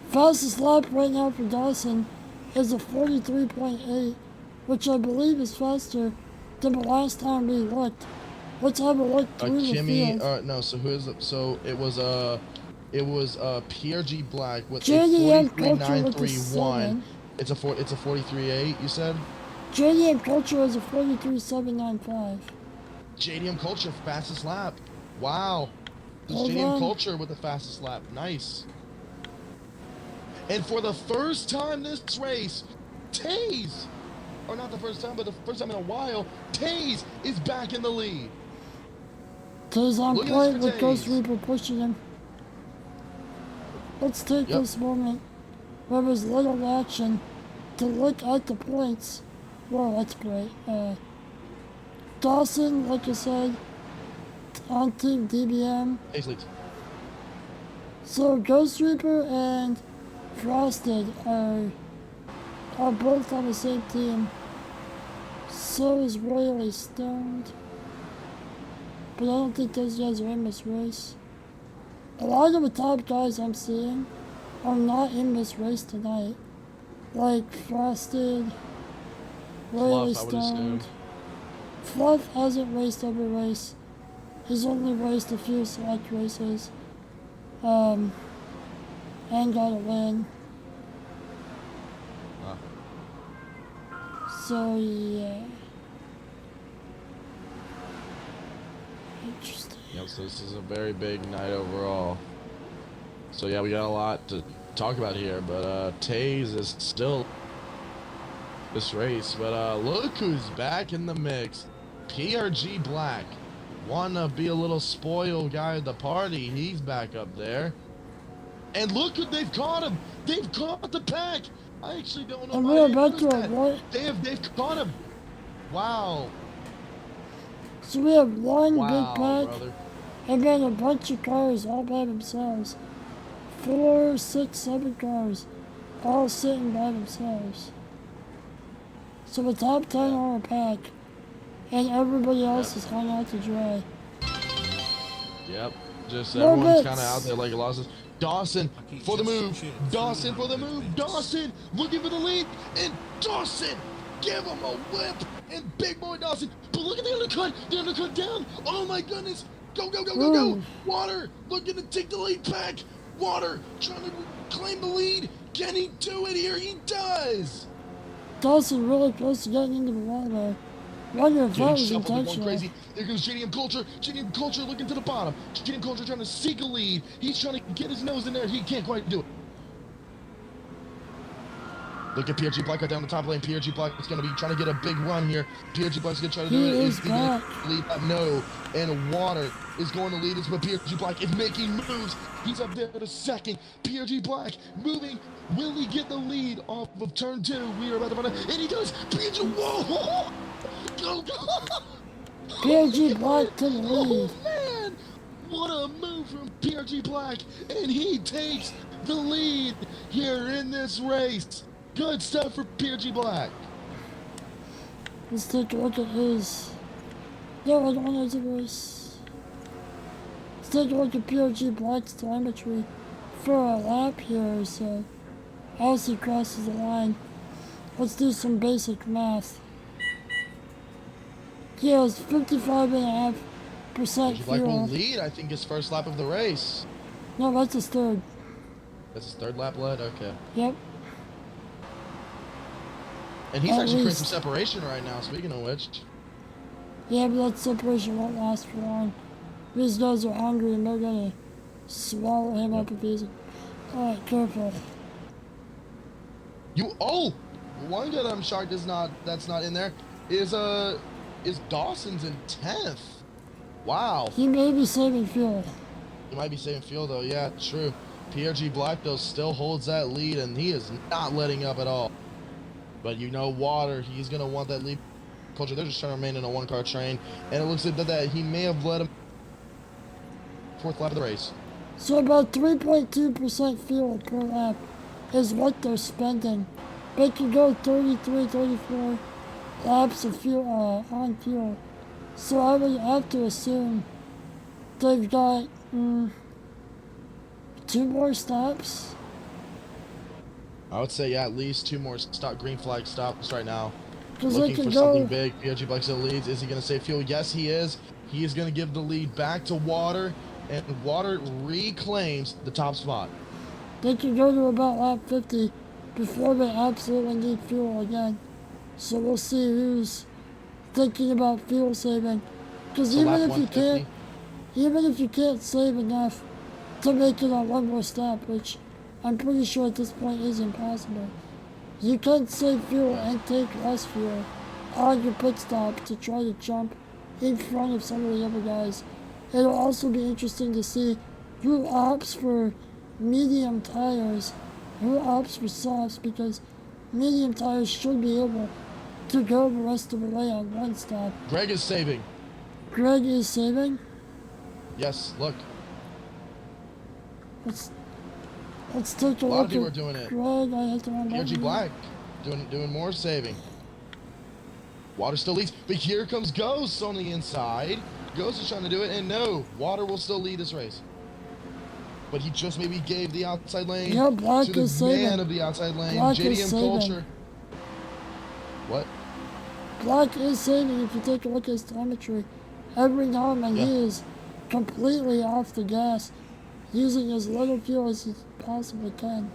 Fastest lap right now for Dawson is a 43.8, which I believe is faster than the last time we looked. Let's have a look through the
Kimmy,
field.
no, so who is it? So it was PRG Black with
JDM
a
Culture with the
43.931.
7.
It's a 43.8, you said?
JDM Culture has a 43.795.
JDM Culture, fastest lap. Wow. This
Hold
JDM
on.
Culture with the fastest lap. Nice. And for the first time this race, Taze, or not the first time, but the first time in a while, Taze is back in the lead.
Taze on
Look at
point
this
with
for
Ghost
Taze.
Reaper pushing him. Let's take
Yep.
this moment where there's little action to look at the points. Well, that's great. Dawson, like I said, on Team DBM.
Taze leads.
So Ghost Reaper and Frosted are both on the same team. So is Royally Stoned. But I don't think those guys are in this race. A lot of the top guys I'm seeing are not in this race tonight. Like Frosted, Royally
Fluff, I would assume.
Stoned. Fluff hasn't raced every race. He's only raced a few select races. And got a win.
Huh.
So yeah. Interesting.
Yep, so this is a very big night overall. So yeah, we got a lot to talk about here, but Taze is still this race. But look who's back in the mix. PRG Black. Wanna be a little spoiled guy at the party. He's back up there. And look, they've caught him. They've caught the pack. I actually don't know
And
why
we're
they
about
noticed
to
that.
avoid.
They've caught him. Wow.
So we have one
Wow,
big pack,
brother.
and then a bunch of cars all by themselves. 4, 6, 7 cars, all sitting by themselves. So the top 10 are a pack, and everybody else is hung out to dry.
Yep. Just
More
everyone's
bits.
kind of out there like losses. Dawson for the move. Dawson for the move. Dawson looking for the lead. And Dawson, give him a whip. And big boy Dawson. But look at the undercut. The undercut down. Oh my goodness. Go, go, go, go, go.
Ooh.
Water looking to take the lead back. Water trying to claim the lead. Can he do it here? He does.
Dawson really close to getting into the water. Wonder if that
Getting
was
shuffled and going
intentional.
crazy. There goes JDM Culture. JDM Culture looking to the bottom. JDM Culture trying to seek a lead. He's trying to get his nose in there. He can't quite do it. Look at PRG Black right down the top lane. PRG Black is going to be trying to get a big run here. PRG Black's going to try to do
He
it.
is
he going
back.
to lead? No. And Water is going to lead us, but PRG Black is making moves. He's up there at a second. PRG Black moving. Will he get the lead off of turn 2? We are about to find out. And he does. PRG, whoa! Go, go!
PRG Black to the lead.
Oh man! What a move from PRG Black! And he takes the lead here in this race. Good stuff for PRG Black.
Let's take a look at his. No, I don't want to race. Let's take a look at PRG Black's telemetry for a lap here, so as he crosses the line. Let's do some basic math. He has 55.5%
PRG Black will
fuel.
lead, I think, his first lap of the race.
No, that's his third.
That's his third lap led? Okay.
Yep.
And he's
At
actually creating
least.
some separation right now, speaking of which.
Yeah, but that separation won't last for long. These guys are hungry and they're gonna swallow him up if he's. Alright, careful.
One guy that I'm shocked that's not in there is Dawson's in 10th. Wow.
He may be saving fuel.
He might be saving fuel though, yeah, true. PRG Black though still holds that lead and he is not letting up at all. But you know Water, he's gonna want that lead. Culture, they're just trying to remain in a one-car train, and it looks like that he may have led him 4th lap of the race.
So about 3.2% fuel per lap is what they're spending. They can go 33, 34 laps of fuel on fuel. So I would have to assume they've got 2 more stops.
I would say, yeah, at least 2 more green flag stops right now.
Because they
Looking
can
for
go.
something big. PRG Black still leads. Is he going to save fuel? Yes, he is. He is going to give the lead back to Water, and Water reclaims the top spot.
They can go to about lap 50 before they absolutely need fuel again. So we'll see who's thinking about fuel saving. Because
So
even
lap
if you
150?
can't, even if you can't save enough to make it on one more stop, which I'm pretty sure at this point is impossible, you can save fuel and take less fuel on your pit stop to try to jump in front of some of the other guys it'll also be interesting to see who opts for medium tires, who opts for softs, because medium tires should be able to go the rest of the way on one stop.
Greg is saving.
Greg is saving.
Yes, look.
Let's take a
A lot
look
of people
at
are doing it.
Greg. I hit the wrong
PRG
button.
Black doing more saving. Water still leads, but here comes Ghost on the inside. Ghost is trying to do it, and no, Water will still lead this race. But he just maybe gave the outside lane
Yeah, Black
to the
is saving.
man of the outside lane,
Black is
JDM
saving.
Culture. What?
Black is saving. If you take a look at his telemetry, every now and then
Yeah.
he is completely off the gas, using as little fuel as he possibly can.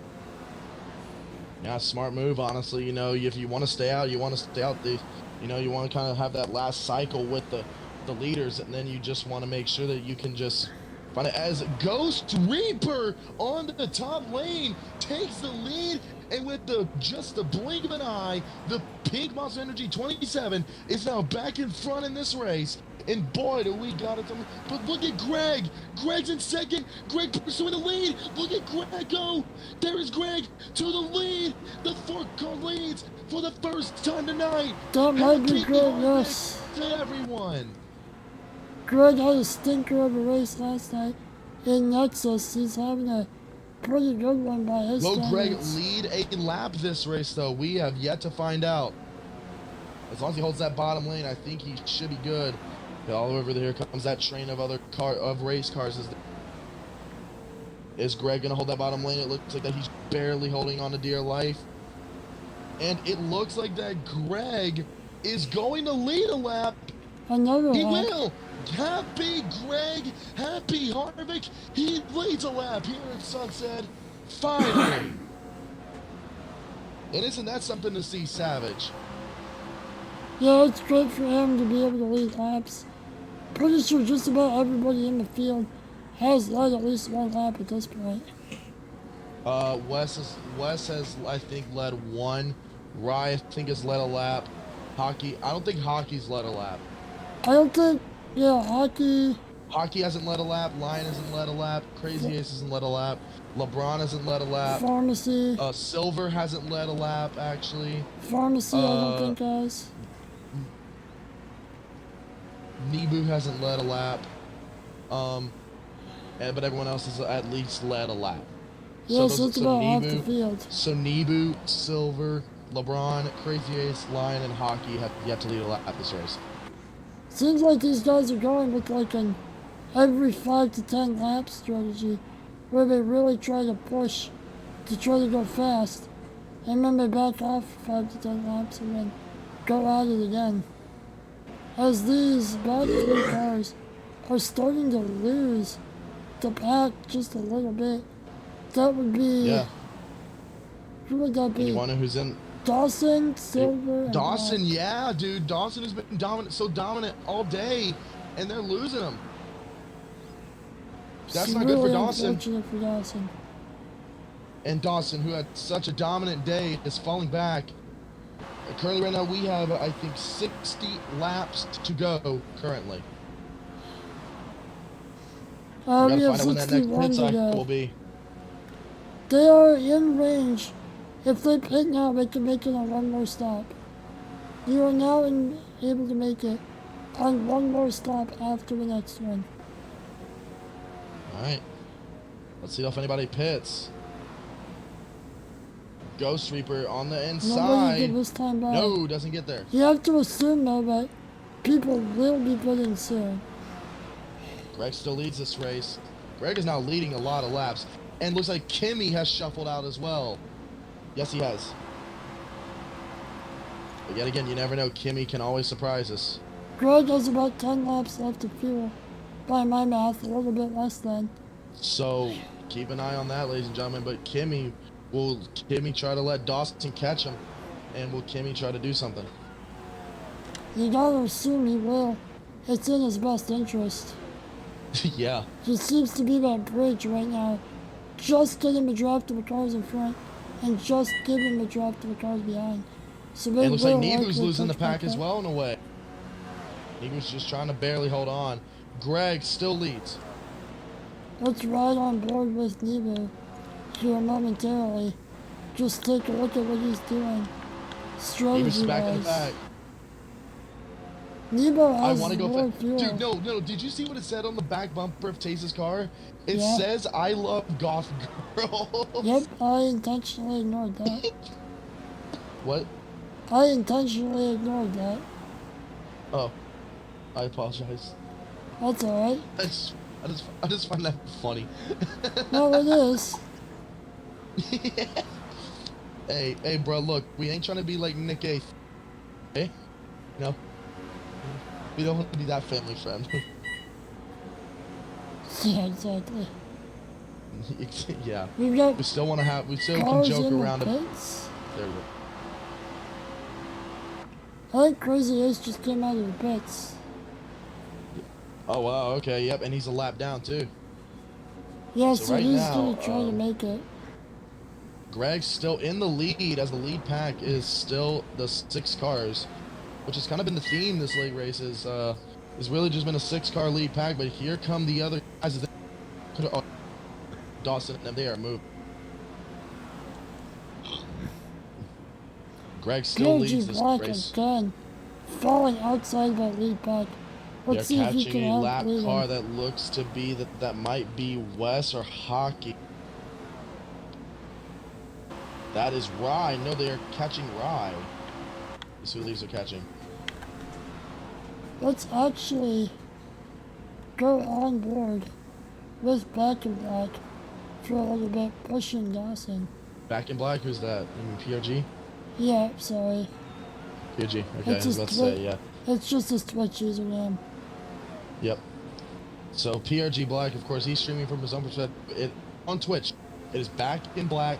Yeah, smart move, honestly. You know, if you want to stay out, you want to stay out. You know, you want to kind of have that last cycle with the leaders, and then you just want to make sure that you can just find it. As Ghost Reaper on the top lane takes the lead, and with just the blink of an eye, the Pink Monster Energy 27 is now back in front in this race. And boy, do we got it. But look at Greg. Greg's in second. Greg pursuing the lead. Look at Greg go. There is Greg to the lead. The four-car leads for the first time tonight.
That might be
Keep
Greg,
going
yes.
To everyone.
Greg had a stinker of a race last night in Nexus. He's having a pretty good one by his
Will Greg
standards.
lead a lap this race, though? We have yet to find out. As long as he holds that bottom lane, I think he should be good. All over there comes that train of race cars. Is Greg gonna hold that bottom lane? It looks like that he's barely holding on to dear life. And it looks like that Greg is going to lead a lap.
Another
He
lap.
will. Happy Greg, happy Harvick. He leads a lap here at Sunset. Finally. And isn't that something to see, Savage?
Yeah, it's great for him to be able to lead laps. Pretty sure just about everybody in the field has led at least one lap at this point.
Wes has, I think, led one. Rye, I think, has led a lap. Hockey, I don't think Hockey's led a lap.
I don't think, yeah, Hockey.
Hockey hasn't led a lap. Lion hasn't led a lap. Crazy Ace hasn't led a lap. LeBron hasn't led a lap.
Pharmacy.
Silver hasn't led a lap, actually.
Pharmacy, I don't think has.
Nebu hasn't led a lap. But everyone else has at least led a lap.
Yeah, so it's about half the field.
So Nebu, Silver, LeBron, Crazy Ace, Lion, and Hockey have yet to lead a lap this race.
Seems like these guys are going with like an every 5 to 10 lap strategy where they really try to push to try to go fast and then they back off 5 to 10 laps and then go at it again. As these back three cars are starting to lose the pack just a little bit. That would be...
Yeah.
Who would that be?
And you want to know who's in?
Dawson, Silver, and
Dawson,
Black.
yeah, dude. Dawson has been dominant all day, and they're losing him. That's
It's
not good for
really
Dawson.
unfortunate for Dawson.
And Dawson, who had such a dominant day, is falling back. Currently, right now, we have, I think, 60 laps to go currently.
We
We
have
gotta find out when that next
61
pit
to
cycle
go.
will be.
They are in range. If they pit now, they can make it on one more stop. You are now able to make it on one more stop after the next one.
All right. Let's see if anybody pits. Ghost Reaper on the
Nobody
inside.
did this time back.
No, doesn't get there.
You have to assume though that people will be pitting soon.
Greg still leads this race. Greg is now leading a lot of laps. And looks like Kimmy has shuffled out as well. Yes, he has. But yet again, you never know. Kimmy can always surprise us.
Greg has about 10 laps left of fuel. By my math, a little bit less than.
So keep an eye on that, ladies and gentlemen. But will Kimmy try to let Dawson catch him? And will Kimmy try to do something?
You gotta assume he will. It's in his best interest.
Yeah.
Just seems to be that bridge right now. Just get him a draft to the cars in front, and just give him a draft to the cars behind. So they
It looks
will
like Nebu's
likely
losing the
touch back
pack as
up.
well in a way. Nebu's just trying to barely hold on. Greg still leads.
Let's ride on board with Nebo here momentarily. Just take a look at what he's doing.
Neva's back in the
Strategy-wise.
back.
Nebo
I
has
want to go
more fuel.
Dude, no. Did you see what it said on the back bumper of Taze's car? It
Yeah.
says, I love goth girls.
Yep, I intentionally ignored that.
What?
I intentionally ignored that.
Oh, I apologize.
That's alright.
I just find that funny.
No, it is.
Hey, bro, look, we ain't trying to be like Nick A. Hey? No. We don't want to be that family friend.
Yeah, exactly.
Yeah.
We've got
We still want to have, we still can
cars
joke
in the
around.
pits.
There we go.
I think Crazy Ace just came out of the pits.
Oh, wow, okay, yep, and he's a lap down, too.
Yeah,
So
so
right
he's
now,
gonna try to make it.
Greg's still in the lead, as the lead pack is still the 6 cars, which has kind of been the theme this late race. Is really just been a 6-car lead pack, but here come the other guys. Oh, Dawson and them, they are moving. Greg still leads this
Black
race.
again, falling outside that lead pack. Let's see
They're
if he
catching
can
a lap
outlead
car
him.
that looks to be that might be Wes or Hockey. That is Rye. No, they are catching Rye. Let's see who these are catching.
Let's actually go on board with Black and Black for a little bit, pushing Dawson.
Back in Black, who's that? PRG?
Yeah, sorry.
PRG, okay, I was about to say, yeah.
It's just his Twitch username.
Yep. So PRG Black, of course, he's streaming from his own perspective. On Twitch, it is Back in Black,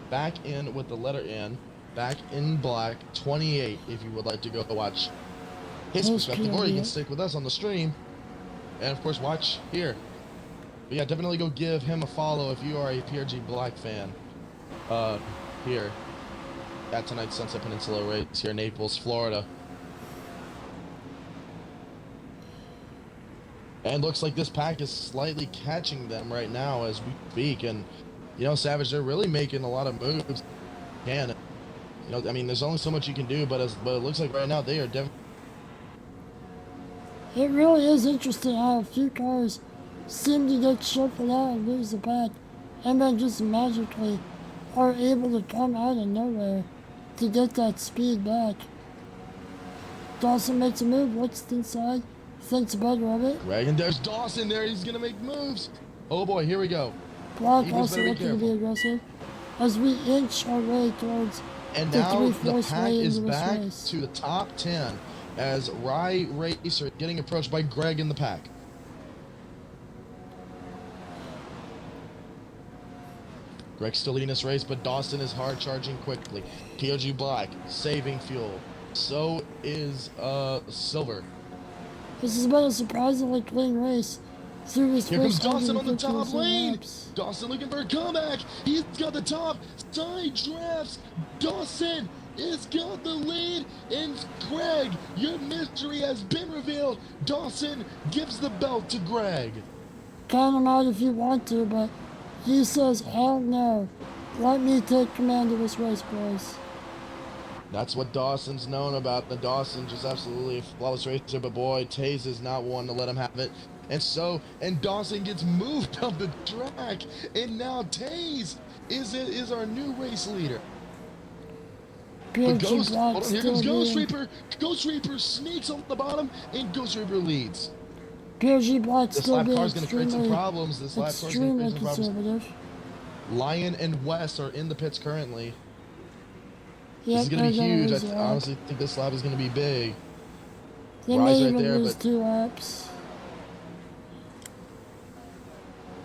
back in with the letter N, Back in Black 28, if you would like to go watch his perspective, or you can stick with us on the stream, and of course watch here. But yeah, definitely go give him a follow if you are a PRG Black fan. Here at tonight's Sunset Peninsula race here in Naples, Florida. And looks like this pack is slightly catching them right now as we speak. And, you know, Savage, they're really making a lot of moves. You know, I mean, there's only so much you can do, but it looks like right now they are definitely.
It really is interesting how a few cars seem to get shuffled out and lose the pack, and then just magically are able to come out of nowhere to get that speed back. Dawson makes a move, looks inside, thinks better of it.
Greg, and there's Dawson there. He's going to make moves. Oh boy, here we go.
Black also looking to be aggressive as we inch our way towards
and
the
now the
3/4
pack
way
is
into this
back
race.
to the top 10 as Rye Racer getting approached by Greg in the pack. Greg's still leading this race, but Dawson is hard charging quickly. POG Black saving fuel. So is Silver.
This has been a surprisingly clean race. Here
comes Dawson on the top lane.
Laps.
Dawson looking for a comeback. He's got the top side drafts. Dawson has got the lead. And Greg, your mystery has been revealed. Dawson gives the belt to Greg.
Count him out if you want to, but he says, hell no. Let me take command of this race, boys.
That's what Dawson's known about. The Dawson just absolutely a flawless racer, but boy, Taze is not one to let him have it. And Dawson gets moved up the track, and now Taze is our new race leader. But Ghost, hold on, here comes Ghost Reaper. Ghost Reaper sneaks on the bottom, and Ghost Reaper leads.
POG Black
this
still
lap
being
car's going to create some problems. This lap car's going to create some problems. Lion and Wes are in the pits currently. This is going to be huge. I honestly think this lap is going to be big.
They may even lose 2 laps.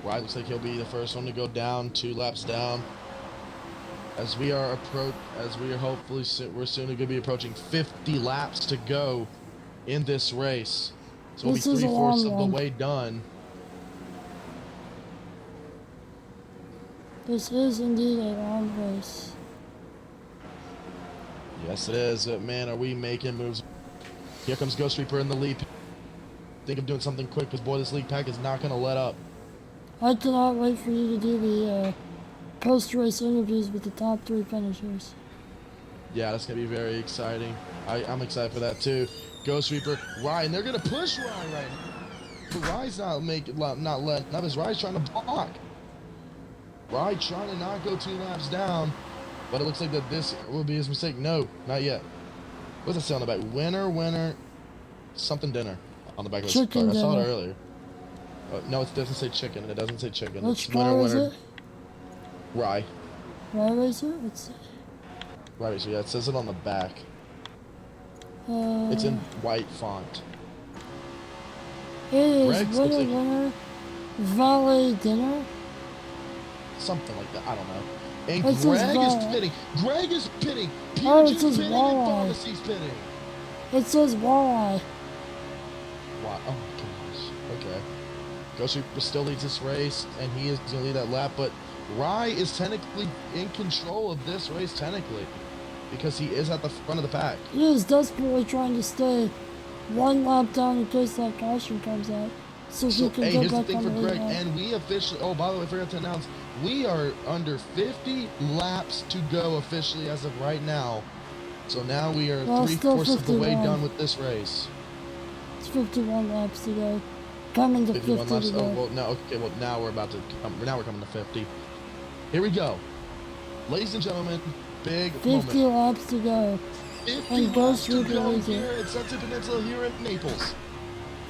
Rye looks like he'll be the first one to go down, 2 laps down. As we are hopefully we're soon going to be approaching 50 laps to go in this race. So we'll be 3/4 of the way done.
This is indeed a long race.
Yes, it is. Man, are we making moves? Here comes Ghost Reaper in the lead. think of doing something quick because, boy, this league pack is not going to let up.
I cannot wait for you to do the post-race interviews with the top 3 finishers.
Yeah, that's going to be very exciting. I'm excited for that, too. Ghost Reaper, Ryan, they're going to push Ryan right now. But Ryan's not letting up, as Ryan's trying to block. Ryan trying to not go 2 laps down, but it looks like that this will be his mistake. No, not yet. What's it say on the back? Winner, something dinner on the back of his car. I saw it earlier. No, it doesn't say chicken. It doesn't say chicken.
Which
it's
car is it?
Rye.
Rye Racer? Let's see.
Rye Racer, yeah, it says it on the back. It's in white font.
It is
Greg's
winner, valet dinner.
Something like that. I don't know. And
It
Greg
says
is pitting. Greg is pitting.
Oh, it
PPRL's
says
pitting
walleye.
and Pharmacy's pitting.
It says walleye.
Wow. Oh my gosh. Okay. Ghost Reaper still leads this race, and he is going to lead that lap, but Rye is technically in control of this race, technically, because he is at the front of the pack.
He is desperately trying to stay 1 lap down in case that caution comes out. So he can
hey,
get
here's the
back
thing
on
for
the
Greg,
lead.
and we officially, oh, by the way, I forgot to announce, we are under 50 laps to go officially as of right now. So now we are
Well, still
3/4 of the way
51.
done with this race.
It's 51 laps to go. Coming to 50
51 laps.
to go.
Oh, well, no, okay, well, now we're about to come, now we're coming to 50. Here we go. Ladies and gentlemen, big
50
moment.
laps to go.
50
and
laps
Ghost
to
Reaper
go
leads
here
it.
at Sunset Peninsula here in Naples.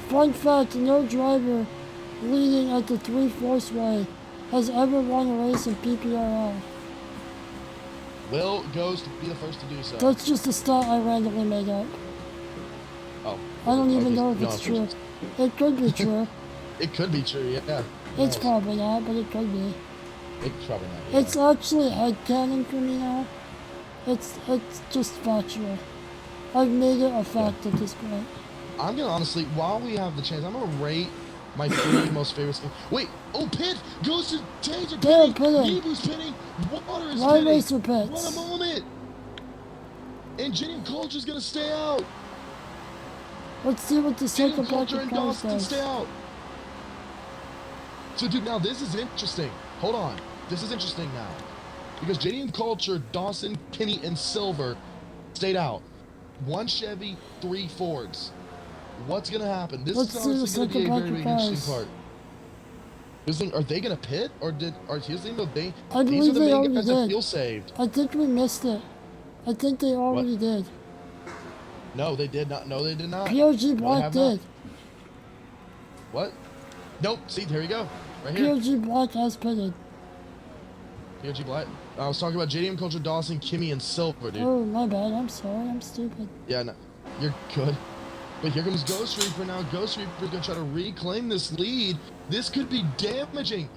Fun fact, no driver leading at the 3-Forceway has ever won a race in PPRL.
Will Ghost be the first to do so?
That's just a stat I randomly made up.
Oh.
I don't even
okay,
know if
no,
it's true. It could be true.
It could be true, yeah.
It's
Nice.
probably not, but it could be.
It's probably not, yeah.
It's actually headcanon for me now. It's just factual. I've made it a fact at this point.
I'm gonna honestly, while we have the chance, I'm gonna rate my 3 most favorite skins. Wait, oh, Pit! Ghost and Taser
They're
pitting!
pitting.
Nebu's pitting! Water is
Rye
pitting!
Racer pits.
What a moment! And Jenny and Culture's gonna stay out!
Let's see what the
Jenny
second
and
block
Culture
of
and
cars
Dawson stay
does.
out! So, dude, now this is interesting. Hold on. This is interesting now. Because JD and Culture, Dawson, Kenny, and Silver stayed out. 1 Chevy, 3 Fords. What's going to happen? This
Let's
is
see the
honestly going to be
second
a
block
very,
of
very interesting
cars.
part. This thing, are they going to pit? Or here's the thing, though,
I
these are
believe
the
they
main
already
guys that
did.
feel saved.
I think we missed it. I think they already did.
No, they did not. No, they did not.
PRG
No, they
Black
have
did.
not. What? Nope. See, here we go. Right here.
PRG Black has pitted.
PRG Black. I was talking about JDM Culture, Dawson, Kimmy, and Silver, dude.
Oh, my bad. I'm sorry. I'm stupid.
Yeah, no, you're good. But here comes Ghost Reaper now. Ghost Reaper's gonna try to reclaim this lead. This could be damaging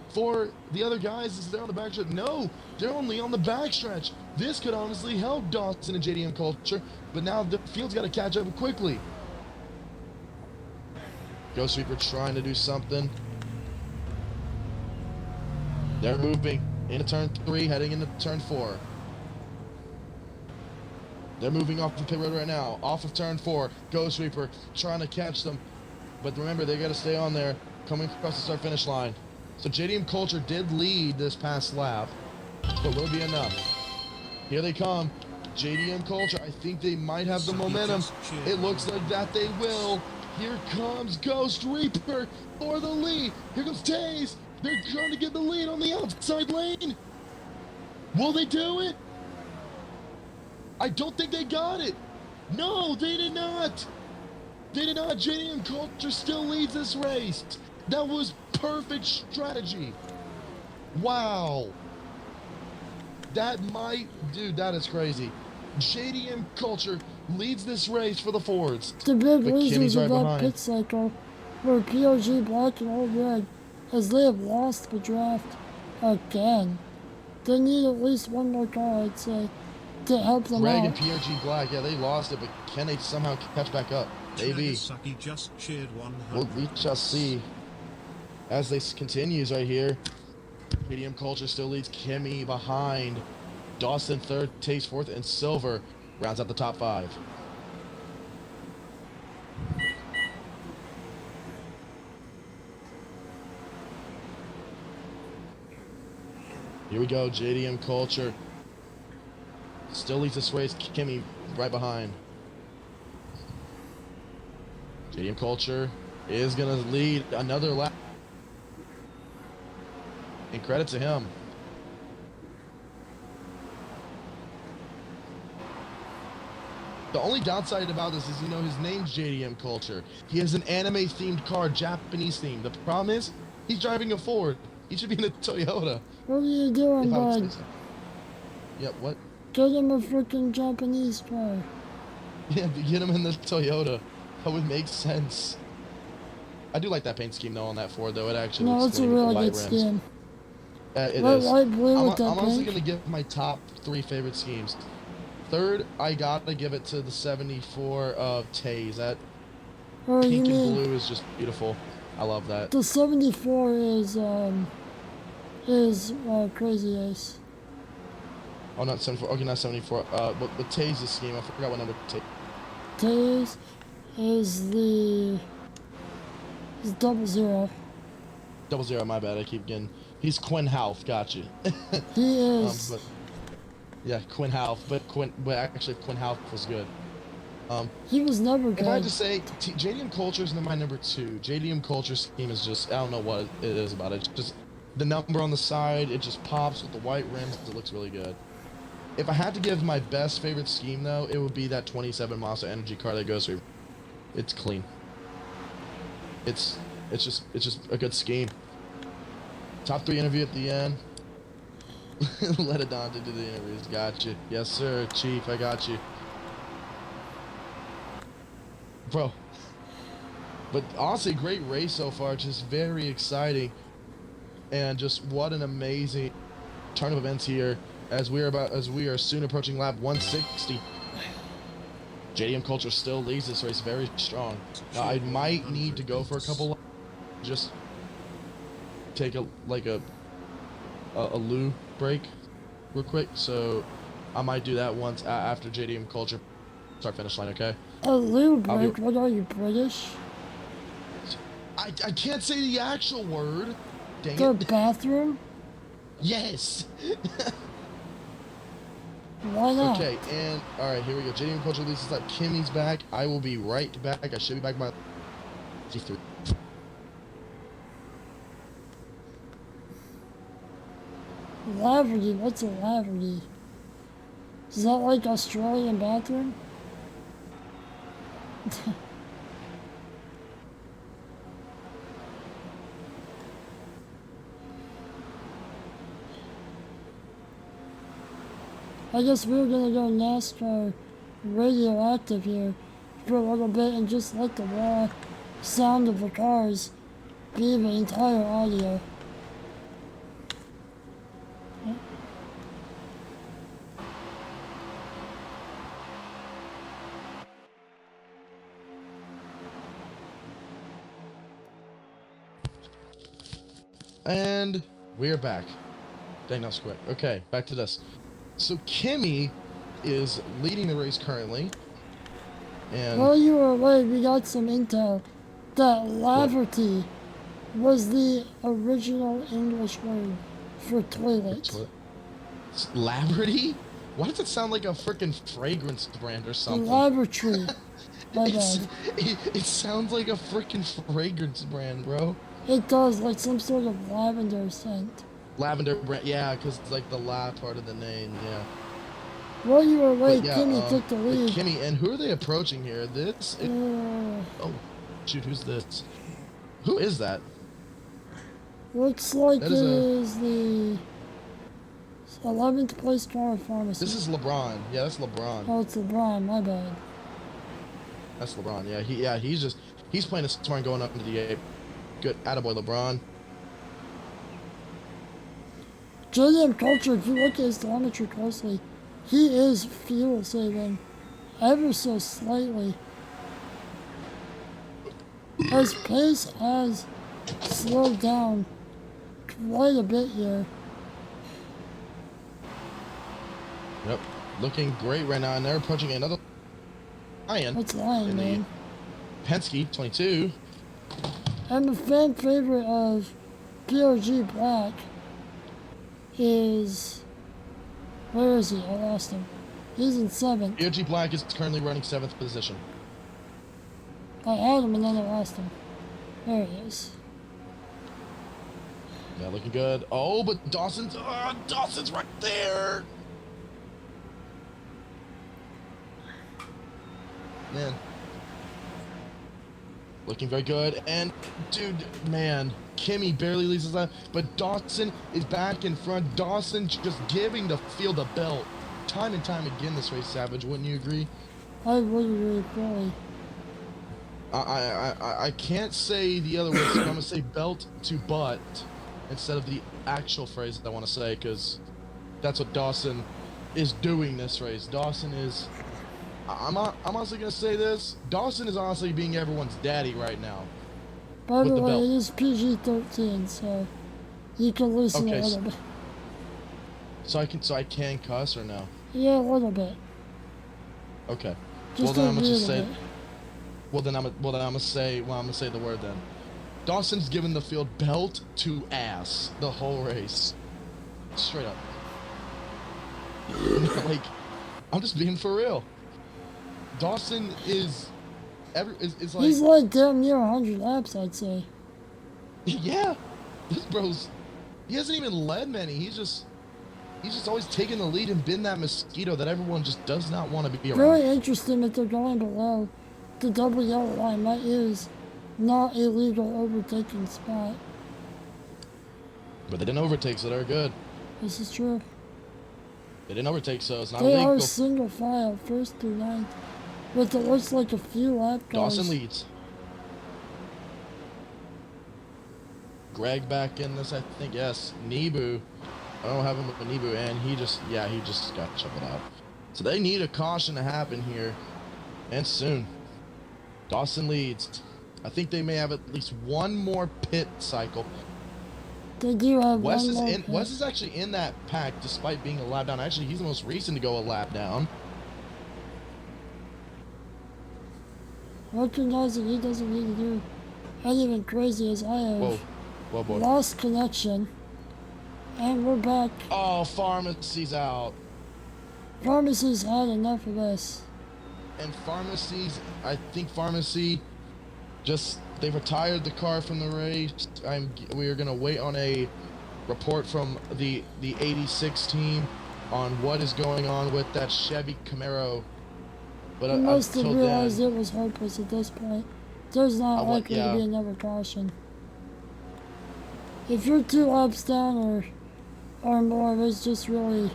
for the other guys as they're on the backstretch. No, they're only on the backstretch. This could honestly help Dawson and JDM Culture, but now the field's got to catch up quickly. Ghost Reaper trying to do something. They're moving into turn 3, heading into turn 4. They're moving off the pit road right now, off of turn 4. Ghost Reaper trying to catch them. But remember, they got to stay on there, coming across the start-finish line. So JDM Culture did lead this past lap, but will it be enough? Here they come. JDM Culture, I think they might have the momentum. It looks like that they will. Here comes Ghost Reaper for the lead. Here comes Taze. They're trying to get the lead on the outside lane. Will they do it? I don't think they got it. No, they did not. They did not. JDM Culture still leads this race. That was perfect strategy. Wow. That might, dude, that is crazy. JDM Culture leads this race for the Fords.
The big
But
losers
Kimmy's
of
right
that
behind.
pit cycle were PRG Black and Old Red, as they have lost the draft again. They need at least one more car, I'd say, to help them
Greg
out.
and PRG Black, yeah, they lost it, but can they somehow catch back up? Maybe.
Nagasaki just cheered 100.
Well, we shall see. As this continues right here, JDM Culture still leads Kimmy behind. Dawson third, Taze fourth, and Silver rounds out the top 5. Here we go, JDM Culture. Still leads this race, Kimmy right behind. JDM Culture is gonna lead another lap. And credit to him. The only downside about this is, you know, his name's JDM Culture. He has an anime-themed car, Japanese-themed. The problem is, he's driving a Ford. He should be in a Toyota.
What are you doing,
If I would
bud?
say so. Yep, what?
Get him a freaking Japanese car.
Yeah, get him in the Toyota. That would make sense. I do like that paint scheme, though, on that Ford, though. It actually
No,
looks
it's a
clean with the
really
white
good
rims.
scheme.
It
Light,
is.
light blue with that
I'm honestly
pink.
going to give my top 3 favorite schemes. Third, I got to give it to the 74 of Taze. That
Or you
pink and
mean
blue is just beautiful. I love that.
the 74 is Crazy Ace.
Oh, not 74. Okay, not 74. But the Taze's scheme, I forgot what number Taze.
Taze is the 00.
00, my bad. I keep getting. He's Quinn Half. Gotcha.
He is.
But yeah, Quinn Half. But actually, Quinn Half was good.
He was never good.
If I had to say, JDM Culture is my number 2. JDM Culture scheme is just, I don't know what it is about it. It's just the number on the side, it just pops with the white rims. It looks really good. If I had to give my best favorite scheme, though, it would be that 27 Monster Energy car that goes through. It's clean. It's just a good scheme. Top 3 interview at the end. Let it down to do the interviews. Got you. Yes, sir, Chief. I got you. Bro. But honestly, great race so far. Just very exciting. And just what an amazing turn of events here as we are soon approaching lap 160. JDM Culture still leads this race very strong. Now I might need to go for a couple laps, just take a loo break real quick. So I might do that once after JDM Culture start finish line, okay?
A little break? What are you, British?
I can't say the actual word. Dang
The
it.
bathroom?
Yes.
Why not?
Okay, and alright, here we go. JDM Culture leads this lap. Kimmy's back. I will be right back. I should be back by G3.
Laverty? What's a Laverty? Is that like Australian bathroom? I guess we're gonna go NASCAR radioactive here for a little bit and just let the raw sound of the cars be the entire audio.
And we're back. Dang, that was quick. Okay, back to this. So Kimmy is leading the race currently. And
While you were away, we got some intel that Laverty was the original English word for toilet.
Laverty? Why does it sound like a freaking fragrance brand or something?
Lavatory. My bad.
It sounds like a freaking fragrance brand, bro.
It does, like some sort of lavender scent.
Lavender brand, yeah, because it's like the la part of the name, yeah.
While you were away,
But yeah,
Kimmy took the lead.
Kimmy, and who are they approaching here? Oh, shoot, who's this? Who is that?
Looks like
That
it
is
is the 11th place car pharmacy.
This is LeBron. Yeah, that's LeBron.
Oh, it's LeBron, my bad.
That's LeBron. Yeah, he's playing a smart going up into the 8. Good, attaboy LeBron.
JDM Culture, if you look at his telemetry closely, he is fuel saving ever so slightly. His pace has slowed down quite a bit here.
Yep, looking great right now, and they're approaching another Lion.
What's Lion,
in
man?
the Penske 22.
I'm a fan favorite of PRG Black. is, where is he? I lost him. He's in 7th.
POG Black is currently running 7th position.
I had him and then I lost him. There he is.
Yeah, looking good. Oh, but Dawson's right there. Man. Looking very good. And, dude, man, Kimmy barely leads his line, but Dawson is back in front. Dawson just giving the field a belt time and time again this race, Savage. Wouldn't you agree?
I would really fully.
I can't say the other way, so I'm going to say belt to butt instead of the actual phrase that I want to say, because that's what Dawson is doing this race. Dawson is... I'm honestly going to say this. Dawson is honestly being everyone's daddy right now.
By the
with the
way,
belt.
it is PG-13, so you can loosen
Okay,
a little bit.
So I can cuss or no?
Yeah, a little bit.
Okay.
Just
Well, then
a
I'm gonna just
little
say.
bit.
Well, then I'm gonna say the word then. Dawson's given the field belt to ass the whole race, straight up. Like, I'm just being for real. Dawson is like,
He's like damn near 100 laps, I'd say.
yeah, this bro's, he hasn't even led many. He's just always taking the lead and been that mosquito that everyone just does not want to be around.
Very interesting that they're going below the double yellow line. That is not a legal overtaking spot.
But they didn't overtake, so they're good.
This is true.
They didn't overtake, so it's not
They
illegal.
are single file, 1st through 9th. But it looks like a few lap cars.
Dawson leads. Greg back in this, I think. Yes, Nebu. I don't have him with Nebu, and he just got shuffled out. So they need a caution to happen here, and soon. Dawson leads. I think they may have at least one more pit cycle.
They do have
Wes
one
is
more
in.
pit.
Wes is actually in that pack, despite being a lap down. Actually, he's the most recent to go a lap down.
Recognizing he doesn't need to do anything crazy as I have.
Whoa, boy.
Lost connection. And we're back.
Oh, Pharmacy's out.
Pharmacy's had enough of this.
And I think Pharmacy they retired the car from the race. We are gonna wait on a report from the 86 team on what is going on with that Chevy Camaro. But
I must have
until
realized
then,
it was hopeless at this point. There's not likely to be another caution. If you're 2 laps down or more, there's just really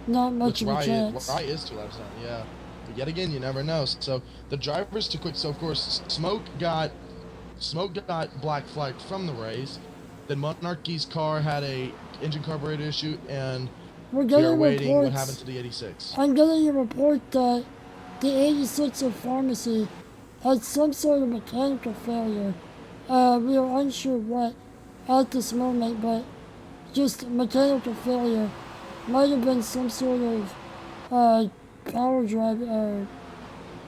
not much of a chance.
Rye is 2 laps down, yeah. But yet again, you never know. So the drivers too quick. So of course, Smoke got black flagged from the race. Then Monarchy's car had a engine carburetor issue, and
We're
we
getting
are waiting
reports.
what happened to the 86.
I'm getting a report that the 86 of Pharmacy had some sort of mechanical failure. We are unsure what at this moment, but just mechanical failure. Might have been some sort of power drive, or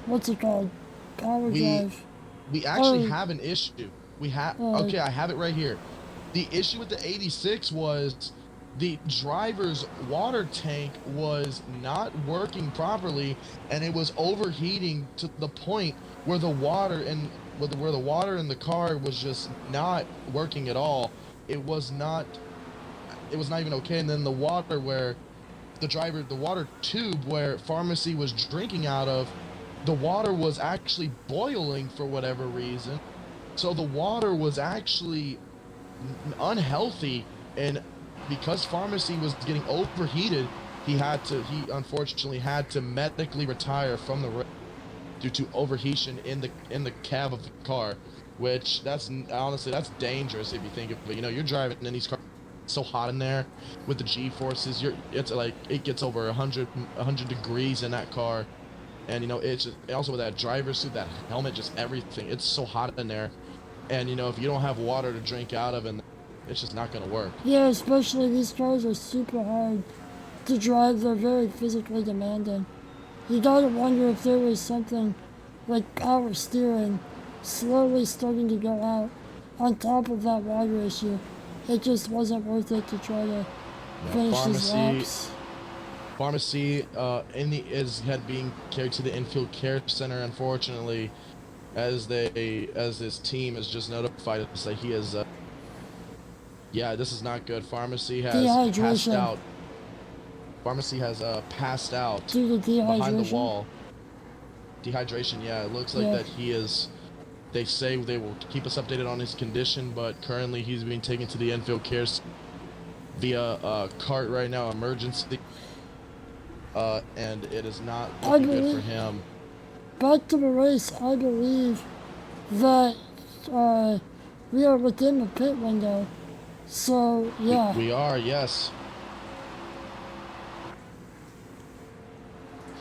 what's it called? Power drive.
We actually have an issue. Okay, I have it right here. The issue with the 86 was the driver's water tank was not working properly, and it was overheating to the point where the water in the car was just not working at all. It was not even okay. And then the water tube where Pharmacy was drinking out of, the water was actually boiling for whatever reason. So the water was actually unhealthy, and because Pharmacy was getting overheated, he unfortunately had to medically retire from the race due to overheating in the cab of the car, which that's dangerous if you think of it. You know, you're driving in these cars, it's so hot in there with the G-forces. It's like it gets over 100 degrees in that car, and you know it's just, also with that driver's suit, that helmet, just everything. It's so hot in there, and you know if you don't have water to drink out of, and it's just not gonna work.
Yeah, especially these cars are super hard to drive. They're very physically demanding. You gotta wonder if there was something like power steering slowly starting to go out on top of that water issue. It just wasn't worth it to try to
Yeah,
finish his laps.
Pharmacy had being carried to the infield care center, unfortunately, as his team has just notified us that he is yeah, this is not good. Pharmacy has passed
Dehydration.
out. Pharmacy has passed out
Due to
behind the
dehydration.
wall. Dehydration, yeah, it looks like
Yeah.
that he is. They say they will keep us updated on his condition, but currently he's being taken to the infield care via cart right now, emergency. And it is not looking good for him.
Back to the race, I believe that we are within the pit window. So, yeah.
We are, yes.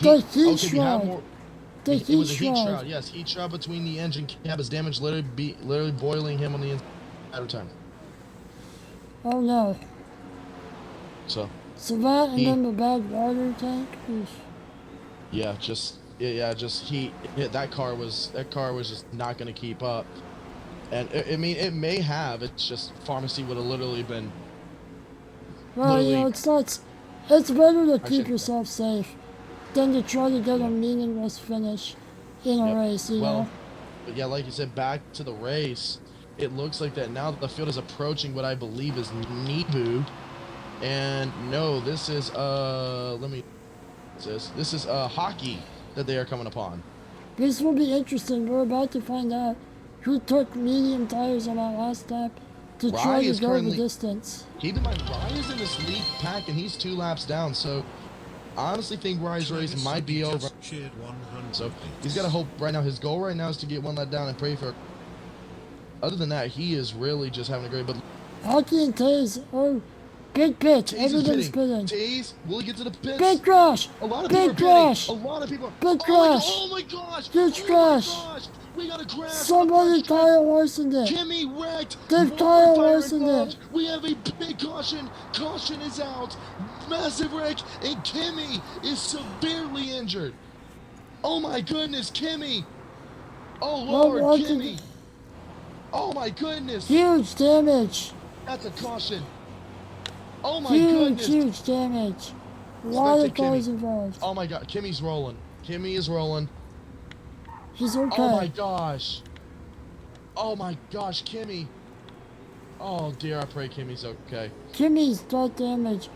The heat shroud.
We have more. It was a heat
shroud.
shroud, yes. Heat shroud between the engine cab is damaged, literally boiling him on the inside at a time.
Oh no.
So
that and then the bad water tank. Oof.
Yeah, just heat. That car was just not going to keep up. And I mean, it may have. It's just Pharmacy would have literally been.
Well, you know, it's not. It's better to keep yourself safe than to try to get a meaningless finish in a race. You know.
But yeah, like you said, back to the race. It looks like that now that the field is approaching what I believe is Nibu. And no, this is this is hockey that they are coming upon.
This will be interesting. We're about to find out who took medium tires on that last lap to try to go the distance.
Keep in mind, Rye is in this lead pack and he's 2 laps down, so I honestly think Rye's race might be over. So he's got to hope right now. His goal right now is to get 1 lap down and pray for. Other than that, he is really just having a great. But
Hockey and Taze, big pitch. Everybody's pitting.
Taze, will he get to the pits?
Big crash.
A lot of
big
people
crash.
A lot of people.
Big crash.
Oh my gosh.
Huge crash.
Gosh. We got a crash.
Somebody Kyle Larsoned it.
Kimmy wrecked.
They've Kyle Larsoned it.
We have a big caution. Caution is out. Massive wreck. And Kimmy is severely injured. Oh my goodness, Kimmy. Oh Lord, Kimmy. Oh my goodness.
Huge damage.
That's a caution. Oh my goodness.
Huge damage. A lot of cars involved.
Oh my god, Kimmy's rolling. Kimmy is rolling.
He's okay.
Oh my gosh. Oh my gosh, Kimmy. Oh dear, I pray Kimmy's okay.
Kimmy's got damage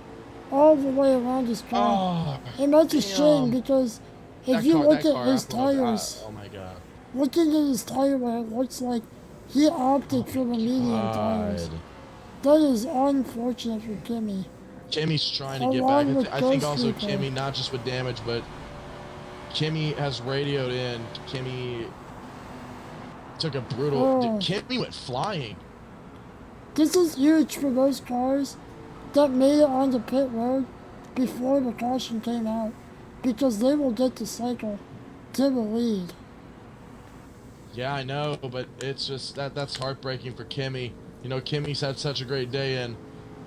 all the way around his car.
Oh,
and that's a shame because if you look at his tires,
oh my god.
Looking at his tire wear, it looks like he opted for the medium tires. That is unfortunate for Kimmy.
Kimmy's trying to get back. I think also Kimmy, not just with damage, but Kimmy has radioed in. Kimmy took a brutal. Kimmy went flying.
This is huge for those cars that made it onto pit road before the caution came out, because they will get the cycle to the lead.
Yeah, I know, but it's just that's heartbreaking for Kimmy. You know, Kimmy's had such a great day, and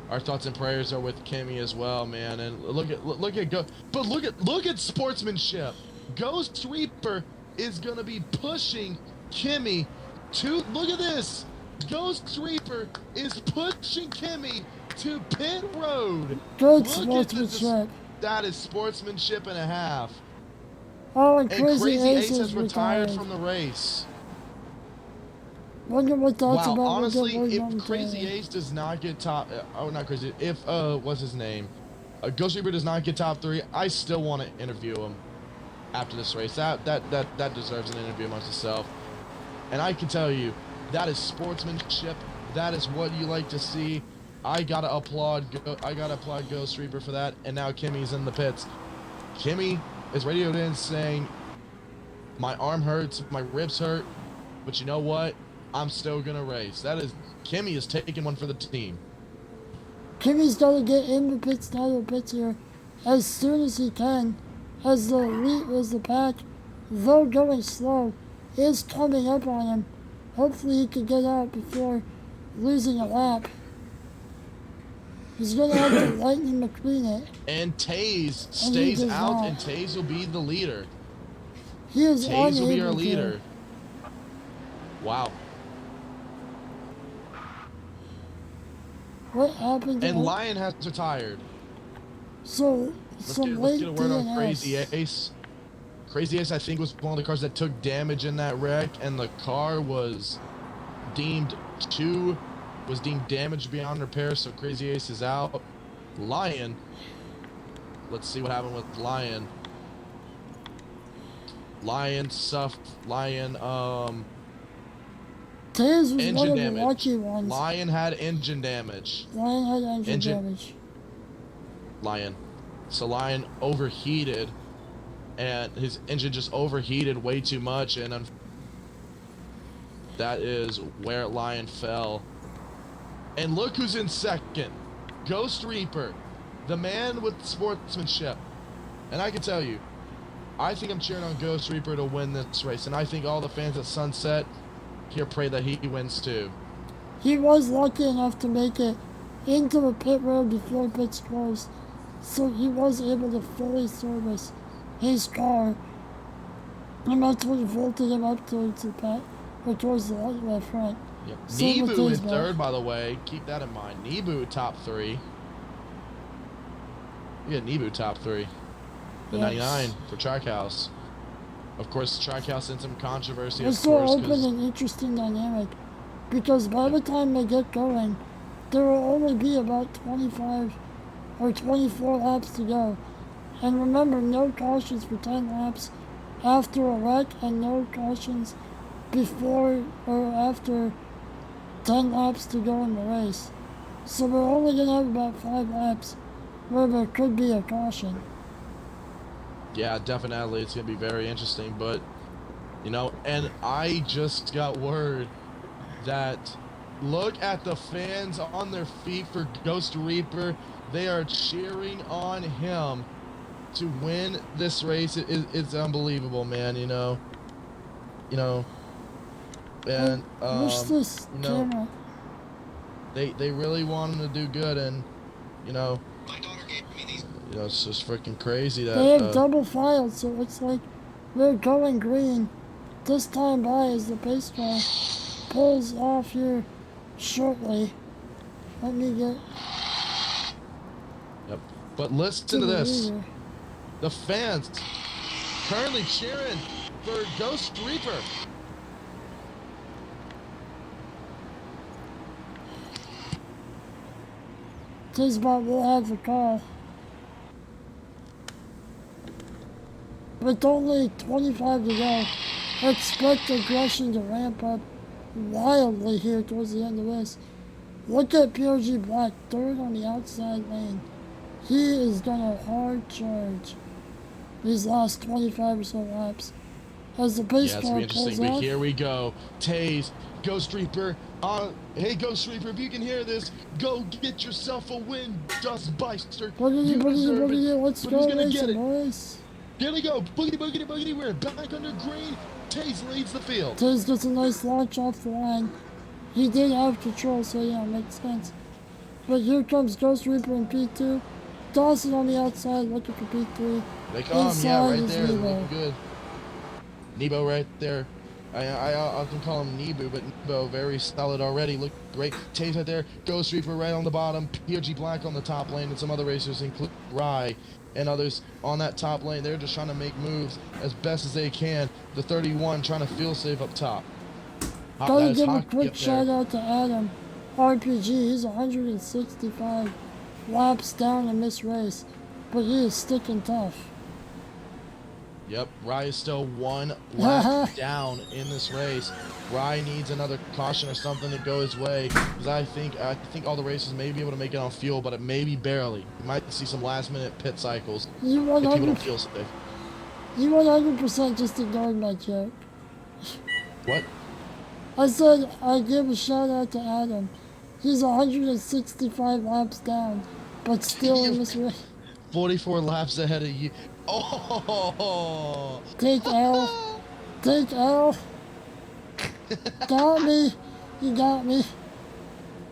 our thoughts and prayers are with Kimmy as well, man. And look at sportsmanship. Ghost Reaper is gonna be pushing Kimmy to. Look at this. Ghost Reaper is pushing Kimmy to pit road.
Good sportsmanship.
That is sportsmanship and a half.
Oh, and
Crazy Ace has retired from the race.
Wonder what that's about.
Honestly, if Crazy Ace does not get top, not Crazy. If what's his name, Ghost Reaper does not get top 3, I still want to interview him after this race. That deserves an interview amongst itself. And I can tell you, that is sportsmanship. That is what you like to see. I gotta applaud Ghost Reaper for that. And now Kimmy's in the pits. Kimmy is radioed in saying, "My arm hurts, my ribs hurt, but you know what? I'm still gonna race." Kimmy is taking one for the team.
Kimmy's gotta get in the pits here as soon as he can, as the pack, though going slow, is coming up on him. Hopefully he can get out before losing a lap. He's gonna have to Lightning McQueen it.
And Taze stays out, and Taze will be the leader.
He is
Taze will be our leader. Wow.
What happened?
And Lion has retired.
So
Let's get a word on
DNS.
Crazy Ace. Crazy Ace, I think, was one of the cars that took damage in that wreck, and the car was deemed damaged beyond repair, so Crazy Ace is out. Lion, let's see what happened with Lion.
Tails was
engine
one of the
damage.
lucky ones.
Lion had engine damage.
Lion had engine damage.
Lion. So Lion overheated, and his engine just overheated way too much, and that is where Lion fell. And look who's in second. Ghost Reaper, the man with sportsmanship. And I can tell you, I think I'm cheering on Ghost Reaper to win this race, and I think all the fans at Sunset here pray that he wins too.
He was lucky enough to make it into the pit road before pits closed, so he was able to fully service his car, and that's what vaulted him up towards the back, or towards the left front.
Yep.
Same with
Nebu
his
in
back.
third, by the way. Keep that in mind. Nebu top 3. Yeah, Nebu top 3. The
Yes.
99 for Trackhouse. Of course, Trackhouse in some controversy.
It's
Of
so
course,
open and interesting dynamic, because by the time they get going, there will only be about 25 or 24 laps to go. And remember, no cautions for 10 laps after a wreck, and no cautions before or after 10 laps to go in the race. So we're only going to have about 5 laps where there could be a caution.
yeah, definitely, it's gonna be very interesting. But you know, and I just got word that look at the fans on their feet for Ghost Reaper. They are cheering on him to win this race. It's unbelievable, man. You know, and
What's this camera?
they really want him to do good, and you know, it's just freaking crazy that
They have double filed, so it looks like they're going green this time by as the pace car pulls off here shortly. Let me get
Yep. But listen
to
to
the
this.
leader.
The fans currently cheering for Ghost Reaper.
Tisbot will have the call. With only 25 to go, expect aggression to ramp up wildly here towards the end of this. Look at PRG Black, third on the outside lane. He is gonna hard charge these last 25 or so laps. As the pace
Yeah, it's
car
gonna be
pulls
interesting. But
off,
here we go. Taze, Ghost Reaper. Hey, Ghost Reaper, if you can hear this, go get yourself a win, Dust Beister.
boogity,
You
boogity,
deserve it.
boogity, let's
But
go
who's gonna get
racing,
it?
boys.
Here we go. Boogity, boogity, boogity. We're back under green. Taze leads the field.
Taze gets a nice launch off the line. He did have control, so yeah, makes sense. But here comes Ghost Reaper in P2. Dawson on the outside looking for P3.
They come, yeah,
Inside
right
is
there.
Nebo.
Looking good. Nebo right there. I often call him Nebu, but Nebo very solid already. Look great. Taze right there. Ghost Reaper right on the bottom. PRG Black on the top lane, and some other racers, include Rye and others on that top lane. They're just trying to make moves as best as they can. The 31 trying to feel safe up top.
Gotta give a quick shout out to Adam. RPG, he's 165 laps down in this race, but he is sticking tough.
Yep, Rye is still 1 lap down in this race. Rye needs another caution or something to go his way, because I think all the races may be able to make it on fuel, but it may be barely. You might see some last-minute pit cycles
You
if people
100%,
don't feel safe.
you 100% just ignored my joke.
What?
I said I give a shout out to Adam. He's 165 laps down, but still in this race.
44 laps ahead of you. Oh!
Take L. Take L. Got me. You got me.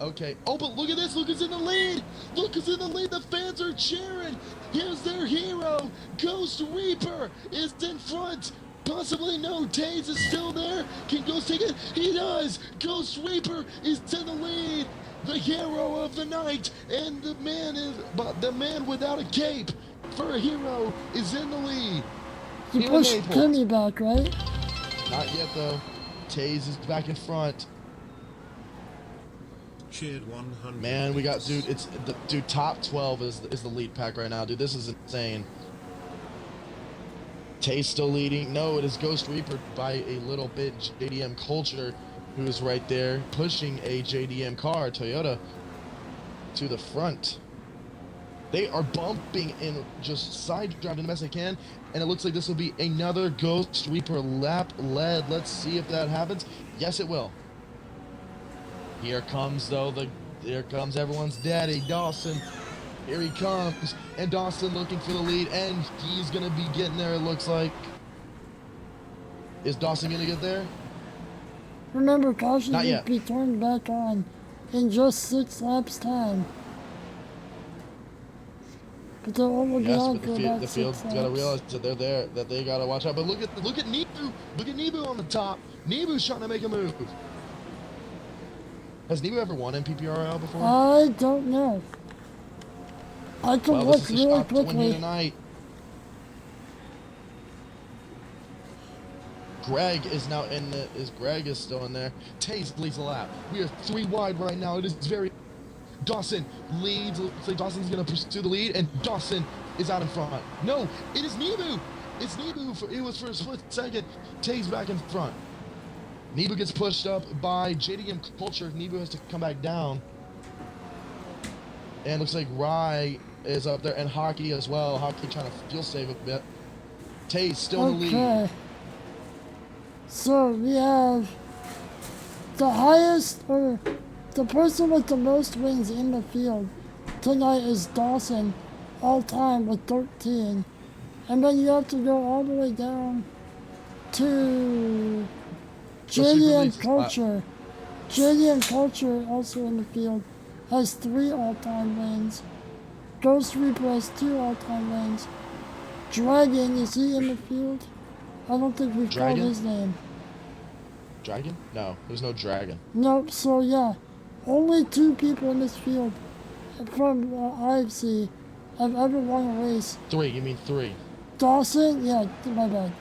Okay. Oh, but look at this. Look who's in the lead. Look who's in the lead. The fans are cheering. Here's their hero. Ghost Reaper is in front. Possibly no. Taze is still there. Can Ghost take it? He does. Ghost Reaper is in the lead. the hero of the night, and the man without a cape for a hero is in the lead.
You
Here in
pushed
Naples.
Kenny back, right?
Not yet though. Taze is back in front.
Cheered 100.
Man, we got dude. Top 12 is the lead pack right now, dude. This is insane. Taze still leading. No, it is Ghost Reaper by a little bit. JDM Culture, who is right there pushing a JDM car, Toyota, to the front. They are bumping and just side driving the best they can, and it looks like this will be another Ghost Reaper lap led. Let's see if that happens. Yes, it will. Here comes everyone's daddy, Dawson. Here he comes, and Dawson looking for the lead, and he's gonna be getting there, it looks like. Is Dawson gonna get there?
Remember, caution
Not
will
yet.
be turned back on in just 6 laps time. But they'll only be
Yes,
on
but
for about
the
6
field's
laps.
gotta realize that they're there, that they gotta watch out. But look at Nebu. Look at Nebu on the top. Nebu's trying to make a move. Has Nebu ever won in PPRL before?
I don't know. I can
Well,
look
this is his
really
shot to win here
quickly.
tonight. Greg is now in the. Greg is still in there. Taze leads the lap. We are 3 wide right now. It is very. Dawson leads. Looks like Dawson's gonna pursue the lead, and Dawson is out in front. No, it is Nebu. It's Nebu. It was for a split second. Taze back in front. Nebu gets pushed up by JDM Culture. Nebu has to come back down. And looks like Rye is up there, and Hockey as well. Hockey trying to fuel save a bit. Taze still in the lead.
Okay. So we have the highest, or the person with the most wins in the field tonight is Dawson, all time with 13. And then you have to go all the way down to JDM Culture. JDM Culture, also in the field, has 3 all-time wins. Ghost Reaper has 2 all-time wins. Dragon, is he in the field? I don't think we called his name.
Dragon? No, there's no dragon.
Nope, so yeah. Only 2 people in this field from IFC have ever won a race.
3, you mean 3.
Dawson, yeah, my bad.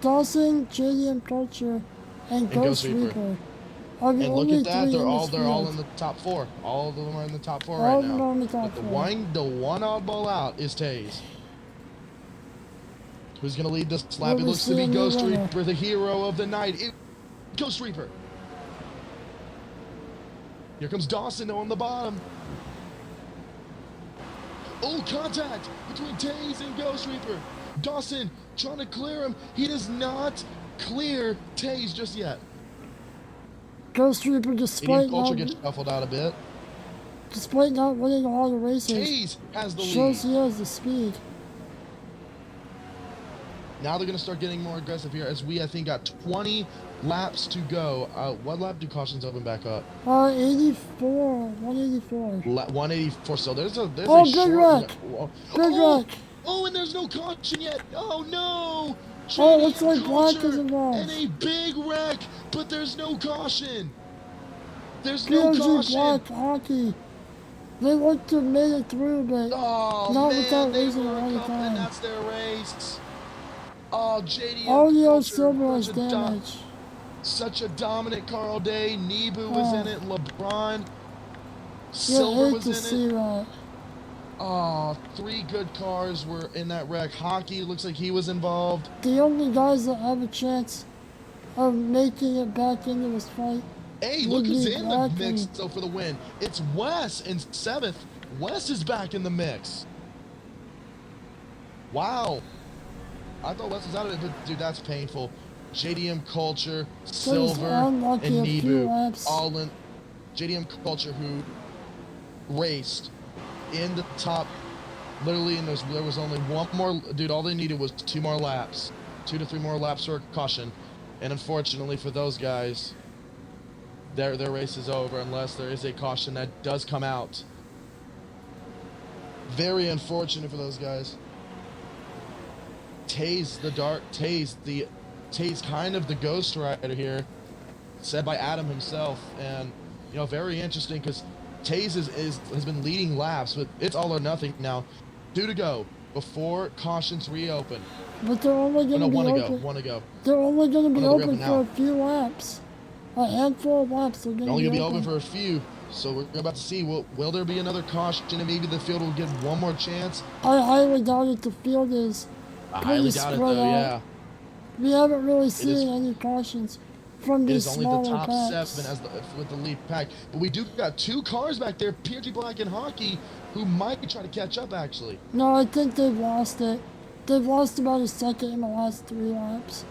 Dawson, JDM Culture, and Ghost Reaper are the
And look
only
at that,
3
they're
in
all
this
they're all
field.
in the top 4. All of them are in the top 4
All
right
of them
now.
are in the top
But
4.
the one oddball out is Taze. Who's gonna lead this lap?
Will
It
we
looks to
see
be
a new
Ghost
winner?
Reaper, the hero of the night. Ghost Reaper. Here comes Dawson on the bottom. Oh, contact between Taze and Ghost Reaper. Dawson trying to clear him. He does not clear Taze just yet.
Ghost Reaper,
Indian Culture gets shuffled out a bit.
despite not winning a lot of races,
Taze has the
shows
lead.
he has the speed.
Now they're going to start getting more aggressive here as we, I think, got 20 laps to go. What lap do cautions open back up?
84, 184.
184. So there's a
Big
short...
wreck. Big wreck.
Oh, and there's no caution yet. Oh, no.
Oh, it looks like
JDM
Black is
Culture
involved.
and a big wreck, but there's no caution. There's no
POG
caution.
Black Hockey. They looked to have made it through, but
Oh,
not
man,
without
they
losing a
were
lot of
and
time.
that's their race. Oh, JDM
Audio
Culture,
silver has
such a
damage.
such a dominant car all day. Nebu was in it. LeBron.
You
Silver
hate
was
to
in
see
it.
that.
Oh, 3 good cars were in that wreck. Hockey looks like he was involved.
The only guys that have a chance of making it back into this fight.
Hey,
would
look who's
be
in the
Black
mix
and-
though for the win. It's Wes in 7th. Wes is back in the mix. Wow. I thought Wes was out of it, but dude, that's painful. JDM Culture, Silver,
unlucky
and
a few
Nebu
laps.
all in. JDM Culture who raced in the top, literally, and there was only one more. Dude, all they needed was 2 more laps, 2 to 3 more laps for caution, and unfortunately for those guys, their race is over unless there is a caution that does come out. Very unfortunate for those guys. Taze kind of the Ghost Rider here, said by Adam himself, and you know, very interesting because Taze has been leading laps, but it's all or nothing now. 2 to go before cautions reopen.
But they're only
Oh,
going
no,
to be
1 to go.
open.
1 to go.
They're only going to be
Oh, no, they're
open
open
for
now.
a few laps. A handful of laps. They're
They're
going
only
to
gonna
be
be open for a few. So we're about to see. Will there be another caution and maybe the field will get one more chance?
I highly doubt it. The field is
I
pretty
highly doubt it
spread
though.
out.
Yeah.
We haven't really
It is.
seen any cautions from
It
these
is only the
smaller
top
packs.
7 with the lead pack. But we do got 2 cars back there, PRG Black and Hockey, who might try to catch up actually.
No, I think they've lost it. They've lost about a second in the last 3 laps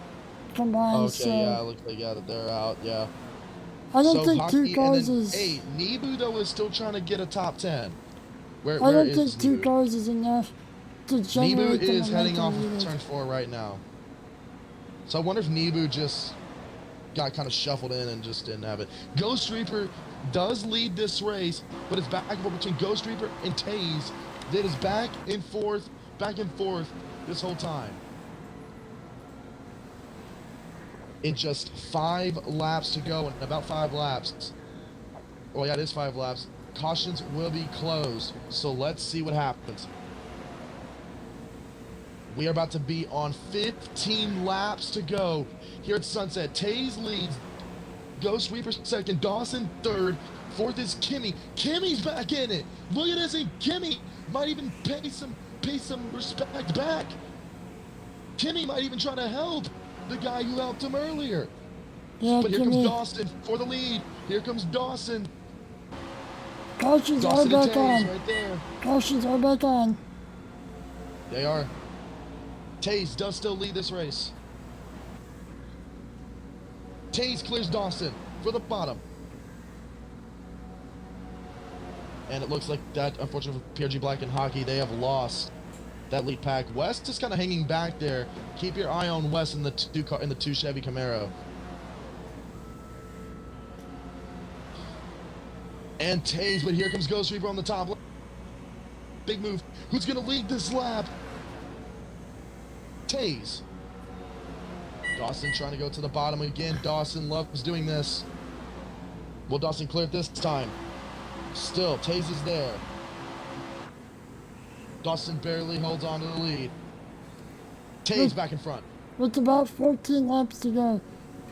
combined.
Okay,
so
yeah, looks like they're out. Yeah.
I don't
So
think 2
Hockey
cars
and then
is.
hey, Nebu though is still trying to get a top 10.
I
Where
don't
is
think 2
Nebu?
cars is enough to
Nebu
generate the
is heading off
momentum
of
needed.
turn 4 right now. So I wonder if Nebu just got kind of shuffled in and just didn't have it. Ghost Reaper does lead this race, but it's back and forth between Ghost Reaper and Taze. That is back and forth this whole time. In just 5 laps to go, and about 5 laps. Oh yeah, it is 5 laps. Cautions will be closed, so let's see what happens. We are about to be on 15 laps to go here at Sunset. Taze leads, Ghost Reaper second, Dawson third, fourth is Kimmy. Kimmy's back in it. Look at this, and Kimmy might even pay some respect back. Kimmy might even try to help the guy who helped him earlier.
Yeah,
But here comes
Kimmy.
Dawson for the lead. Here comes Dawson.
Cautions are
Dawson and
back
Taze
on.
right there.
Cautions are back on.
They are. Taze does still lead this race. Taze clears Dawson for the bottom. And it looks like that, unfortunately for PRG Black and Hockey, they have lost that lead pack. West is kind of hanging back there. Keep your eye on West in the two Chevy Camaro. And Taze, but here comes Ghost Reaper on the top. Big move. Who's going to lead this lap? Taze. Dawson trying to go to the bottom again. Dawson loves doing this. Will Dawson clear it this time? Still, Taze is there. Dawson barely holds on to the lead. Taze back in front.
With about 14 laps to go,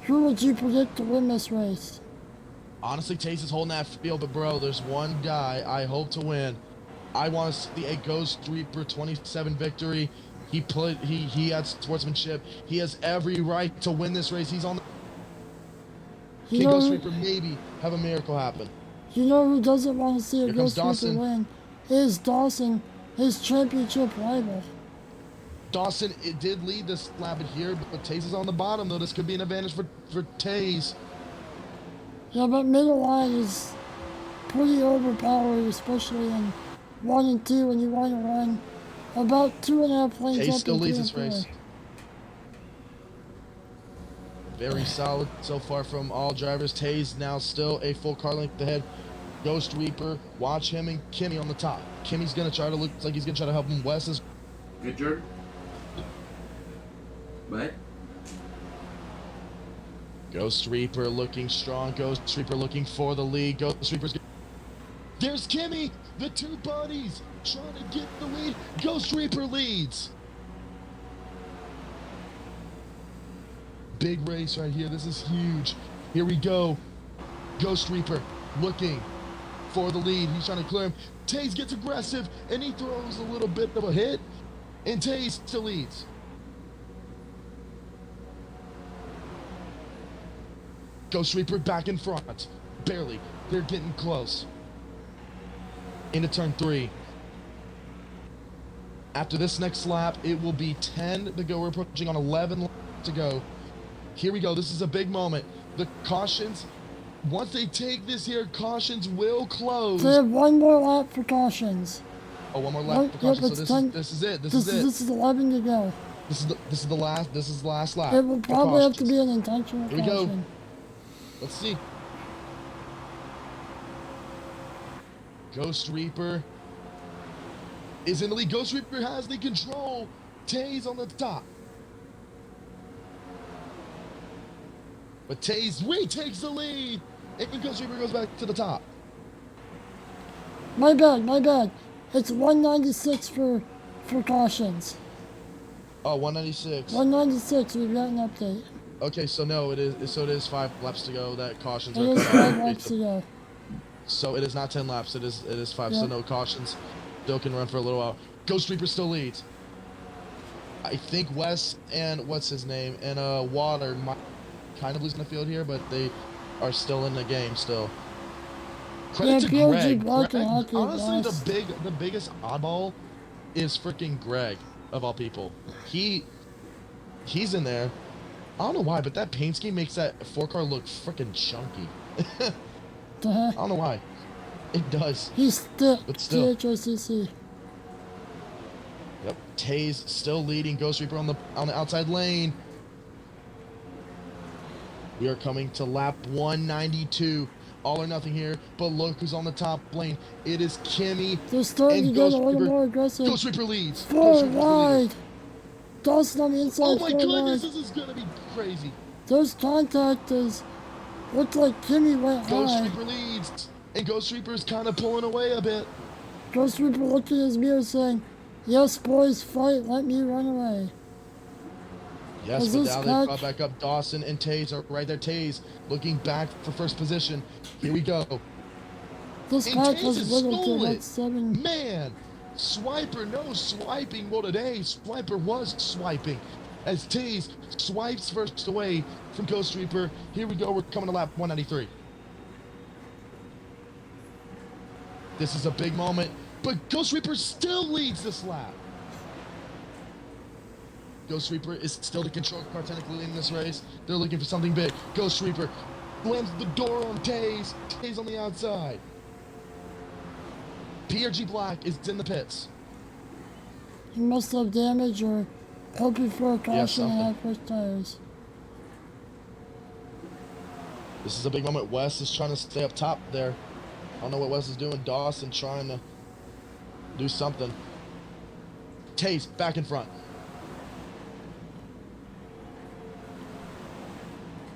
who would you predict to win this race?
Honestly, Taze is holding that field, but bro, there's one guy I hope to win. I want to see a Ghost Reaper 27 victory. He had sportsmanship. He has every right to win this race. He's on the...
You
Can
know,
Ghost Reaper maybe have a miracle happen?
you know who doesn't want to see a
Here comes
Ghost Reaper
Dawson.
win? Is Dawson, his championship rival.
Dawson, it did lead this lap here, but Taze is on the bottom, though. This could be an advantage for Taze.
Yeah, but middle line is pretty overpowered, especially in 1 and 2 when you want to run about 2.5 lanes
Taze
up
still
and
leads
3
this
and
race.
4.
Very solid so far from all drivers. Taze now still a full car length ahead. Ghost Reaper, watch him and Kimmy on the top. Kimmy's gonna try to looks like he's gonna try to help him. Wes is
Good, Jordan. What?
Ghost Reaper looking strong. Ghost Reaper looking for the lead. Ghost Reaper's there's Kimmy, the two buddies trying to get the lead. Ghost Reaper leads. Big race right here. This is huge. Here we go. Ghost Reaper looking for the lead. He's trying to clear him. Taze gets aggressive and he throws a little bit of a hit. And Taze still leads. Ghost Reaper back in front. Barely. They're getting close. Into turn 3. After this next lap, it will be 10 to go. We're approaching on 11 laps to go. Here we go. This is a big moment. The cautions, once they take this here, cautions will close.
They have 1 more lap for cautions.
Oh, one more lap for cautions.
Yep,
So
it's
this is it. This
This
is it.
is 11 to go.
This is the last lap.
It will
for
probably have to
cautions.
be an intentional
Here we go.
caution.
Let's see. Ghost Reaper is in the lead. Ghost Reaper has the control. Taze on the top. But Taze retakes the lead. And Ghost Reaper goes back to the top.
My bad, my bad. It's 196 for cautions.
Oh, 196.
196, we've got an update.
Okay, so no, it is. So it is 5 laps to go. That cautions
It
are
is
cut
5
off.
laps to go.
So it is not 10 laps. It is 5. So
Yep.
no cautions. Still can run for a little while. Ghost Reaper still leads. I think Wes and what's his name and Water might kind of losing the field here, but they are still in the game still. Credit to
PLG
Greg.
Black and
Greg,
Hockey
honestly,
Blast.
the biggest oddball is freaking Greg of all people. He's in there. I don't know why, but that paint scheme makes that 4-car look freaking chunky. I don't know why. It does.
He's thick.
But still.
THOCC.
Yep. Taze still leading. Ghost Reaper on the outside lane. We are coming to lap 192. All or nothing here. But look who's on the top lane. It is Kimmy.
They're starting
and
to get a
Ghost
little
Reaper.
more aggressive.
Ghost Reaper leads. Ghost
Four
Reaper's the leader.
wide. Dawson on the inside.
Oh my
4
goodness,
wide.
this is gonna be crazy.
Those contactors looked like Kimmy went
Ghost
high.
Reaper leads. And Ghost Reaper's kind of pulling away a bit.
Ghost Reaper looked in his mirror saying, "Yes, boys, fight. Let me run away."
Yes,
Is
but
this
now they
Pack?
brought back up. Dawson and Taze are right there. Taze looking back for first position. Here we go.
This
And
pack
Taze
has
has
little to
stole
about
it.
7.
Man, Swiper, no swiping. Well, today, Swiper was swiping. As Taze swipes first away from Ghost Reaper. Here we go. We're coming to lap 193. This is a big moment. But Ghost Reaper still leads this lap. Ghost Reaper is still the control car technically in this race. They're looking for something big. Ghost Reaper slams the door on Taze. Taze on the outside. PRG Black is in the pits.
He must have damage or hoping for a caution and
something.
have fresh tires.
This is a big moment. Wes is trying to stay up top there. I don't know what Wes is doing. Dawson trying to do something. Taze back in front.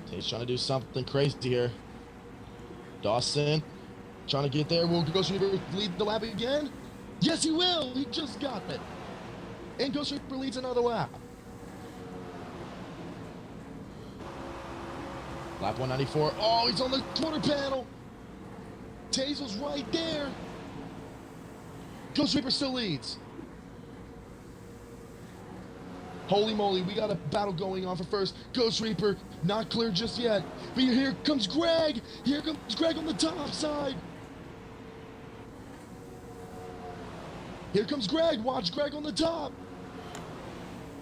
Taze trying to do something crazy here. Dawson trying to get there. Will Ghost Reaper lead the lap again? Yes, he will. He just got it. And Ghost Reaper leads another lap. Lap 194. Oh, he's on the quarter panel. Taze was right there. Ghost Reaper still leads. Holy moly, we got a battle going on for first. Ghost Reaper, not clear just yet. But here comes Greg. Here comes Greg on the top side. Here comes Greg. Watch Greg on the top.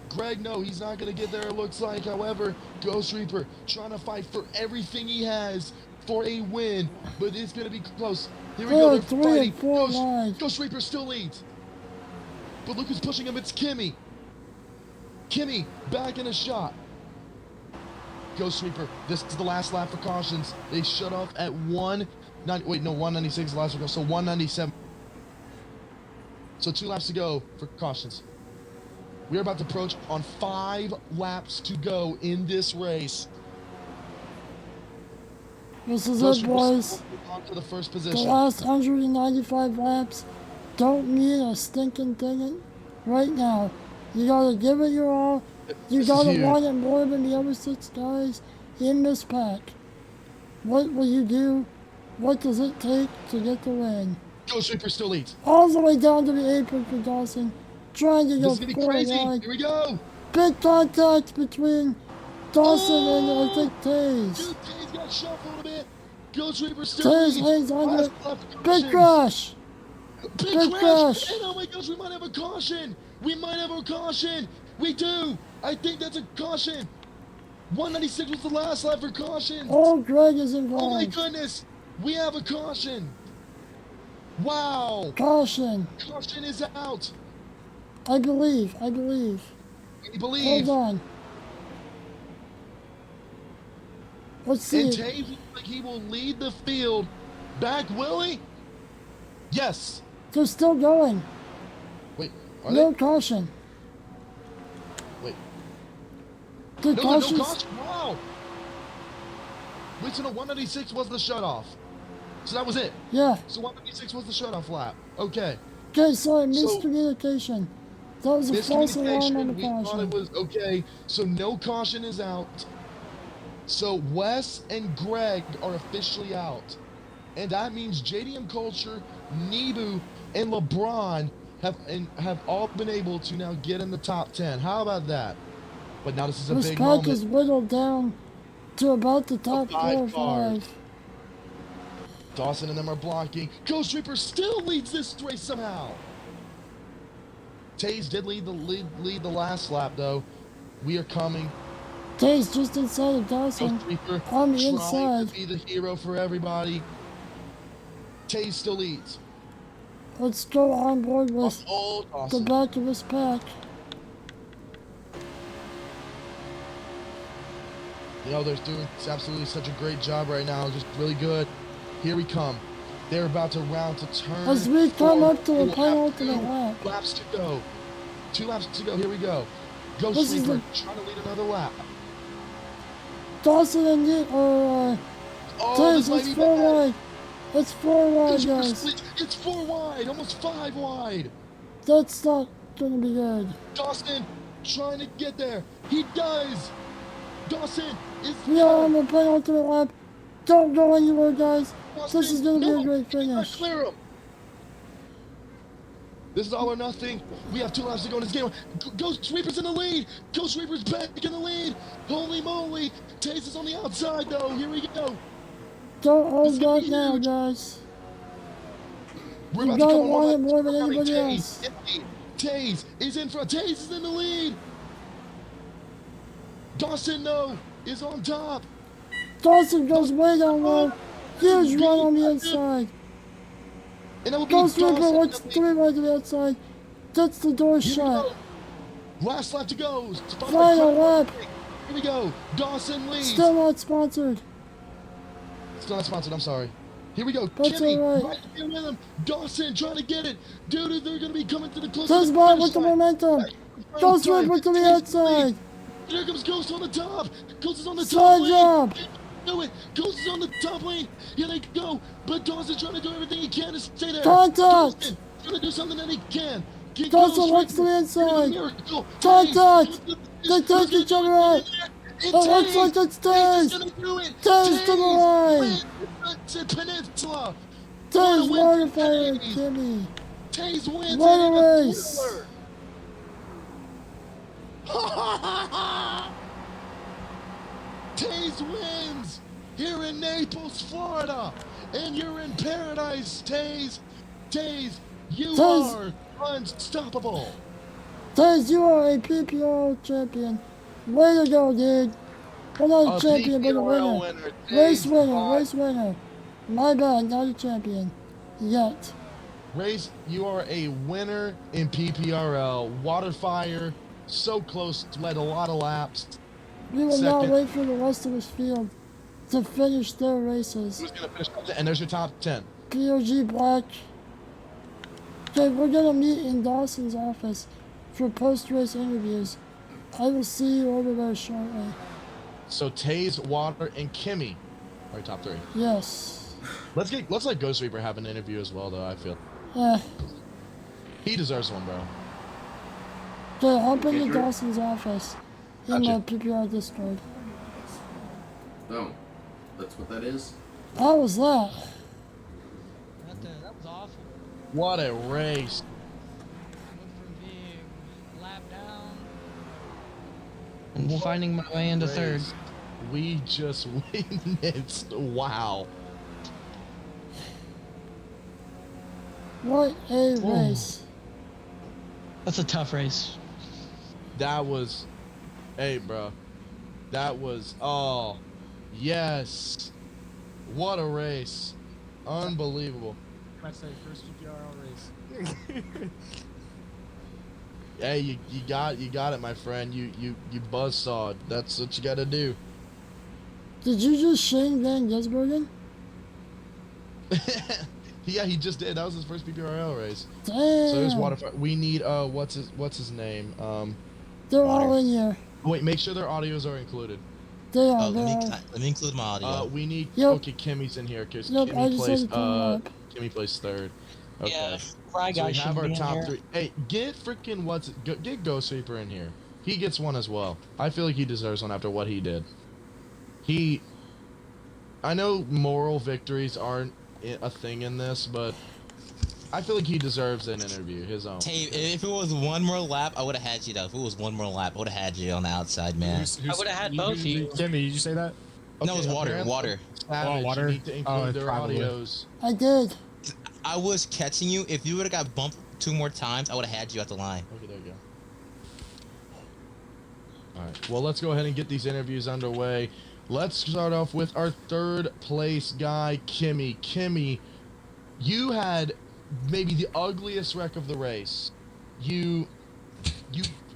Greg, no, he's not going to get there, it looks like. However, Ghost Reaper trying to fight for everything he has for a win. But it's going to be close. Here we go. They're
3
fighting.
and 4 wide.
Ghost Reaper still leads. But look who's pushing him. It's Kimmy. Kimmy back in a shot. Ghost Reaper. This is the last lap for cautions. They shut off at 196 last ago. So 197. So 2 laps to go for cautions. We're about to approach on 5 laps to go in this race.
This is
Ghost
it,
Reaper
boys.
still on to the first
The
position.
last 195 laps don't mean a stinking thing right now. You gotta give it your all. You
This is
gotta
huge.
want it more than the other 6 guys in this pack. What will you do? What does it take to get the win?
Ghost Reaper still leads.
All the way down to the apron for Dawson, trying to
This
go
is gonna be
4
crazy.
wide.
Here we go.
Big contact between Dawson and I think
Dude,
Taze.
Taze got shuffled a bit. Ghost Reaper still
Taze
leads.
hangs on to
Last
it.
lap for
Big
cautions.
crash.
Big
Big
crash.
crash.
And oh my gosh, we might have a caution. We might have a caution. We do. I think that's a caution. 196 was the last lap for caution.
Oh, Greg is
Oh my
involved.
goodness. We have a caution. Wow.
Caution.
Caution is out.
I believe.
We
Hold
believe.
on. Let's see.
And Taze looks like he will lead the field. Back, Willie? Yes.
They're still going.
Wait, are
No
they?
caution.
Wait.
The
No, there's
caution.
no caution. Wow. Wait, so no, 196 was the shutoff. So that was it.
Yeah.
So 156 was the shut-off lap. Okay.
Okay, sorry,
So
miscommunication. That was a false alarm on the
miscommunication. We thought it
caution.
was okay. So no caution is out. So Wes and Greg are officially out. And that means JDM Culture, Nebu, and LeBron have all been able to now get in the top 10. How about that? But now this is a
This
big
pack is
moment.
whittled down to about the top 4 or
5 cars.
5.
Dawson and them are blocking. Ghost Reaper still leads this race somehow. Taze did lead the last lap though. We are coming.
Taze just inside of Dawson.
Ghost Reaper
On the
trying
inside.
to be the hero for everybody. Taze still leads.
Let's go on board with
Oh,
the
Dawson.
back of this pack.
You know, they're doing absolutely such a great job right now. Just really good. Here we come. They're about to round to turn.
As we come
4.
up to
We
the
will have
penultimate
2
lap.
laps to go. 2 laps to go. Here we go. Ghost
This is
Reaper trying to lead another lap.
Dawson and
Oh, this
Taze,
might
it's
be
4
bad.
wide. It's 4 wide,
Ghost Reaper
guys.
split. It's 4 wide, almost 5 wide.
That's not gonna be good.
Dawson trying to get there. He does. Dawson is
We are on the penultimate lap. Don't go anywhere, guys.
Dawson,
This is gonna be
no,
a great
he cannot
finish.
clear him. This is all or nothing. We have 2 laps to go in this game. Ghost Reaper's in the lead. Ghost Reaper's back in the lead. Holy moly. Taze is on the outside, though. Here we go.
Don't hold
gonna
back
be
now,
huge.
guys.
We're
You
about to
gotta
come on
want it
one
more than
lap.
anybody
Taze
else.
in the lead. Taze is in front. Taze is in the lead. Dawson, though, is on top.
Dawson goes way down low. Huge run on the inside.
And that will be
Ghost Reaper
Dawson.
looks 3 right to the outside. Gets the door
Here we
shut.
go. Last lap to go.
Final lap.
Here we go. Dawson leads.
Still not sponsored.
It's not sponsored, I'm sorry. Here we go.
That's
Kimmy,
all right.
right there with him. Dawson trying to get it. Dude, they're going to be coming to the close.
Taze ball with the momentum. Ghost Reaper to the outside.
Here comes Ghost on the top. Ghost is on the
Side
top lane.
job.
Do it. Ghost is on the top lane. Here they go. But Dawson's trying to do everything he can to stay there.
Contact.
Dawson trying to do something that he can. Get
Dawson
Ghost
looks to
right
the
there.
inside.
Miracle.
Contact.
Taze.
They take each other out. It looks like it's
Taze is
Taze.
gonna do it.
Taze to the line.
wins the Peninsula.
Taze
What a win for
modifier,
Taze.
Kimmy.
Taze wins
What
it in
a
a
race.
thriller. Taze wins here in Naples, Florida. And you're in paradise, Taze. Taze, you
Taze.
are unstoppable.
Taze, you are a PPRL champion. Way to go, dude. Well, not a champion, but a
PPRL
winner.
winner.
Race
Taze
winner,
won.
race winner. My bad, not a champion. Yet.
Race, you are a winner in PPRL. Waterfire, so close, led a lot of laps.
We will not
Second.
wait for the rest of this field to finish their races.
Who's going to finish top 10? And there's your top 10.
POG Black. Okay, we're gonna meet in Dawson's office for post-race interviews. I will see you over there shortly.
So Taze, Water, and Kimmy are your top 3.
Yes.
Let's let Ghost Reaper have an interview as well, though. I feel
Yeah.
he deserves one, bro.
Okay, hop into Dawson's office in
Gotcha.
the PPR Discord.
Oh, that's what that is?
How was that?
That was awful.
What a race!
Went from being lapped down and finding my way into third.
Race. We just witnessed. Wow.
What a race.
That's a tough race.
That was, hey, bro. That was, oh, yes. What a race. Unbelievable.
I'd say first PPRL race.
Hey, you got it, my friend. You buzzsawed. That's what you got to do.
Did you just Shane Van Gisbergen?
Yeah, he just did. That was his first PPRL race.
Damn.
So there's Waterfire. We need what's his name?
They're all in here.
Wait, make sure their audios are included.
They are.
Oh,
They are.
let me include my audio.
We need.
Yep.
Okay, Kimmy's in here because
Yep, I
Kimmy
just
plays.
had to pull it up.
Kimmy plays third. Okay.
Yeah, Fry
So
Guy
we have
shouldn't
our
be in
top
here.
three. Hey, get freaking get Ghost Reaper in here. He gets one as well. I feel like he deserves one after what he did. I know moral victories aren't a thing in this, but I feel like he deserves an interview, his own.
Hey, if it was one more lap, I would have had you though. If it was one more lap, I would have had you on the outside, man.
I would have had both of you.
Kimmy, did you say that?
No, it was water.
apparently,
Water.
Savage,
water?
you need to include their
probably.
audios.
I did.
I was catching you. If you would have got bumped 2 more times, I would have had you at the line.
Okay, there you go. Alright, well, let's go ahead and get these interviews underway. Let's start off with our third place guy, Kimmy. Kimmy, you had maybe the ugliest wreck of the race. You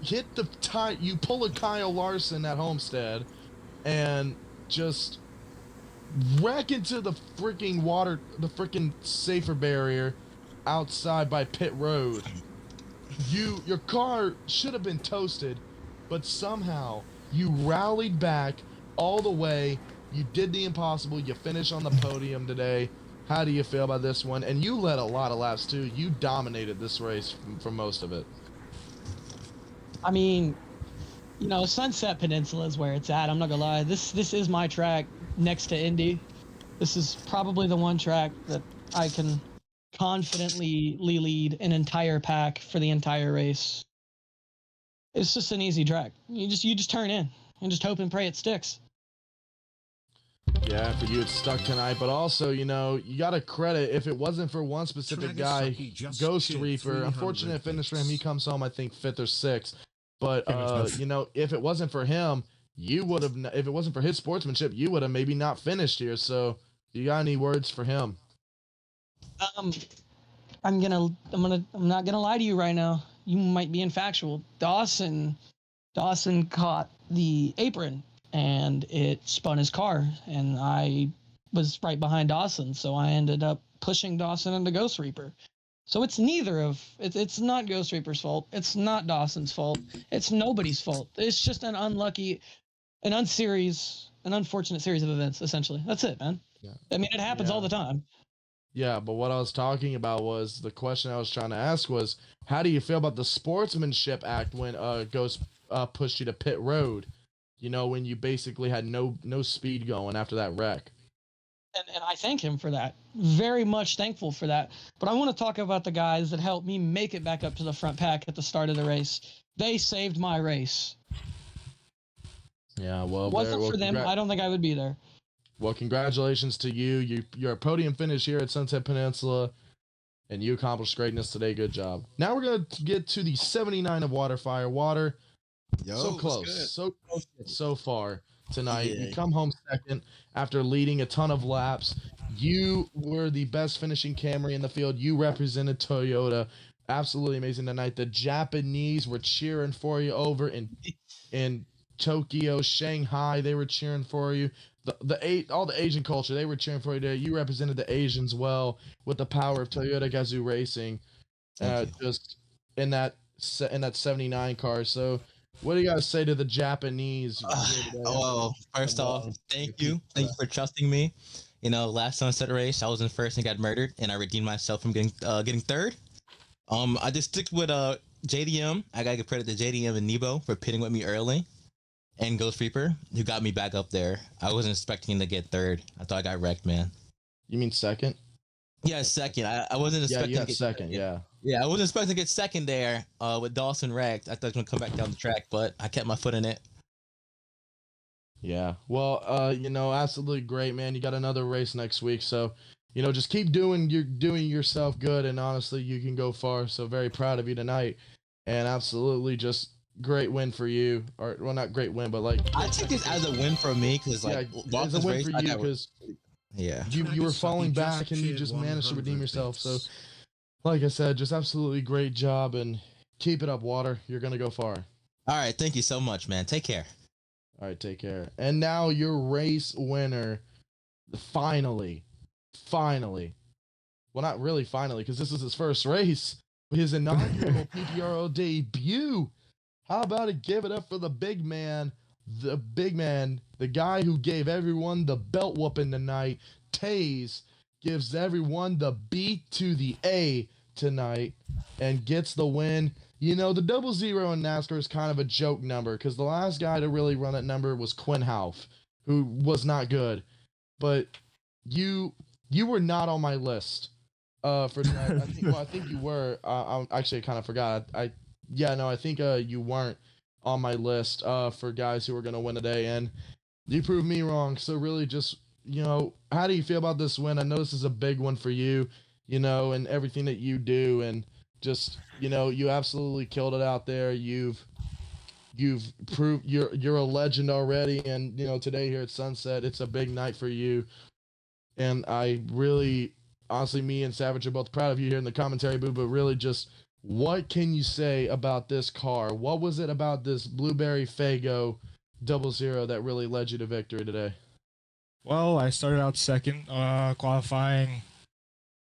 hit the tie. You pull a Kyle Larson at Homestead, and just wreck into the freaking water, the freaking safer barrier outside by pit road. Your car should have been toasted, but somehow you rallied back all the way. You did the impossible. You finished on the podium today. How do you feel about this one? And you led a lot of laps too. You dominated this race for most of it.
I mean, you know, Sunset Peninsula is where it's at. I'm not gonna lie. This is my track next to Indy. This is probably the one track that I can confidently lead an entire pack for the entire race. It's just an easy track. You just turn in and just hope and pray it sticks.
Yeah, for you it's stuck tonight, but also, you know, you got to credit, if it wasn't for one specific guy, Ghost Reaper, unfortunate finish for him, he comes home, I think, 5th or 6th, but, you know, if it wasn't for him, you would have, if it wasn't for his sportsmanship, you would have maybe not finished here, so, you got any words for him?
I'm not gonna lie to you right now. You might be infactual. Dawson caught the apron and it spun his car, and I was right behind Dawson, so I ended up pushing Dawson into Ghost Reaper. So it's it's not Ghost Reaper's fault. It's not Dawson's fault. It's nobody's fault. It's just an unfortunate series of events, essentially. That's it, man.
Yeah.
I mean, it happens all the time.
Yeah, but what I was talking about was, the question I was trying to ask was, how do you feel about the sportsmanship act when Ghost pushed you to pit road? You know, when you basically had no speed going after that wreck.
And I thank him for that. Very much thankful for that. But I want to talk about the guys that helped me make it back up to the front pack at the start of the race. They saved my race.
Yeah, well,
wasn't for them, I don't think I would be there.
Well, congratulations to you. You're a podium finish here at Sunset Peninsula, and you accomplished greatness today. Good job. Now we're going to get to the 79 of Waterfire. Water, so close. So close so far tonight.
Yeah.
You come home second after leading a ton of laps. You were the best finishing Camry in the field. You represented Toyota. Absolutely amazing tonight. The Japanese were cheering for you over in Tokyo, Shanghai. They were cheering for you. All the Asian culture, they were cheering for you today. You represented the Asians well with the power of Toyota Gazoo Racing, just in that 79 car. So, what do you got to say to the Japanese?
Well, first off, thank you for trusting me. You know, last Sunset race, I was in first and got murdered, and I redeemed myself from getting third. I just stick with JDM. I gotta give credit to JDM and Nebo for pitting with me early, and Ghost Reaper, who got me back up there. I wasn't expecting to get third. I thought I got wrecked, man.
You mean second?
Yeah, second. I wasn't expecting to get
second. Yeah,
I wasn't expecting to get second there. With Dawson wrecked, I thought I was gonna come back down the track, but I kept my foot in it.
Yeah. Well, you know, absolutely great, man. You got another race next week, so you know, just keep doing yourself good, and honestly, you can go far. So very proud of you tonight, and absolutely just great win for you. Or well, not great win, but like
I take this as a win for me because
as a win for you because you were falling back and you just managed to redeem yourself. So, like I said, just absolutely great job, and keep it up, Water. You're gonna go far.
All right, thank you so much, man. Take care.
All right, take care. And now your race winner, finally. Well, not really finally, because this is his first race. His inaugural PPRL debut. How about it? Give it up for the big man, the big man, the guy who gave everyone the belt whooping tonight, Taze, gives everyone the B to the A tonight and gets the win. You know, the 00 in NASCAR is kind of a joke number because the last guy to really run that number was Quinn Houff, who was not good. But you were not on my list for tonight. I think you were. I actually kind of forgot. I think you weren't on my list for guys who were going to win today, and you proved me wrong. So really just, how do you feel about this win? I know this is a big one for you, and everything that you do, and just, you absolutely killed it out there. You've proved you're a legend already, and today here at Sunset, it's a big night for you. And I really, honestly, me and Savage are both proud of you here in the commentary booth, but really just, what can you say about this car? What was it about this Blueberry Faygo 00 that really led you to victory today?
Well, I started out second, qualifying.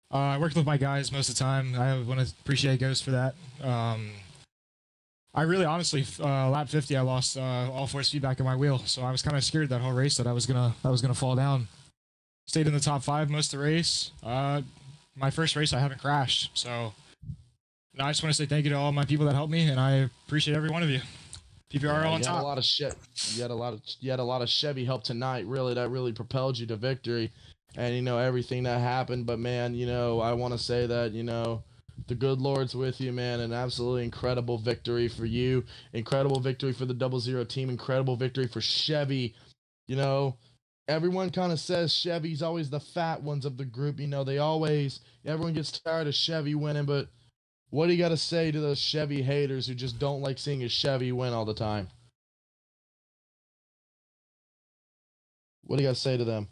I worked with my guys most of the time. I want to appreciate Ghost for that. I really, honestly, lap 50, I lost all force feedback in my wheel, so I was kind of scared that whole race that I was gonna fall down. Stayed in the top 5 most of the race. My first race, I haven't crashed, so I just want to say thank you to all my people that helped me, and I appreciate every one of you. PPRL on top.
You had a lot of Chevy help tonight. Really, that really propelled you to victory, and everything that happened. But man, I want to say that the good Lord's with you, man. An absolutely incredible victory for you. Incredible victory for the 00 team. Incredible victory for Chevy. Everyone kind of says Chevy's always the fat ones of the group. Everyone gets tired of Chevy winning, but what do you got to say to those Chevy haters who just don't like seeing a Chevy win all the time? What do you got to say to them?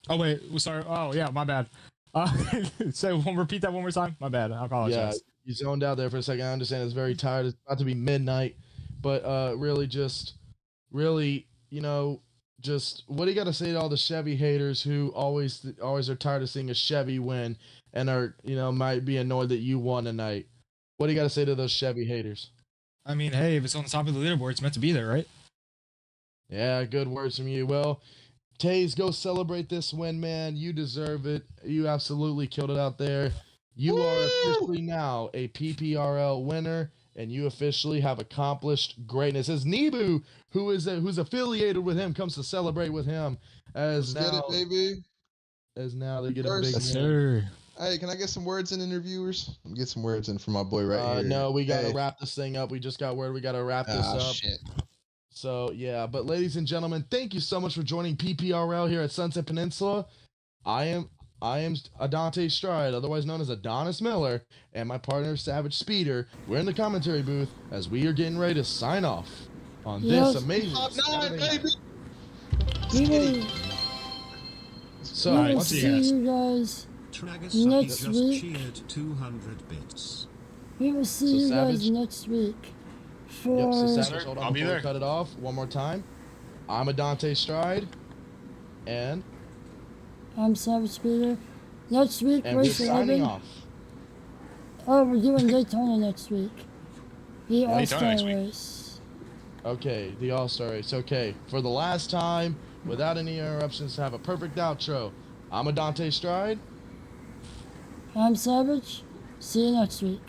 Oh, wait. Sorry. Oh, yeah, my bad. Repeat that one more time. My bad. I apologize.
Yeah, you zoned out there for a second. I understand it's very tired. It's about to be midnight. But really, just what do you got to say to all the Chevy haters who always are tired of seeing a Chevy win and are, might be annoyed that you won tonight? What do you got to say to those Chevy haters?
I mean, hey, if it's on the top of the leaderboard, it's meant to be there, right?
Yeah, good words from you. Well, Taze, go celebrate this win, man. You deserve it. You absolutely killed it out there. You are officially now a PPRL winner, and you officially have accomplished greatness. As Nebu, who's affiliated with him, comes to celebrate with him,
Let's get it, baby.
As now they get a big
Yes,
win.
sir.
Hey, can I get some words in, interviewers? Let me get some words in for my boy right here.
No, we got to wrap this thing up. We just got word we got to wrap this up.
Shit.
So, yeah, but ladies and gentlemen, thank you so much for joining PPRL here at Sunset Peninsula. I am Adante Stride, otherwise known as Adonis Miller, and my partner, Savage Speeder. We're in the commentary booth as we are getting ready to sign off on this amazing Saturday night. So,
we will see you guys next week.
Cheered 200 bits.
We will see you guys next week.
So Savage, hold on,
I'll be there.
Cut it off one more time. I'm Adante Stride, and
I'm Savage Speeder. Next week,
we're
race
signing
11.
off.
Oh, we're doing Daytona next week. The All-Star
next week.
race.
Okay, the All-Star race. Okay, for the last time, without any interruptions, have a perfect outro. I'm Adante Stride.
I'm Savage. See you next week.